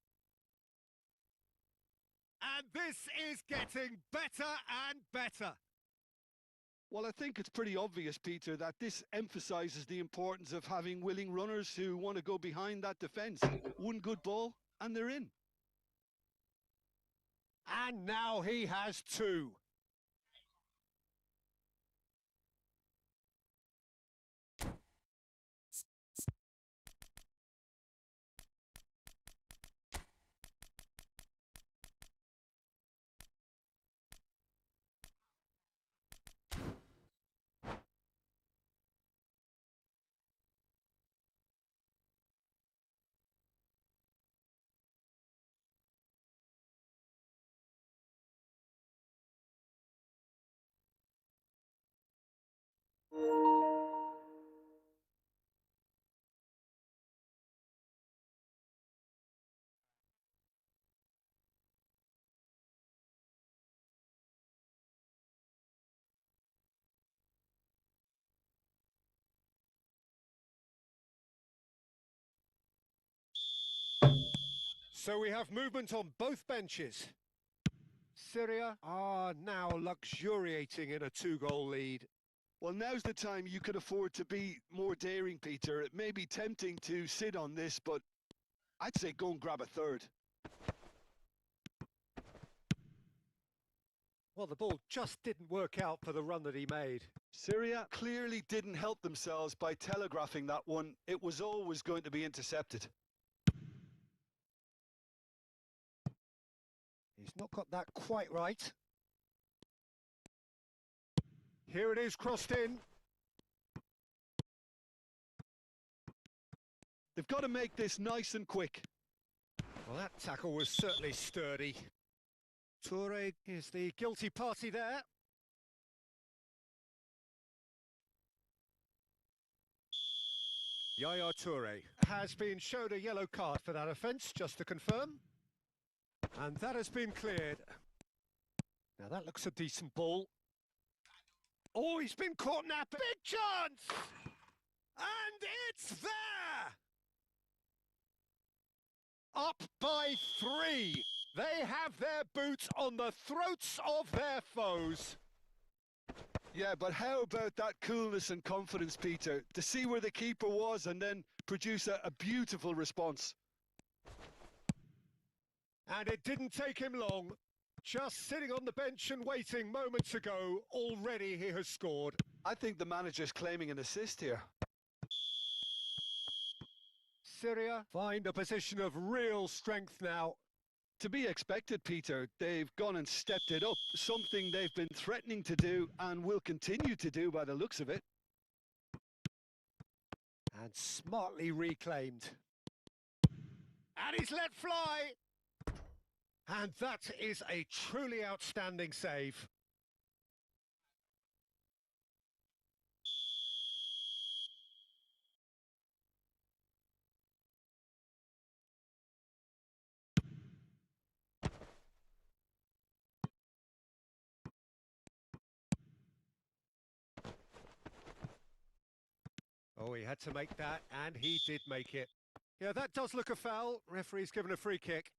And this is getting better and better. Well, I think it's pretty obvious, Peter, that this emphasises the importance of having willing runners who want to go behind that defence. One good ball, and they're in. And now he has two. So we have movement on both benches. Syria are now luxuriating in a 2-goal lead. Well, now's the time you could afford to be more daring, Peter. It may be tempting to sit on this, but I'd say go and grab a third. Well, the ball just didn't work out for the run that he made. Syria clearly didn't help themselves by telegraphing that one. It was always going to be intercepted. He's not got that quite right. Here it is, crossed in. They've got to make this nice and quick. Well, that tackle was certainly sturdy. Toure is the guilty party there. Yaya Toure has been showed a yellow card for that offence, just to confirm. And that has been cleared. Now that looks a decent ball. Oh, he's been caught napping. Big chance! And it's there! Up by 3. They have their boots on the throats of their foes. Yeah, but how about that coolness and confidence, Peter? To see where the keeper was and then produce a beautiful response. And it didn't take him long. Just sitting on the bench and waiting moments ago, already he has scored. I think the manager's claiming an assist here. Syria find a position of real strength now. To be expected, Peter. They've gone and stepped it up, something they've been threatening to do and will continue to do by the looks of it. And smartly reclaimed. And he's let fly. And that is a truly outstanding save. Oh, he had to make that, and he did make it. Yeah, that does look a foul. Referee's given a free kick.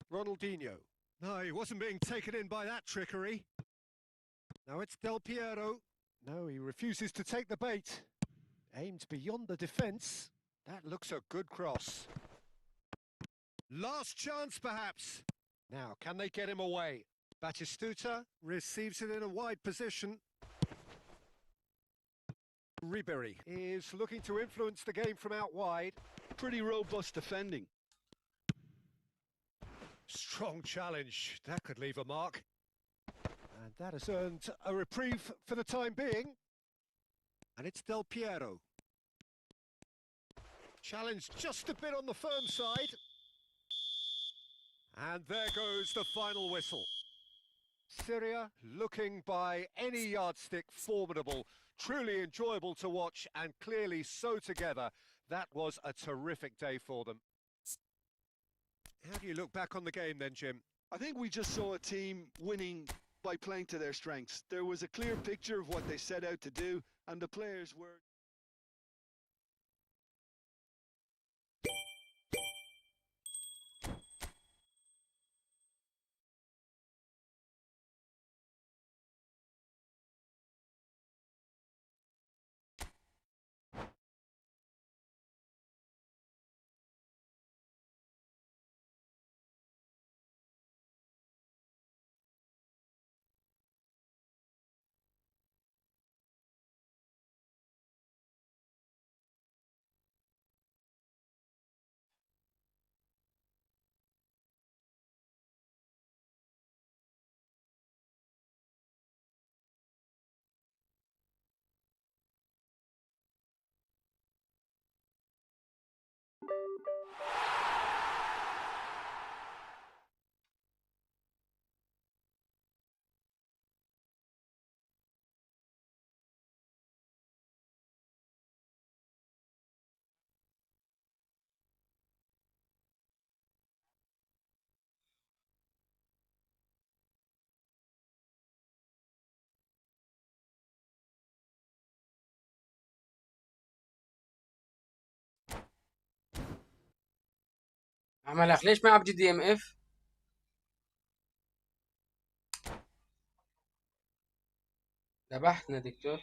Ronaldinho. No, he wasn't being taken in by that trickery. Now it's Del Piero. No, he refuses to take the bait. Aimed beyond the defence. That looks a good cross. Last chance, perhaps. Now, can they get him away? Batistuta receives it in a wide position. Ribery is looking to influence the game from out wide. Pretty robust defending. Strong challenge. That could leave a mark. And that has earned a reprieve for the time being. And it's Del Piero. Challenge just a bit on the firm side. And there goes the final whistle. Syria looking by any yardstick formidable. Truly enjoyable to watch and clearly so together. That was a terrific day for them. How do you look back on the game then, Jim? I think we just saw a team winning by playing to their strengths. There was a clear picture of what they set out to do, and the players were... عمل ليش ما عم بجي دي ام اف؟ ذبحتنا دكتور.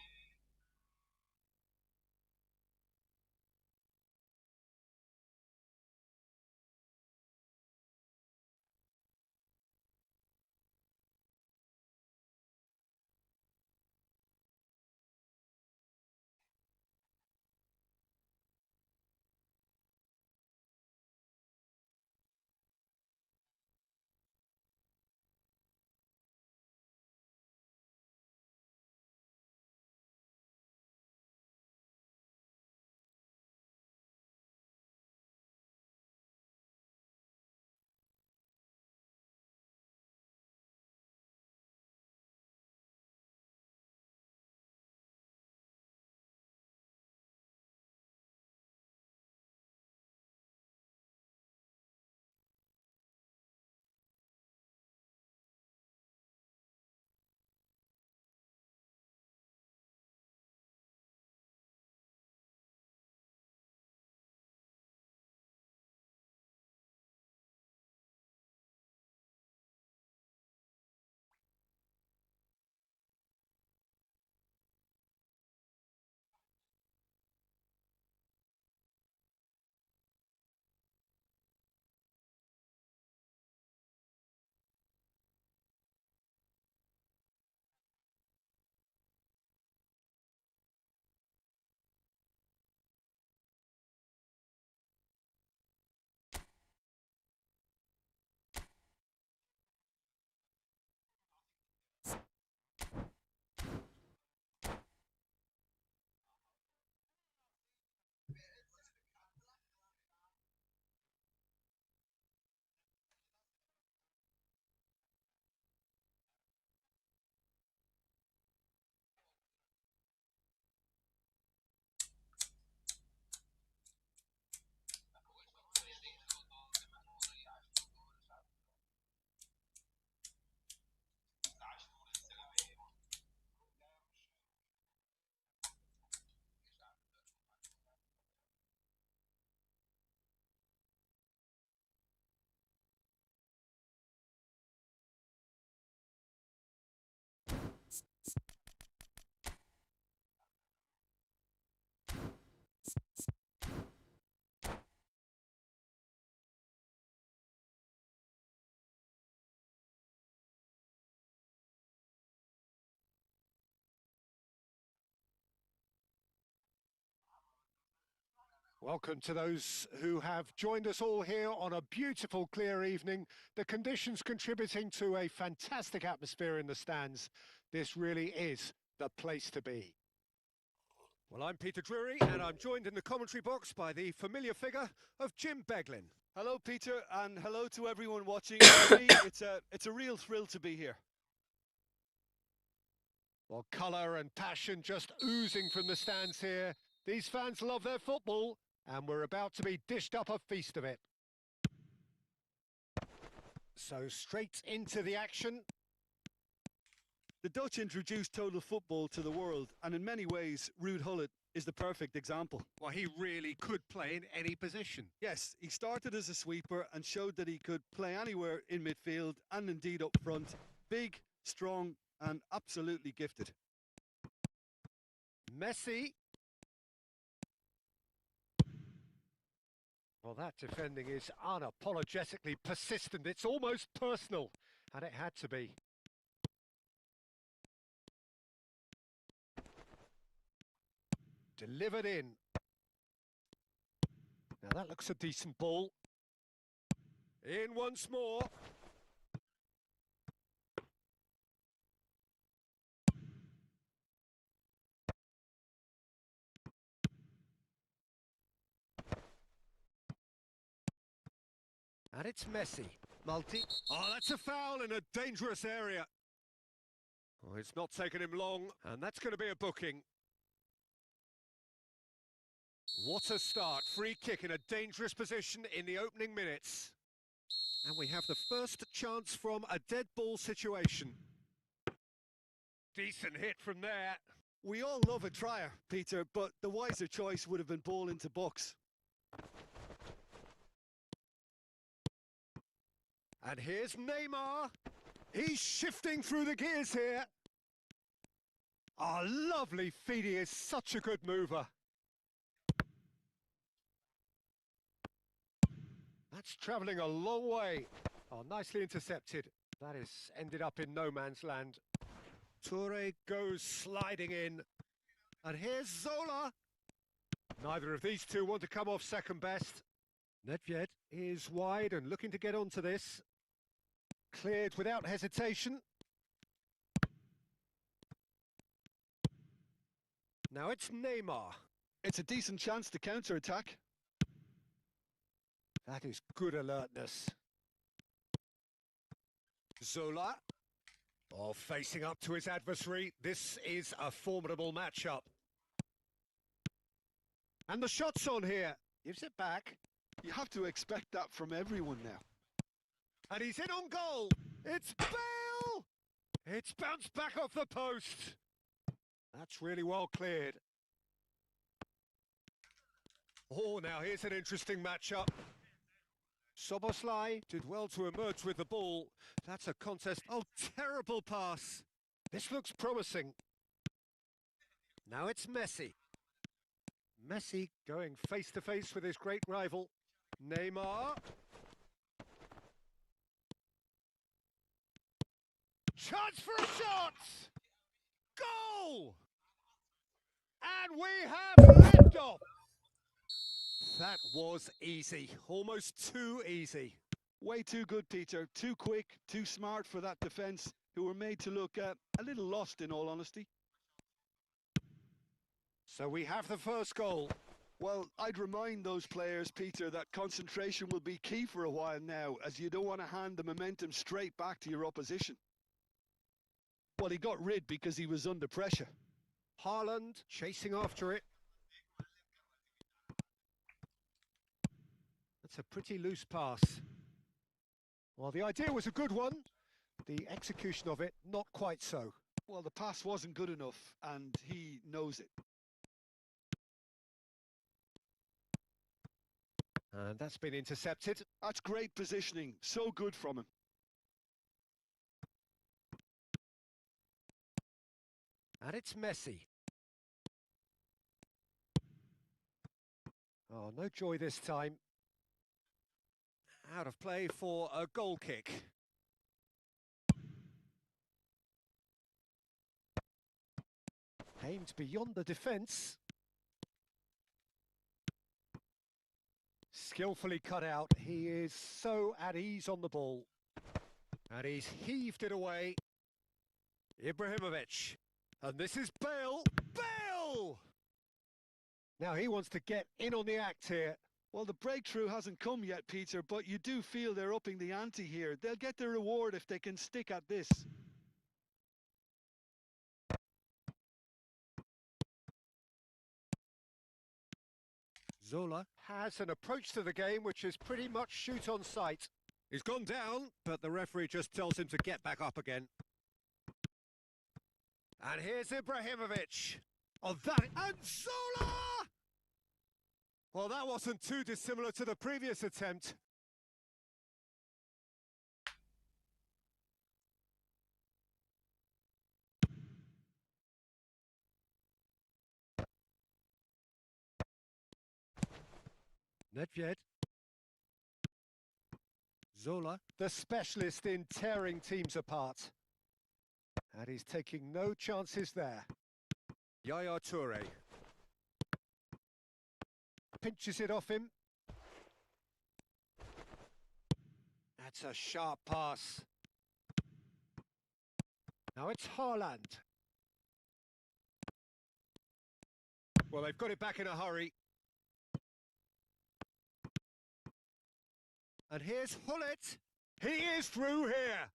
Welcome to those who have joined us all here on a beautiful, clear evening. The conditions contributing to a fantastic atmosphere in the stands. This really is the place to be. Well, I'm Peter Drury, and I'm joined in the commentary box by the familiar figure of Jim Beglin. Hello, Peter, and hello to everyone watching. For me, it's a real thrill to be here. Well, colour and passion just oozing from the stands here. These fans love their football, and we're about to be dished up a feast of it. So straight into the action. The Dutch introduced total football to the world, and in many ways, Ruud Gullit is the perfect example. Well, he really could play in any position. Yes, he started as a sweeper and showed that he could play anywhere in midfield and indeed up front. Big, strong, and absolutely gifted. Messi. Well, that defending is unapologetically persistent. It's almost personal, and it had to be. Delivered in. Now that looks a decent ball. In once more. And it's Messi. Multi. Oh, that's a foul in a dangerous area. Oh, it's not taken him long, and that's going to be a booking. What a start. Free kick in a dangerous position in the opening minutes. And we have the first chance from a dead ball situation. Decent hit from there. We all love a trier, Peter, but the wiser choice would have been ball into box. And here's Neymar. He's shifting through the gears here. Oh, lovely feed. He is such a good mover. That's travelling a long way. Oh, nicely intercepted. That has ended up in no man's land. Toure goes sliding in. And here's Zola. Neither of these two want to come off second best. Nedved is wide and looking to get onto this. Cleared without hesitation. Now it's Neymar. It's a decent chance to counter-attack. That is good alertness. Zola. Oh, facing up to his adversary. This is a formidable matchup. And the shot's on here. Gives it back. You have to expect that from everyone now. And he's in on goal. It's Bale! It's bounced back off the post. That's really well cleared. Oh, now here's an interesting matchup. Soboslai did well to emerge with the ball. That's a contest. Oh, terrible pass. This looks promising. Now it's Messi. Messi going face-to-face with his great rival, Neymar. Chance for a shot! Goal! And we have liftoff! That was easy, almost too easy. Way too good, Peter. Too quick, too smart for that defence, who were made to look a little lost, in all honesty. So we have the first goal. Well, I'd remind those players, Peter, that concentration will be key for a while now, as you don't want to hand the momentum straight back to your opposition. Well, he got rid because he was under pressure. Haaland chasing after it. That's a pretty loose pass. Well, the idea was a good one. The execution of it, not quite so. Well, the pass wasn't good enough, and he knows it. And that's been intercepted. That's great positioning. So good from him. And it's Messi. Oh, no joy this time. Out of play for a goal kick. Aimed beyond the defence. Skillfully cut out. He is so at ease on the ball. And he's heaved it away. Ibrahimovic. And this is Bale. Bale! Now he wants to get in on the act here. Well, the breakthrough hasn't come yet, Peter, but you do feel they're upping the ante here. They'll get their reward if they can stick at this. Zola has an approach to the game which is pretty much shoot on sight. He's gone down, but the referee just tells him to get back up again. And here's Ibrahimovic. Oh, that... And Zola! Well, that wasn't too dissimilar to the previous attempt. Nedved. Zola, the specialist in tearing teams apart. And he's taking no chances there. Yaya Toure. Pinches it off him. That's a sharp pass. Now it's Haaland. Well, they've got it back in a hurry. And here's Hullet. He is through here.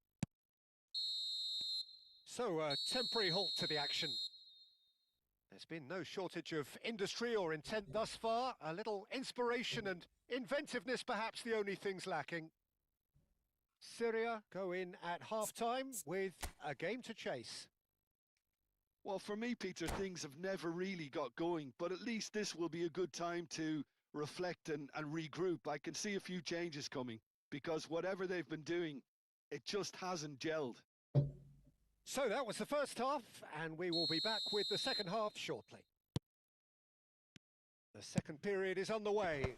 So, a temporary halt to the action. There's been no shortage of industry or intent thus far. A little inspiration and inventiveness, perhaps the only things lacking. Syria go in at half-time with a game to chase. Well, for me, Peter, things have never really got going, but at least this will be a good time to reflect and regroup. I can see a few changes coming. because whatever they've been doing, it just hasn't gelled. So that was the first half, and we will be back with the second half shortly. The second period is on the way.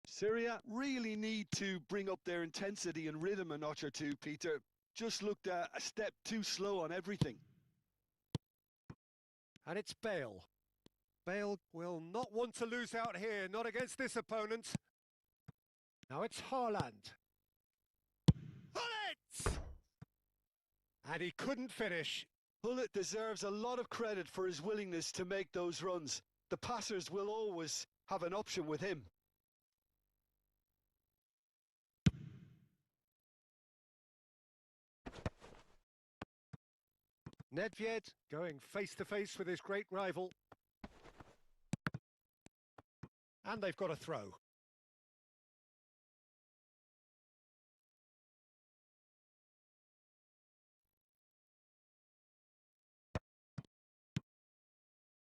Syria really need to bring up their intensity and rhythm a notch or two, Peter. Just looked a step too slow on everything. And it's Bale. Bale will not want to lose out here, not against this opponent. Now it's Haaland. Hullet! And he couldn't finish. Hullet deserves a lot of credit for his willingness to make those runs. The passers will always have an option with him. Nedved going face-to-face with his great rival. And they've got a throw.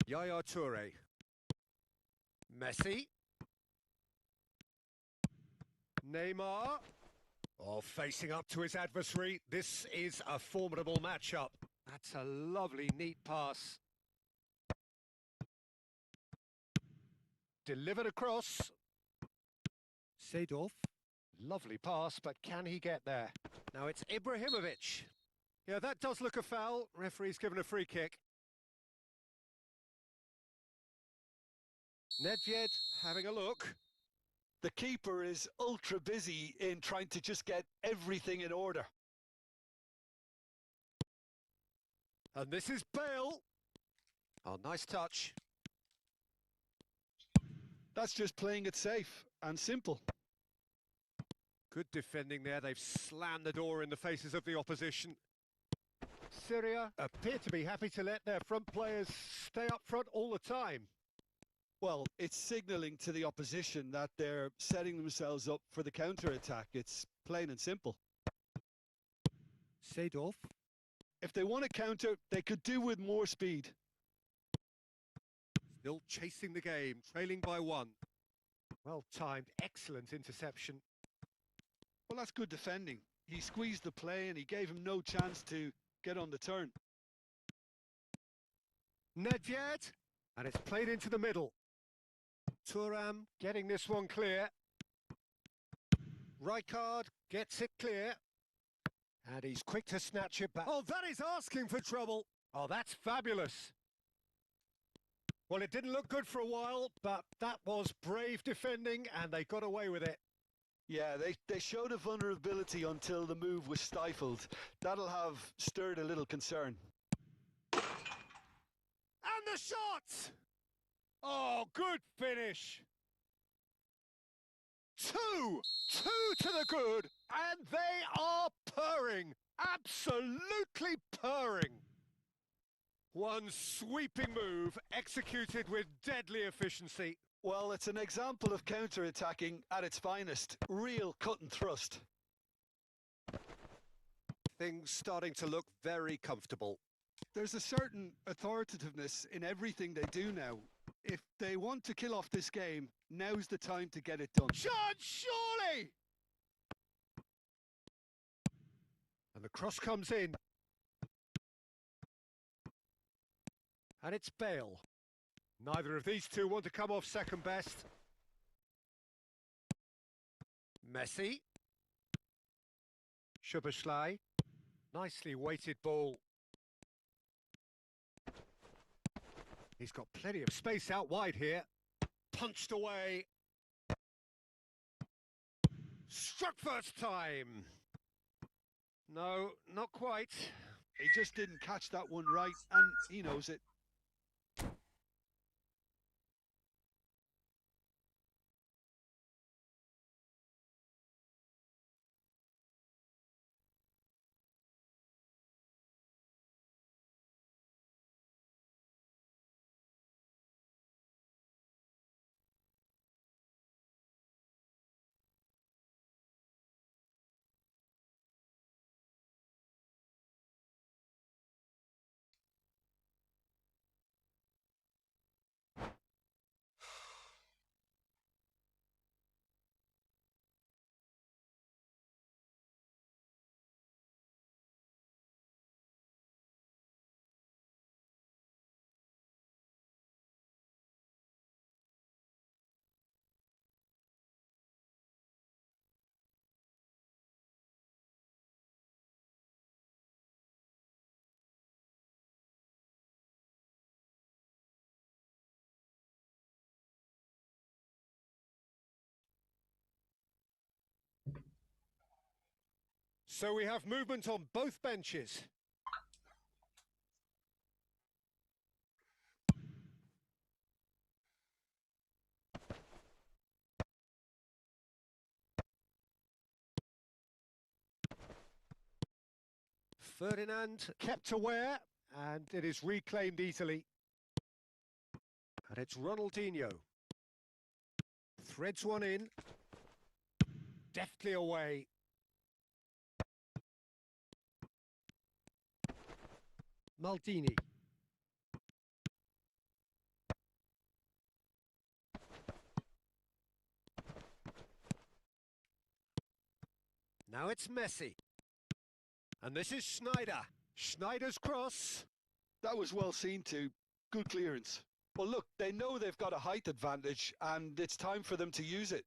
Yaya Toure. Messi. Neymar. Oh, facing up to his adversary. This is a formidable matchup. That's a lovely, neat pass. Delivered across. Seedorf. Lovely pass, but can he get there? Now it's Ibrahimovic. Yeah, that does look a foul. Referee's given a free kick. Nedved having a look. The keeper is ultra busy in trying to just get everything in order. And this is Bale. Oh, nice touch. That's just playing it safe and simple. Good defending there. They've slammed the door in the faces of the opposition. Syria appear to be happy to let their front players stay up front all the time. Well, it's signalling to the opposition that they're setting themselves up for the counter-attack. It's plain and simple. Seedorf. If they want to counter, they could do with more speed. Still chasing the game, trailing by one. Well timed, excellent interception. Well, that's good defending. He squeezed the play and he gave him no chance to get on the turn. Nedved, and it's played into the middle. Thuram getting this one clear. Rijkaard gets it clear. And he's quick to snatch it back. Oh, that is asking for trouble. Oh, that's fabulous. Well, it didn't look good for a while, but that was brave defending, and they got away with it. Yeah, they showed a vulnerability until the move was stifled. That'll have stirred a little concern. And the shot! Oh, good finish. Two to the good, and they are purring. Absolutely purring. One sweeping move executed with deadly efficiency. Well, it's an example of counter-attacking at its finest. Real cut and thrust. Things starting to look very comfortable. There's a certain authoritativeness in everything they do now. If they want to kill off this game, now's the time to get it done. Chance, surely! And the cross comes in. And it's Bale. Neither of these two want to come off second best. Messi. Szoboszlai. Nicely weighted ball. He's got plenty of space out wide here. Punched away. Struck first time. No, not quite. He just didn't catch that one right, and he knows it. So we have movement on both benches. Ferdinand kept aware, and it is reclaimed easily. And it's Ronaldinho. Threads one in. Deftly away. Maldini. Now it's Messi. And this is Schneider. Schneider's cross. That was well seen too. Good clearance. Well, look, they know they've got a height advantage, and it's time for them to use it.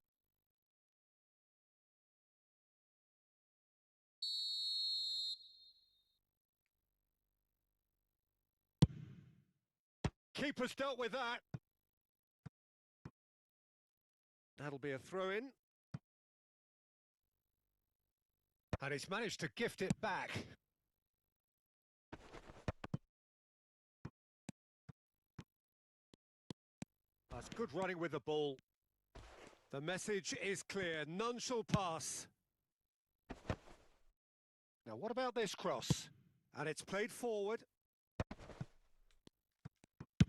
Keeper's dealt with that. That'll be a throw-in. And he's managed to gift it back. That's good running with the ball. The message is clear. None shall pass. Now, what about this cross? And it's played forward.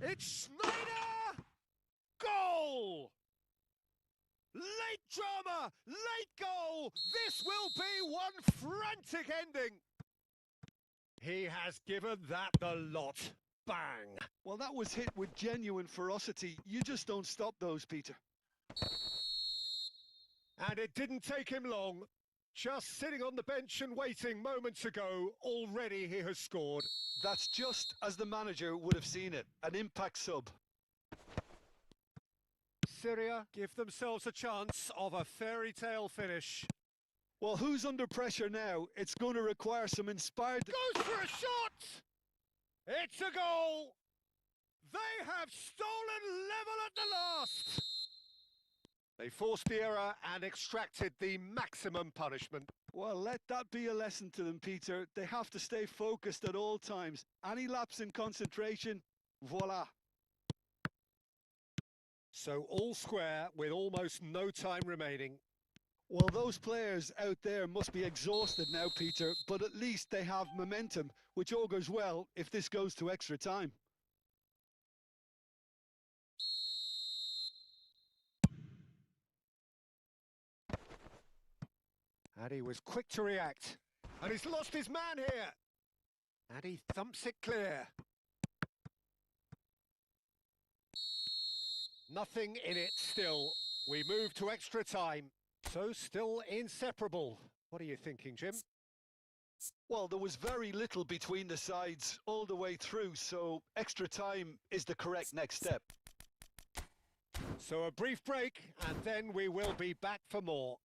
It's Schneider! Goal! Late drama! Late goal! This will be one frantic ending! He has given that the lot. Bang! Well, that was hit with genuine ferocity. You just don't stop those, Peter. And it didn't take him long. Just sitting on the bench and waiting moments ago, already he has scored. That's just as the manager would have seen it. An impact sub. Syria give themselves a chance of a fairy tale finish. Well, who's under pressure now? It's going to require some inspired... Goes for a shot! It's a goal! They have stolen level at the last! They forced the error and extracted the maximum punishment. Well, let that be a lesson to them, Peter. They have to stay focused at all times. Any lapse in concentration, voila. So all square with almost no time remaining. Well, those players out there must be exhausted now, Peter, but at least they have momentum, which augurs well if this goes to extra time. And he was quick to react. And he's lost his man here. And he thumps it clear. Nothing in it still. We move to extra time. So still inseparable. What are you thinking, Jim? Well, there was very little between the sides all the way through, so extra time is the correct next step. So a brief break, and then we will be back for more.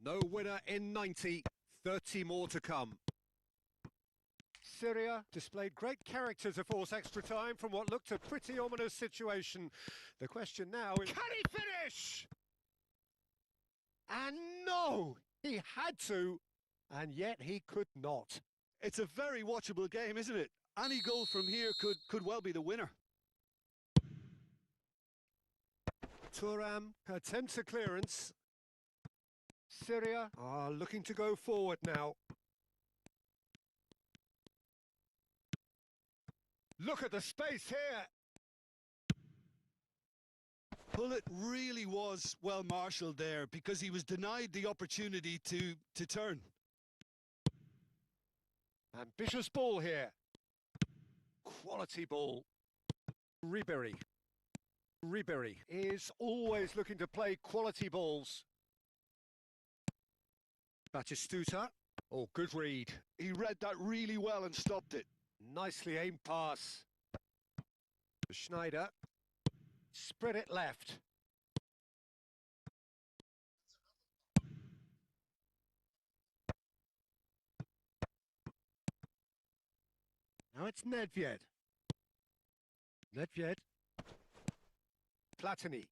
No winner in 90, 30 more to come. Syria displayed great character to force extra time from what looked a pretty ominous situation. The question now is, can he finish? And no, he had to, and yet he could not. It's a very watchable game, isn't it? Any goal from here could well be the winner. Thuram attempts a clearance. Syria are looking to go forward now. Look at the space here. Pullet really was well marshalled there because he was denied the opportunity to turn. Ambitious ball here. Quality ball. Ribery is always looking to play quality balls. Batistuta. Oh, good read. He read that really well and stopped it. Nicely aimed pass. Schneider. Spread it left. Now it's Nedved. Platini.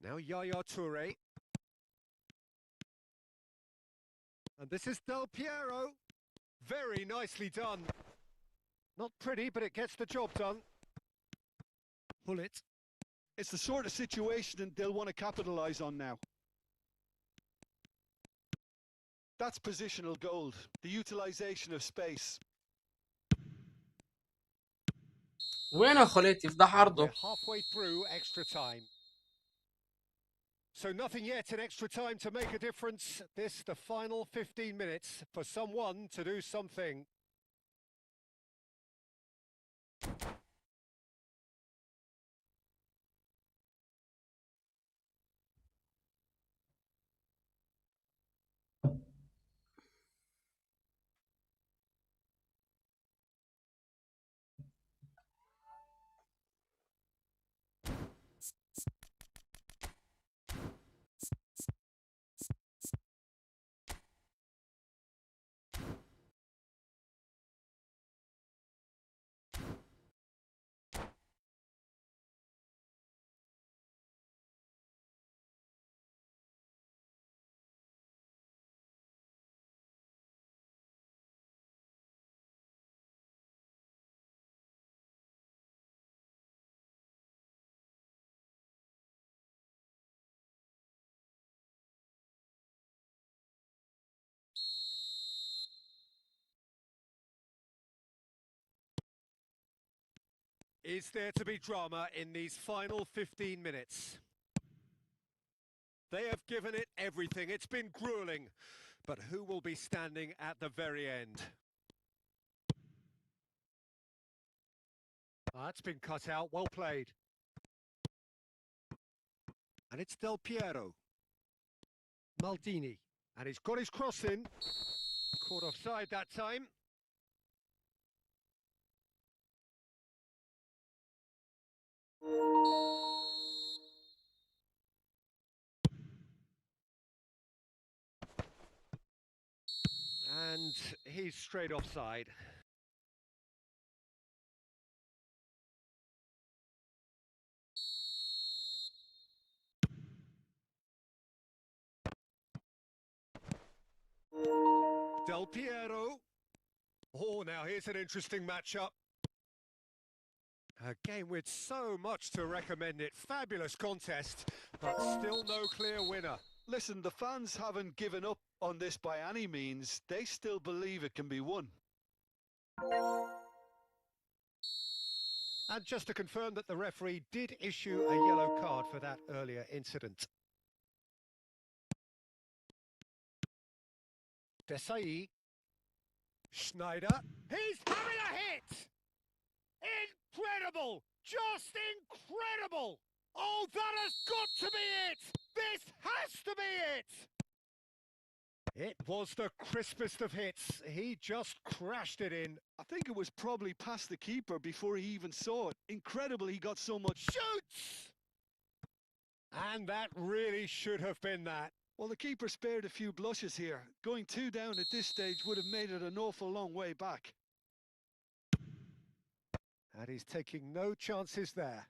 Now Yaya Toure. And this is Del Piero. Very nicely done. Not pretty, but it gets the job done. Pull it. It's the sort of situation they'll want to capitalise on now. That's positional gold, the utilisation of space. وين يا خليتي في ده عرضه؟ We're halfway through extra time. So nothing yet in extra time to make a difference. This, the final 15 minutes for someone to do something. Is there to be drama in these final 15 minutes? They have given it everything. It's been grueling. But who will be standing at the very end? That's been cut out. Well played. And it's Del Piero. Maldini. And he's got his cross in. Caught offside that time. And he's straight offside. Del Piero. Oh, now here's an interesting matchup. A game with so much to recommend it. Fabulous contest, but still no clear winner. Listen, the fans haven't given up on this by any means. They still believe it can be won. And just to confirm that the referee did issue a yellow card for that earlier incident. Desai. Schneider. He's having a hit! Incredible! Just incredible! Oh, that has got to be it! This has to be it! It was the crispest of hits. He just crashed it in. I think it was probably past the keeper before he even saw it. Incredible he got so much. Shoots! And that really should have been that. Well, the keeper spared a few blushes here. Going 2 down at this stage would have made it an awful long way back. And he's taking no chances there.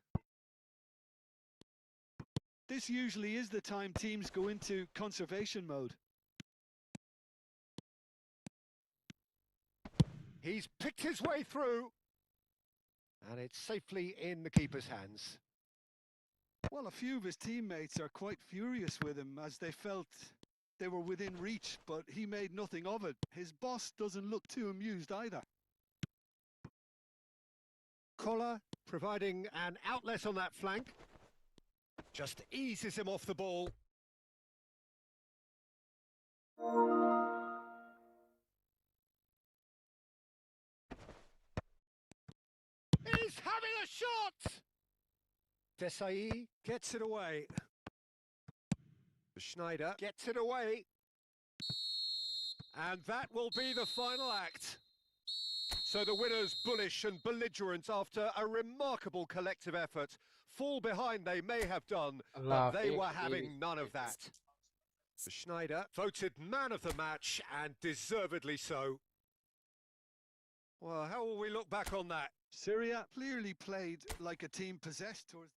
This usually is the time teams go into conservation mode. He's picked his way through. And it's safely in the keeper's hands. Well, a few of his teammates are quite furious with him as they felt they were within reach, but he made nothing of it. His boss doesn't look too amused either. Collar providing an outlet on that flank. Just eases him off the ball. He's having a shot! Desai gets it away. Schneider gets it away. And that will be the final act. So the winners, bullish and belligerent after a remarkable collective effort. Fall behind they may have done, الله but they فيك were حبيبي. having none of that. Schneider voted man of the match, and deservedly so. Well, how will we look back on that? Syria clearly played like a team possessed towards.